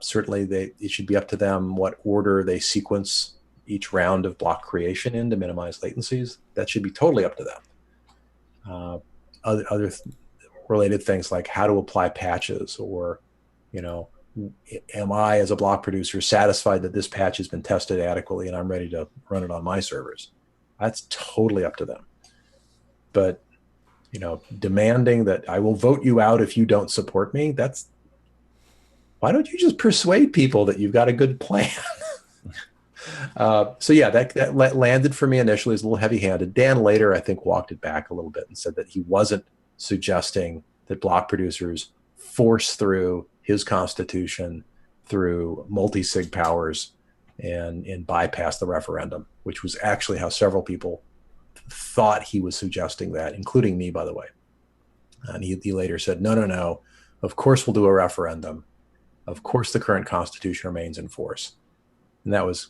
Certainly it should be up to them what order they sequence each round of block creation in to minimize latencies. That should be totally up to them. Other related things like how to apply patches, or, am I as a block producer satisfied that this patch has been tested adequately and I'm ready to run it on my servers? That's totally up to them. But, demanding that I will vote you out if you don't support me, why don't you just persuade people that you've got a good plan? So yeah, that landed for me initially as a little heavy-handed. Dan later, I think, walked it back a little bit and said that he wasn't suggesting that block producers force through his Constitution through multi-sig powers and bypass the referendum, which was actually how several people thought he was suggesting that, including me, by the way. And he later said, no, of course we'll do a referendum. Of course the current Constitution remains in force. And that was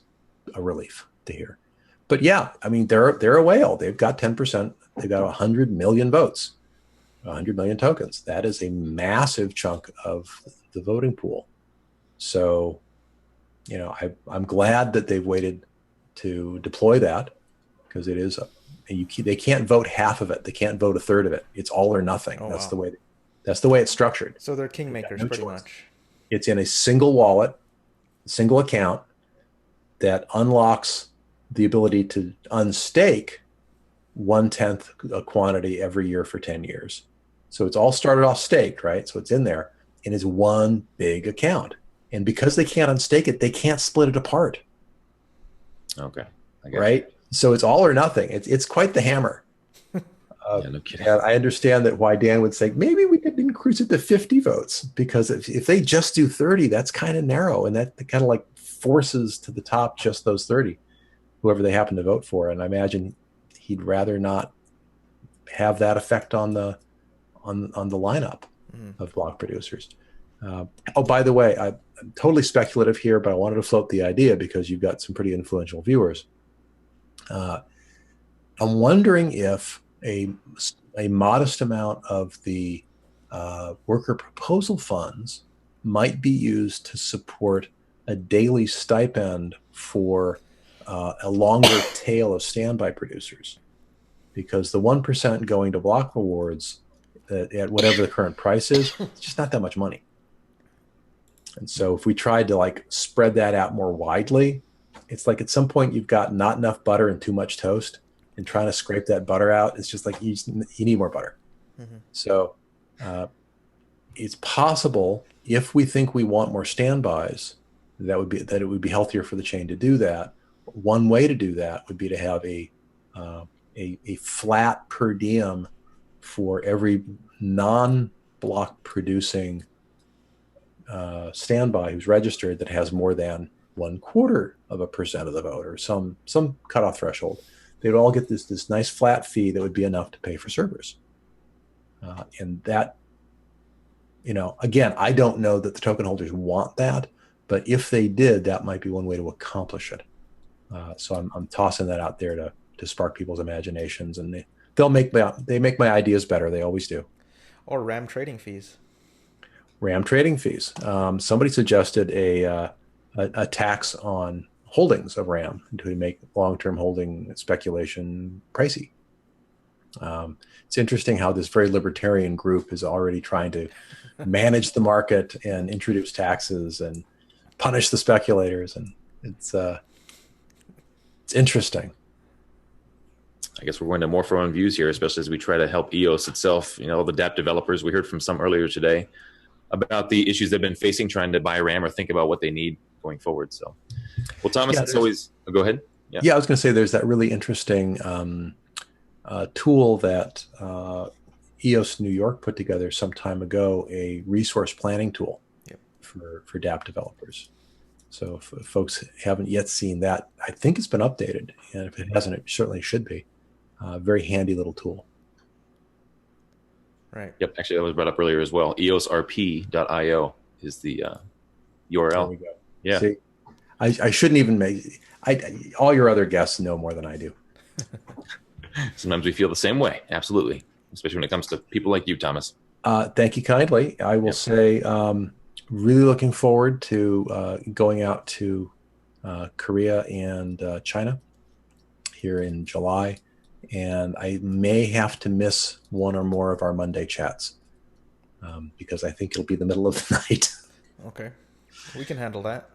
a relief to hear. But yeah, I mean, they're a whale. They've got 10%. They've got 100 million votes, 100 million tokens. That is a massive chunk of the voting pool. So, I'm glad that they've waited to deploy that, because it is they can't vote half of it. They can't vote a third of it. It's all or nothing. Oh, that's wow. the way it's structured. So they're kingmakers, pretty much. It's in a single wallet, single account that unlocks the ability to unstake 1/10 a quantity every year for 10 years. So it's all started off staked, right? So it's in there and it's one big account. And because they can't unstake it, they can't split it apart. Okay. Right? So it's all or nothing. It's quite the hammer. Yeah, no kidding. And I understand that why Dan would say, maybe we could increase it to 50 votes, because if they just do 30, that's kind of narrow. And that kind of like forces to the top just those 30, whoever they happen to vote for. And I imagine he'd rather not have that effect on the lineup of block producers. Oh, by the way, I'm totally speculative here, but I wanted to float the idea because you've got some pretty influential viewers. I'm wondering if a modest amount of the worker proposal funds might be used to support a daily stipend for a longer tail of standby producers, because the 1% going to block rewards at whatever the current price is, it's just not that much money. And so if we tried to like spread that out more widely, it's like at some point you've got not enough butter and too much toast, and trying to scrape that butter out, it's just like you need more butter. Mm-hmm. So it's possible, if we think we want more standbys, that it would be healthier for the chain to do that. One way to do that would be to have a flat per diem for every non-block producing standby who's registered that has more than 0.25% of the vote, or some cutoff threshold. They'd all get this nice flat fee that would be enough to pay for servers. And that, again, I don't know that the token holders want that, but if they did, that might be one way to accomplish it. So I'm tossing that out there to spark people's imaginations, and they make my ideas better. They always do. Or RAM trading fees. RAM trading fees. Somebody suggested a tax on holdings of RAM to make long-term holding speculation pricey. It's interesting how this very libertarian group is already trying to manage the market and introduce taxes and punish the speculators, and it's interesting. I guess we're going to morph our own views here, especially as we try to help EOS itself. The DApp developers, we heard from some earlier today about the issues they've been facing trying to buy RAM or think about what they need going forward. So, well, Thomas, it's always go ahead. Yeah, I was going to say there's that really interesting tool that EOS New York put together some time ago, a resource planning tool for DApp developers. So if folks haven't yet seen that, I think it's been updated, and if it hasn't, it certainly should be. Very handy little tool. Right. Yep. Actually, that was brought up earlier as well. EOSRP.io is the URL. There we go. Yeah. See, I shouldn't even make. All your other guests know more than I do. Sometimes we feel the same way. Absolutely. Especially when it comes to people like you, Thomas. Thank you kindly. I will say, really looking forward to going out to Korea and China here in July. And I may have to miss one or more of our Monday chats because I think it'll be the middle of the night. Okay. We can handle that.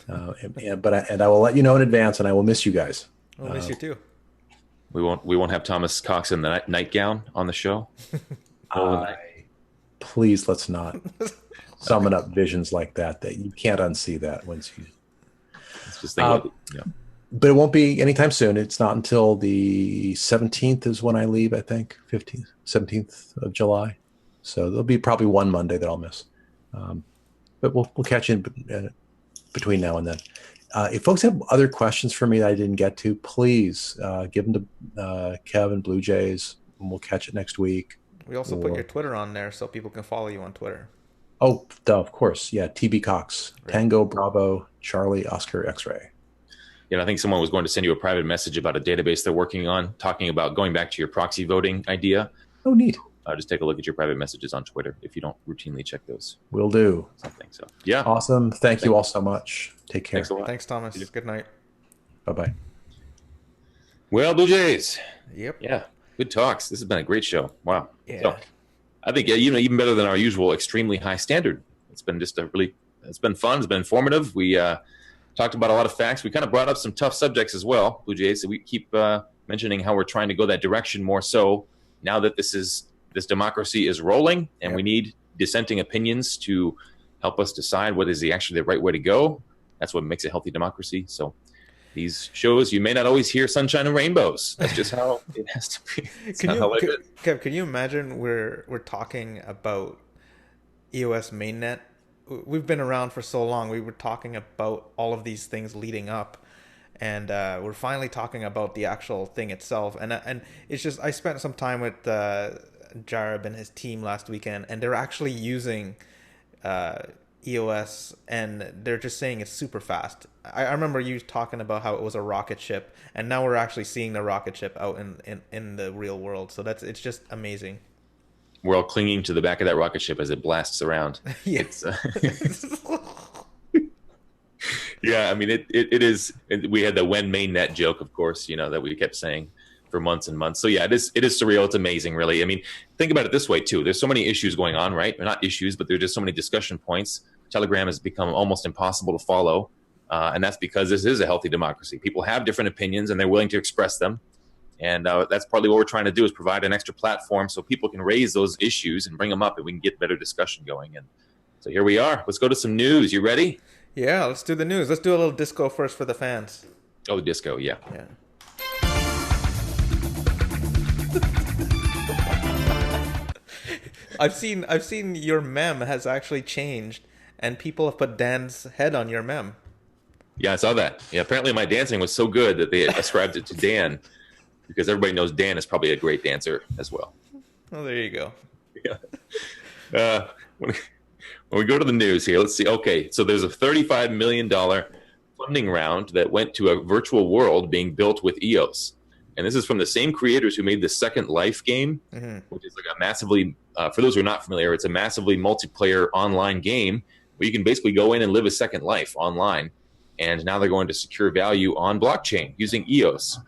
But I will let you know in advance, and I will miss you guys. We'll miss you too. We won't have Thomas Cox in the nightgown on the show. Please, let's not summon up visions like that you can't unsee that once you. It's just thinking But it won't be anytime soon. It's not until the 17th is when I leave, I think, 15th, 17th of July. So there'll be probably one Monday that I'll miss. But we'll catch you in between now and then. If folks have other questions for me that I didn't get to, please give them to Kev and Bluejays, and we'll catch it next week. We also put your Twitter on there so people can follow you on Twitter. Oh, of course. Yeah, TB Cox. Right. Tango, Bravo, Charlie, Oscar, X-Ray. I think someone was going to send you a private message about a database they're working on, talking about going back to your proxy voting idea. Oh, neat. Just take a look at your private messages on Twitter if you don't routinely check those. Will do. Something. So, yeah. Awesome. Thank you all so much. Take care. Thanks a lot. Thanks, Thomas. Good night. Bye-bye. Well, Bluejays. Yep. Yeah. Good talks. This has been a great show. Wow. Yeah. So, I think, even better than our usual extremely high standard. It's been just it's been fun. It's been informative. We, talked about a lot of facts. We kind of brought up some tough subjects as well, Bluejays. So we keep mentioning how we're trying to go that direction more so now that this democracy is rolling, and we need dissenting opinions to help us decide what is actually the right way to go. That's what makes a healthy democracy. So these shows, you may not always hear sunshine and rainbows. That's just how it has to be. Kev, can you imagine we're talking about EOS mainnet? We've been around for so long. We were talking about all of these things leading up, and we're finally talking about the actual thing itself. And it's just, I spent some time with Jareb and his team last weekend, and they're actually using EOS, and they're just saying it's super fast. I remember you talking about how it was a rocket ship, and now we're actually seeing the rocket ship out in the real world. So it's just amazing. We're all clinging to the back of that rocket ship as it blasts around. Yeah. Yeah, I mean, it is. We had the when mainnet joke, of course, that we kept saying for months and months. So yeah, it is surreal. It's amazing, really. I mean, think about it this way too. There's so many issues going on, right? Not issues, but there's just so many discussion points. Telegram has become almost impossible to follow, and that's because this is a healthy democracy. People have different opinions, and they're willing to express them. And that's partly what we're trying to do, is provide an extra platform so people can raise those issues and bring them up, and we can get better discussion going. And so here we are. Let's go to some news. You ready? Yeah, let's do the news. Let's do a little disco first for the fans. Oh, the disco, yeah. Yeah. I've seen your meme has actually changed, and people have put Dan's head on your meme. Yeah, I saw that. Yeah, apparently my dancing was so good that they ascribed it to Dan, because everybody knows Dan is probably a great dancer as well. Oh, there you go. Yeah. When we go to the news here, let's see. Okay, so there's a $35 million funding round that went to a virtual world being built with EOS. And this is from the same creators who made the Second Life game, which is like a massively, for those who are not familiar, it's a massively multiplayer online game where you can basically go in and live a second life online. And now they're going to secure value on blockchain using EOS.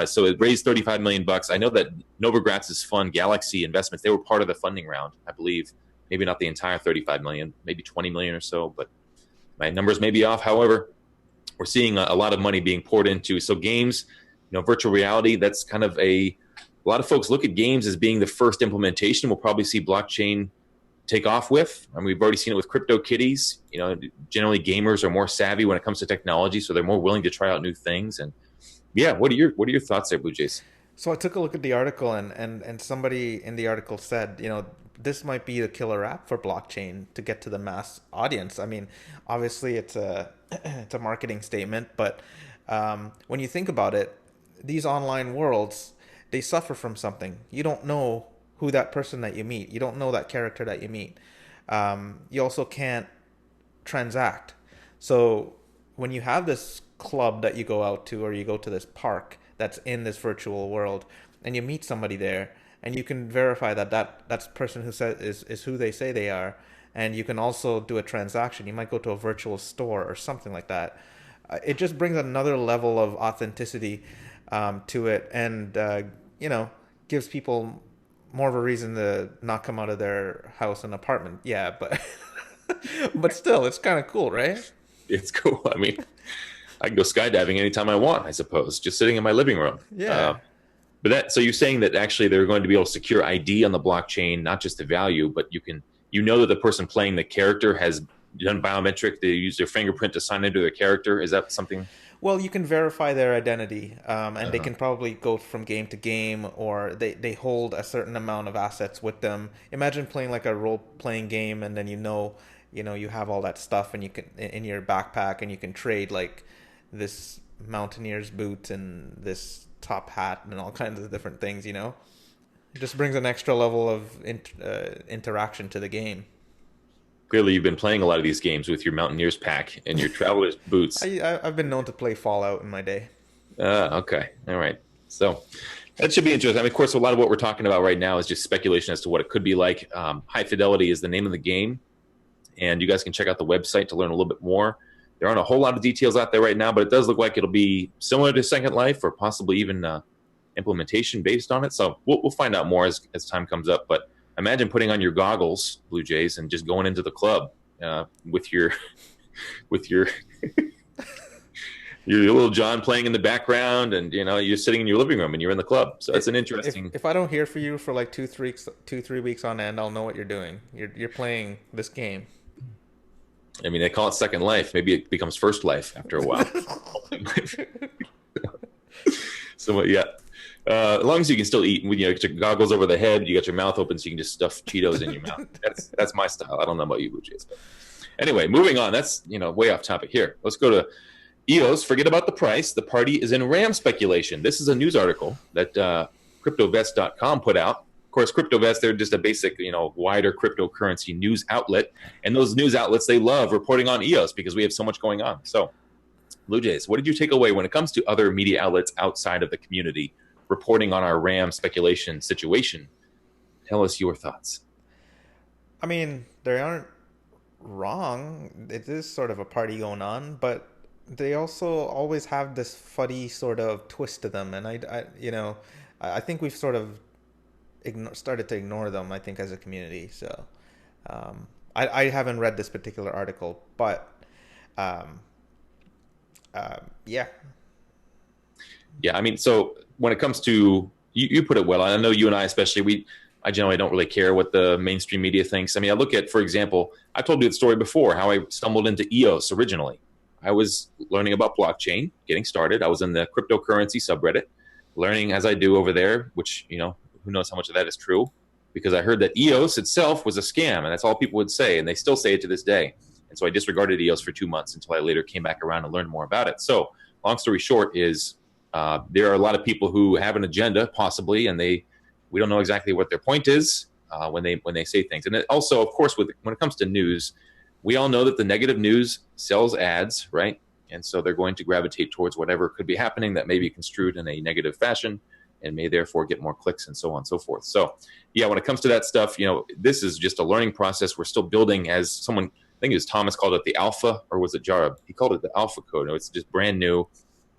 So it raised $35 million. I know that Novogratz's fund, Galaxy Investments, they were part of the funding round, I believe. Maybe not the entire 35 million, maybe 20 million or so, but my numbers may be off. However, we're seeing a lot of money being poured into. So games, virtual reality, that's kind of a lot of folks look at games as being the first implementation we'll probably see blockchain take off with. I mean, we've already seen it with CryptoKitties. Generally gamers are more savvy when it comes to technology, so they're more willing to try out new things. And yeah, what are your thoughts there, Bluejays? So I took a look at the article, and somebody in the article said, this might be the killer app for blockchain to get to the mass audience. I mean, obviously it's a marketing statement, but when you think about it, these online worlds, they suffer from something. You don't know who that person that you meet. You don't know that character that you meet. You also can't transact. So when you have this club that you go out to, or you go to this park that's in this virtual world, and you meet somebody there, and you can verify that's person who says is who they say they are, and you can also do a transaction. You might go to a virtual store or something like that. It just brings another level of authenticity to it, and gives people more of a reason to not come out of their house and apartment. Yeah, but but still, it's kind of cool, right? It's cool. I mean, I can go skydiving anytime I want, I suppose, just sitting in my living room. Yeah. So you're saying that actually they're going to be able to secure ID on the blockchain, not just the value, but you know that the person playing the character has done biometric. They use their fingerprint to sign into their character. Is that something? Well, you can verify their identity, and they can probably go from game to game, or they hold a certain amount of assets with them. Imagine playing like a role-playing game, and then you have all that stuff, and you can in your backpack, and you can trade like this mountaineer's boots and this top hat and all kinds of different things. It just brings an extra level of interaction to the game. Clearly, you've been playing a lot of these games with your Mountaineer's pack and your traveler's boots. I've been known to play Fallout in my day. Okay. All right. So that should be interesting. I mean, of course, a lot of what we're talking about right now is just speculation as to what it could be like. High Fidelity is the name of the game, and you guys can check out the website to learn a little bit more. There aren't a whole lot of details out there right now, but it does look like it'll be similar to Second Life, or possibly even implementation based on it. So we'll find out more as time comes up. But imagine putting on your goggles, Bluejays, and just going into the club with your your little John playing in the background, and you're sitting in your living room and you're in the club. So it's an interesting. If I don't hear from you for like 3 weeks on end, I'll know what you're doing. You're playing this game. I mean, they call it Second Life. Maybe it becomes First Life after a while. So yeah. As long as you can still eat, when you get your goggles over the head, you got your mouth open, so you can just stuff Cheetos in your mouth. That's my style. I don't know about you, Bluejays. But anyway, moving on. That's way off topic here. Let's go to EOS. Forget about the price. The party is in RAM speculation. This is a news article that CryptoVest.com put out. course, CryptoVest, they're just a basic, wider cryptocurrency news outlet. And those news outlets, they love reporting on EOS because we have so much going on. So, Bluejays, what did you take away when it comes to other media outlets outside of the community reporting on our RAM speculation situation? Tell us your thoughts. I mean, they aren't wrong. It is sort of a party going on, but they also always have this fuddy sort of twist to them, and I think we've sort of started to ignore them, I think, as a community. So I haven't read this particular article, but yeah. I mean, so when it comes to you put it well. I know you and I especially, I generally don't really care what the mainstream media thinks. I mean, I look at, for example, I told you the story before, how I stumbled into EOS originally. I was learning about blockchain, getting started. I was in the cryptocurrency subreddit, learning as I do over there, which, who knows how much of that is true, because I heard that EOS itself was a scam, and that's all people would say, and they still say it to this day. And so I disregarded EOS for 2 months until I later came back around and learned more about it. So long story short is there are a lot of people who have an agenda, possibly, and we don't know exactly what their point is when they say things. And it also, of course, when it comes to news, we all know that the negative news sells ads, right? And so they're going to gravitate towards whatever could be happening that may be construed in a negative fashion and may therefore get more clicks and so on and so forth. So, when it comes to that stuff, this is just a learning process. We're still building, as someone, I think it was Thomas called it the alpha, or was it Jarab? He called it the alpha code. It's just brand new.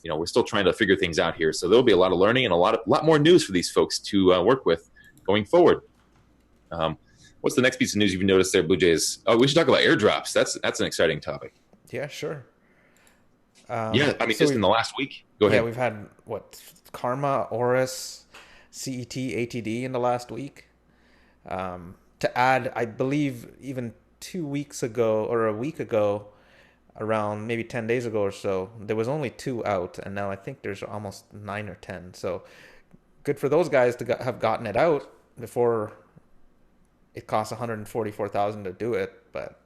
We're still trying to figure things out here. So there'll be a lot of learning and a lot more news for these folks to work with going forward. What's the next piece of news you've noticed there, Bluejays? Oh, we should talk about airdrops. That's an exciting topic. Yeah, sure. Just in the last week. Go ahead. Yeah, we've had Karma, Oris, CET, ATD in the last week. To add, I believe even 2 weeks ago or a week ago, around maybe 10 days ago or so, there was only 2 out, and now I think there's almost 9 or 10. So good for those guys to have gotten it out before it costs $144,000 to do it. But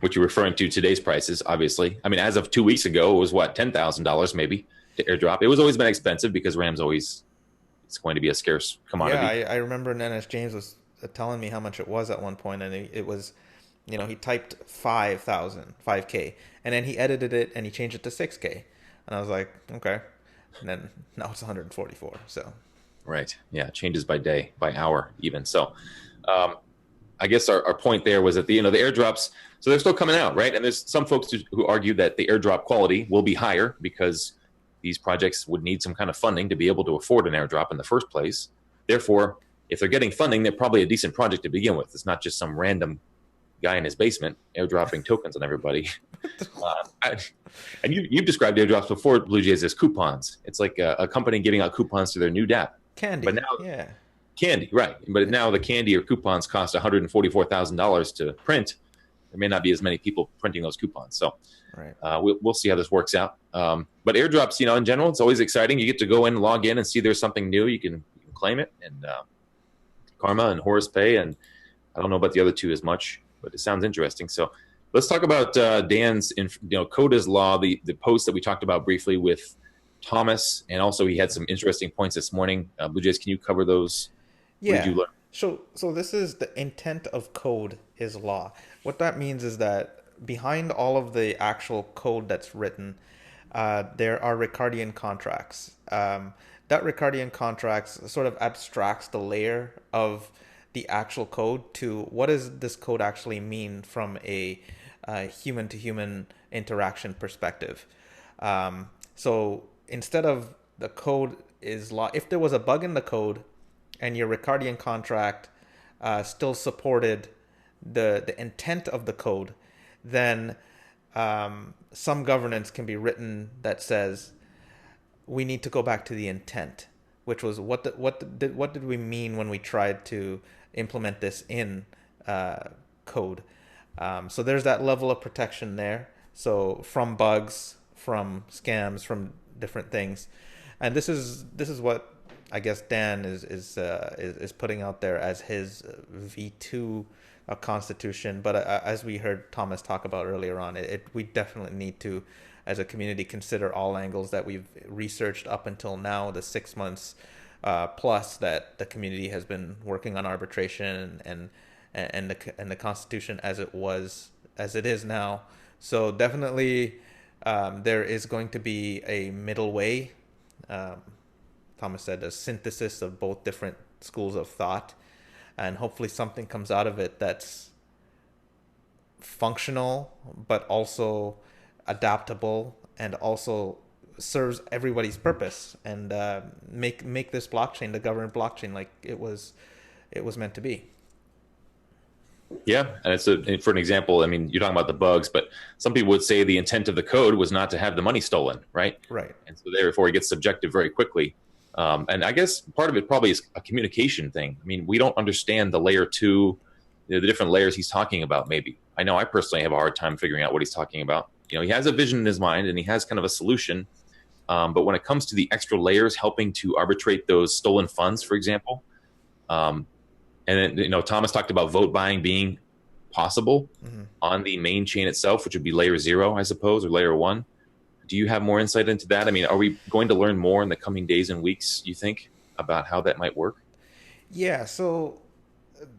what you're referring to today's prices, obviously. I mean, as of 2 weeks ago, it was $10,000 maybe to airdrop. It was always been expensive because RAM's it's going to be a scarce commodity. Yeah, I remember Dennis James was telling me how much it was at one point, and it was, he typed 5K, and then he edited it and he changed it to 6K, and I was like, okay, and then now it's 144. So, right, yeah, it changes by day, by hour, even. So, I guess our point there was that the airdrops, so they're still coming out, right? And there's some folks who argue that the airdrop quality will be higher because these projects would need some kind of funding to be able to afford an airdrop in the first place. Therefore, if they're getting funding, they're probably a decent project to begin with. It's not just some random guy in his basement airdropping tokens on everybody. And you've described airdrops before, Bluejays, as coupons. It's like a company giving out coupons to their new DApp. Candy, but now, yeah. Candy, right. But now the candy or coupons cost $144,000 to print. There may not be as many people printing those coupons. So right. We'll see how this works out. But airdrops, in general, it's always exciting. You get to go in, log in, and see there's something new. You can claim it. And Karma and Horace Pay, and I don't know about the other two as much, but it sounds interesting. So let's talk about Dan's, Coda's Law, the post that we talked about briefly with Thomas, and also he had some interesting points this morning. Bluejays, can you cover those? Yeah. What did you learn? So this is the intent of code is law. What that means is that behind all of the actual code that's written, there are Ricardian contracts. That Ricardian contracts sort of abstracts the layer of the actual code to what does this code actually mean from a human-to-human interaction perspective. So instead of the code is law, if there was a bug in the code and your Ricardian contract still supported the intent of the code, then some governance can be written that says we need to go back to the intent, which was what did we mean when we tried to implement this in code. So there's that level of protection there. So from bugs, from scams, from different things, and this is what I guess Dan is putting out there as his V2 constitution. But as we heard Thomas talk about earlier on, we definitely need to, as a community, consider all angles that we've researched up until now, the 6 months plus that the community has been working on arbitration and the Constitution as it is now. So definitely there is going to be a middle way. Thomas said a synthesis of both different schools of thought, and hopefully something comes out of it that's functional but also adaptable and also serves everybody's purpose, and make this blockchain the government blockchain like it was meant to be. Yeah, and for an example, I mean, you're talking about the bugs, but some people would say the intent of the code was not to have the money stolen, right? Right. And so therefore, it gets subjective very quickly. And I guess part of it probably is a communication thing. I mean, we don't understand the layer 2, the different layers he's talking about. Maybe I know I personally have a hard time figuring out what he's talking about. You know, he has a vision in his mind and he has kind of a solution. But when it comes to the extra layers helping to arbitrate those stolen funds, for example, and then, you know, Thomas talked about vote buying being possible on the main chain itself, which would be layer 0, I suppose, or layer 1. Do you have more insight into that? I mean, are we going to learn more in the coming days and weeks, you think, about how that might work? Yeah, so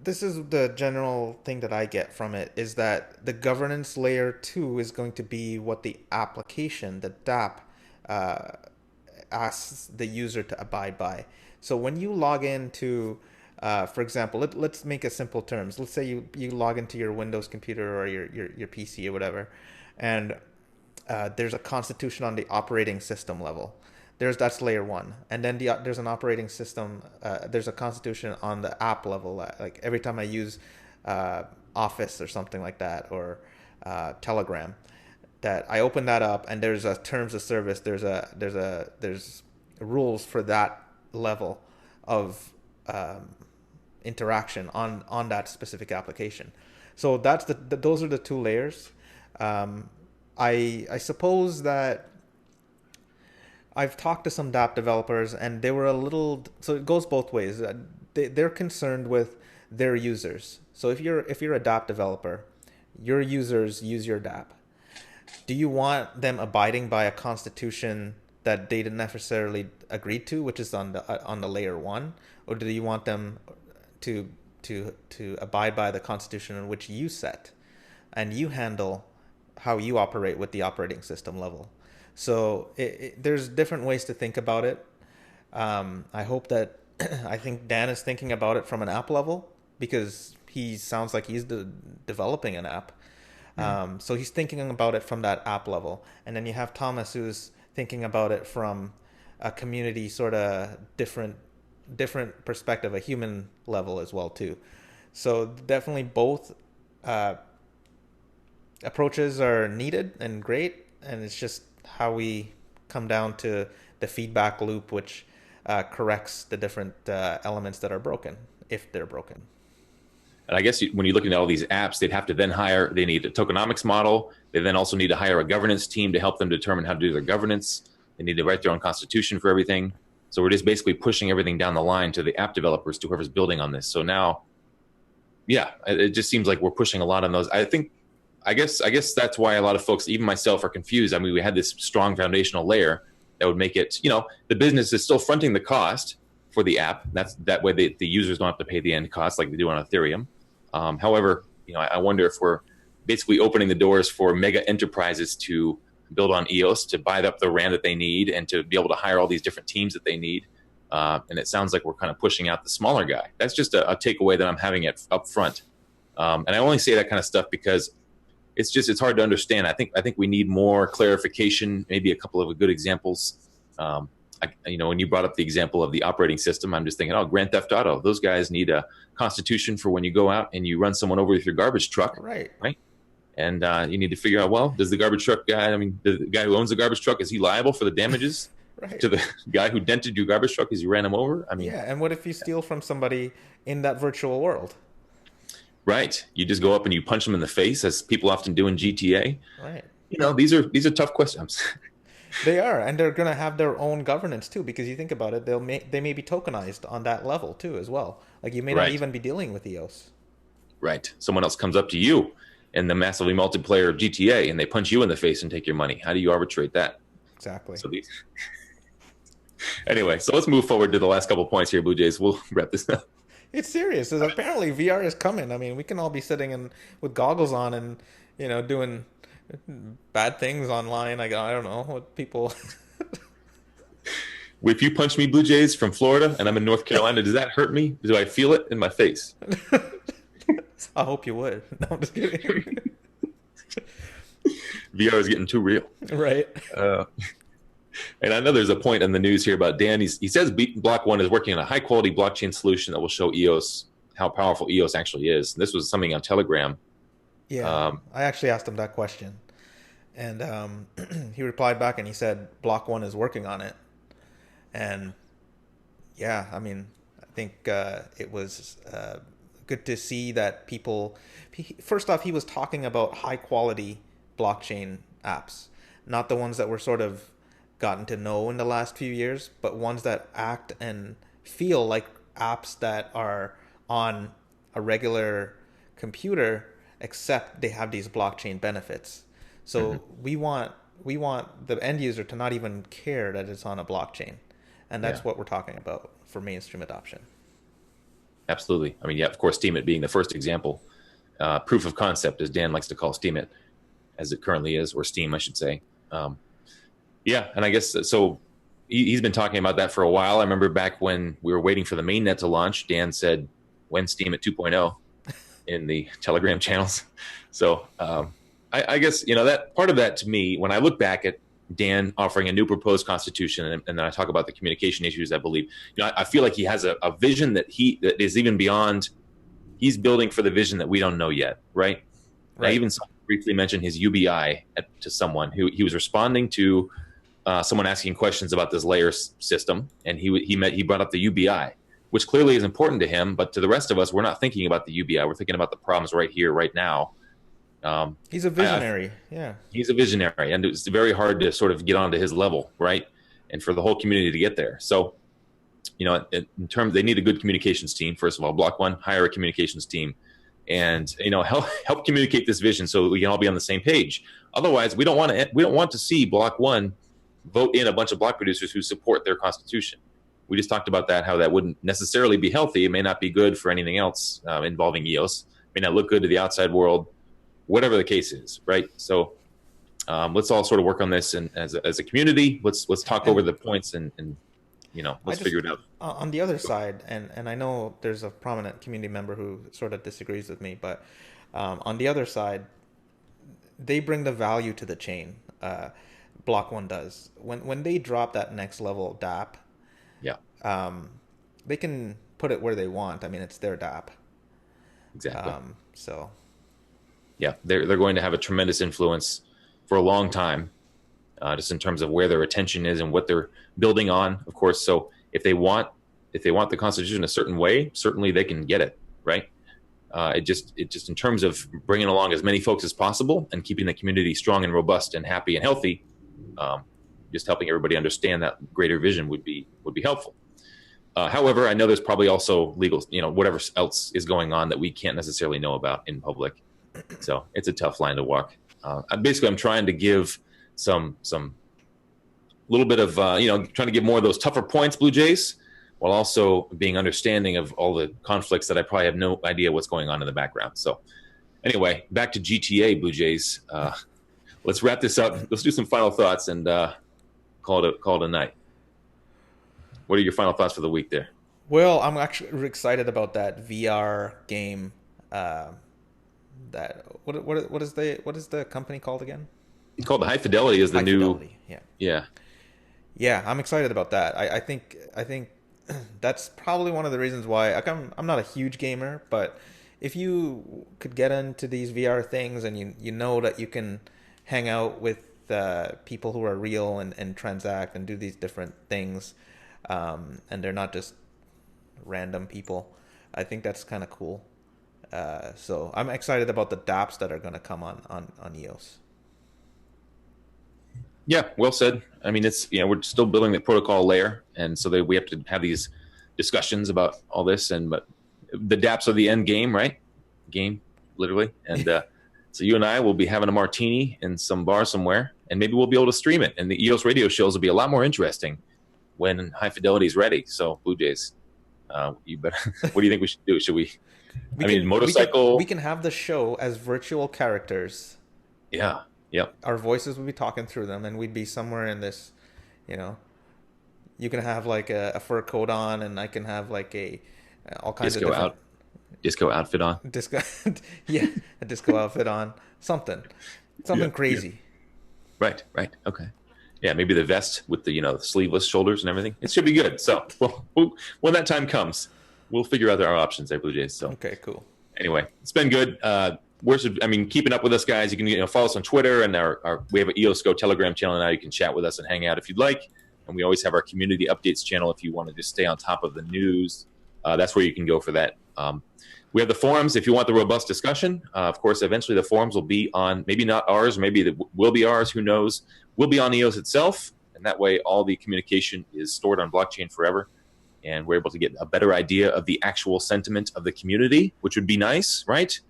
this is the general thing that I get from it, is that the governance layer 2 is going to be what the application, the dApp, asks the user to abide by. So when you log into, for example, let's make a simple terms. Let's say you log into your Windows computer or your PC or whatever, and there's a constitution on the operating system level. That's layer 1, and then there's an operating system. There's a constitution on the app level. Like every time I use Office or something like that, or Telegram, that I open that up, and there's a terms of service. There's rules for that level of interaction on that specific application. So those are the 2 layers. I suppose that I've talked to some dApp developers, and they were a little. So it goes both ways. They're concerned with their users. So if you're a dApp developer, your users use your dApp. Do you want them abiding by a constitution that they didn't necessarily agree to, which is on the layer 1, or do you want them to abide by the constitution in which you set, and you handle how you operate with the operating system level? So there's different ways to think about it. I hope that I think Dan is thinking about it from an app level, because he sounds like he's developing an app. So he's thinking about it from that app level. And then you have Thomas, who's thinking about it from a community sort of different perspective, a human level as well too. So definitely both approaches are needed and great, and it's just how we come down to the feedback loop, which corrects the different elements that are broken, if they're broken. And I guess when you're looking at all these apps, they'd have to then they need a tokenomics model. They then also need to hire a governance team to help them determine how to do their governance. They need to write their own constitution for everything. So we're just basically pushing everything down the line to the app developers, to whoever's building on this. So now, yeah, it just seems like we're pushing a lot on those. I guess that's why a lot of folks, even myself, are confused. I mean, we had this strong foundational layer that would make it, the business is still fronting the cost for the app. That way the users don't have to pay the end cost like they do on Ethereum. However, I wonder if we're basically opening the doors for mega enterprises to build on EOS, to buy up the RAM that they need, and to be able to hire all these different teams that they need. And it sounds like we're kind of pushing out the smaller guy. That's just a takeaway that I'm having up front. And I only say that kind of stuff because it's hard to understand. I think we need more clarification, maybe a couple of good examples. When you brought up the example of the operating system, I'm just thinking, Grand Theft Auto, those guys need a constitution for when you go out and you run someone over with your garbage truck. Right. And you need to figure out, well, does the garbage truck guy, the guy who owns the garbage truck, is he liable for the damages to the guy who dented your garbage truck as you ran him over? Yeah, and what if you steal from somebody in that virtual world? Right. You just go up and you punch them in the face, as people often do in GTA. Right. These are tough questions. They are, and they're going to have their own governance too, because you think about it, they may be tokenized on that level too as well. Like you may not even be dealing with EOS. Right. Someone else comes up to you in the massively multiplayer of GTA and they punch you in the face and take your money. How do you arbitrate that? Exactly. So Anyway, so let's move forward to the last couple points here, Blue Jays. We'll wrap this up. It's serious. Apparently VR is coming. I mean, we can all be sitting with goggles on and, doing bad things online. I don't know what people. If you punch me, Blue Jays, from Florida, and I'm in North Carolina, does that hurt me? Do I feel it in my face? I hope you would. No, I'm just kidding. VR is getting too real. Right. And I know there's a point in the news here about Dan. He says BLOCK.ONE is working on a high-quality blockchain solution that will show EOS how powerful EOS actually is. This was something on Telegram. Yeah, I actually asked him that question. And he replied back and he said BLOCK.ONE is working on it. And yeah, I mean, I think it was good to see that people... First off, he was talking about high-quality blockchain apps, not the ones that were sort of gotten to know in the last few years, but ones that act and feel like apps that are on a regular computer, except they have these blockchain benefits. So we want the end user to not even care that it's on a blockchain, and that's what we're talking about for mainstream adoption. Absolutely. I mean, yeah, of course, Steemit being the first example, proof of concept, as Dan likes to call Steemit, as it currently is, or Steam, I should say. Yeah, and I guess so. He's been talking about that for a while. I remember back when we were waiting for the mainnet to launch, Dan said, "When Steemit 2.0?" in the Telegram channels. So I guess that part of that to me, when I look back at Dan offering a new proposed constitution, and then I talk about the communication issues, I believe, I feel like he has a vision that is even beyond. He's building for the vision that we don't know yet, right? I even saw him briefly mention his UBI to someone who he was responding to. Someone asking questions about this layer system, and he brought up the UBI, which clearly is important to him, but to the rest of us, we're not thinking about the UBI. We're thinking about the problems right here, right now. He's a visionary. Yeah, he's a visionary, and it's very hard to sort of get onto his level, right? And for the whole community to get there. So, in terms, they need a good communications team. First of all, BLOCK.ONE, hire a communications team, and help communicate this vision so we can all be on the same page. Otherwise, we don't want to see BLOCK.ONE vote in a bunch of block producers who support their constitution. We just talked about that, how that wouldn't necessarily be healthy. It may not be good for anything else involving EOS. It may not look good to the outside world, whatever the case is, right? So let's all sort of work on this, and as a community, let's talk over the points and let's figure it out. On the other side, and I know there's a prominent community member who sort of disagrees with me, but on the other side, they bring the value to the chain. BLOCK.ONE does. When they drop that next level DApp, they can put it where they want. I mean, it's their DApp. Exactly. So yeah, they're going to have a tremendous influence for a long time, just in terms of where their attention is and what they're building on, of course. So if they want the Constitution a certain way, certainly they can get it, right? It just in terms of bringing along as many folks as possible and keeping the community strong and robust and happy and healthy, just helping everybody understand that greater vision would be helpful. However, I know there's probably also legal, whatever else is going on that we can't necessarily know about in public. So it's a tough line to walk. I'm trying to give some little bit of, trying to give more of those tougher points, Blue Jays, while also being understanding of all the conflicts that I probably have no idea what's going on in the background. So anyway, back to GTA, Blue Jays. Let's wrap this up. Let's do some final thoughts and call it a night. What are your final thoughts for the week there? Well, I'm actually excited about that VR game. What is the company called again? It's called the High Fidelity. Is the High new Fidelity, yeah. I'm excited about that. I think that's probably one of the reasons why I'm not a huge gamer, but if you could get into these VR things and you know that you can hang out with people who are real and transact and do these different things, and they're not just random people, I think that's kind of cool. So I'm excited about the dApps that are going to come on EOS. Yeah, well said. I mean, it's we're still building the protocol layer, and so we have to have these discussions about all this. But the dApps are the end game, right? Game, literally. And so you and I will be having a martini in some bar somewhere, and maybe we'll be able to stream it. And the EOS radio shows will be a lot more interesting when high fidelity is ready. So Blue Jays, you better. What do you think we should do? Should we? Motorcycle. We can have the show as virtual characters. Yeah. Yep. Our voices would be talking through them, and we'd be somewhere in this. You can have like a fur coat on, and I can have like all kinds of different disco outfit on. Disco, yeah, a disco outfit on. Something crazy. Yeah. Right. Okay. Yeah, maybe the vest with the sleeveless shoulders and everything. It should be good. So when that time comes, we'll figure out our options there, Blue Jays. So okay, cool. Anyway, it's been good. Keeping up with us, guys. You can follow us on Twitter, and we have an EOS Go Telegram channel now. You can chat with us and hang out if you'd like. And we always have our community updates channel if you want to just stay on top of the news. That's where you can go for that. We have the forums if you want the robust discussion. Of course, eventually the forums will be on, maybe not ours, maybe it will be ours, who knows. We'll be on EOS itself, and that way all the communication is stored on blockchain forever, and we're able to get a better idea of the actual sentiment of the community, which would be nice, right?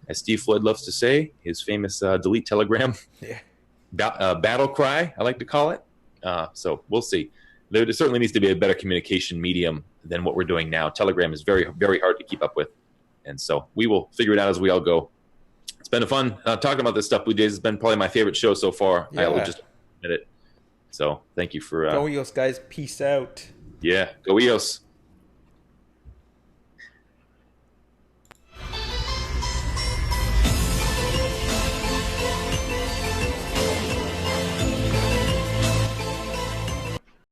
As Steve Floyd loves to say, his famous delete Telegram battle cry, I like to call it. So we'll see. There certainly needs to be a better communication medium than what we're doing now. Telegram is very, very hard to keep up with. And so we will figure it out as we all go. It's been fun talking about this stuff, Blue Jays. It's been probably my favorite show so far. Yeah. I will just admit it. So thank you for... Go EOS, guys. Peace out. Yeah, go EOS.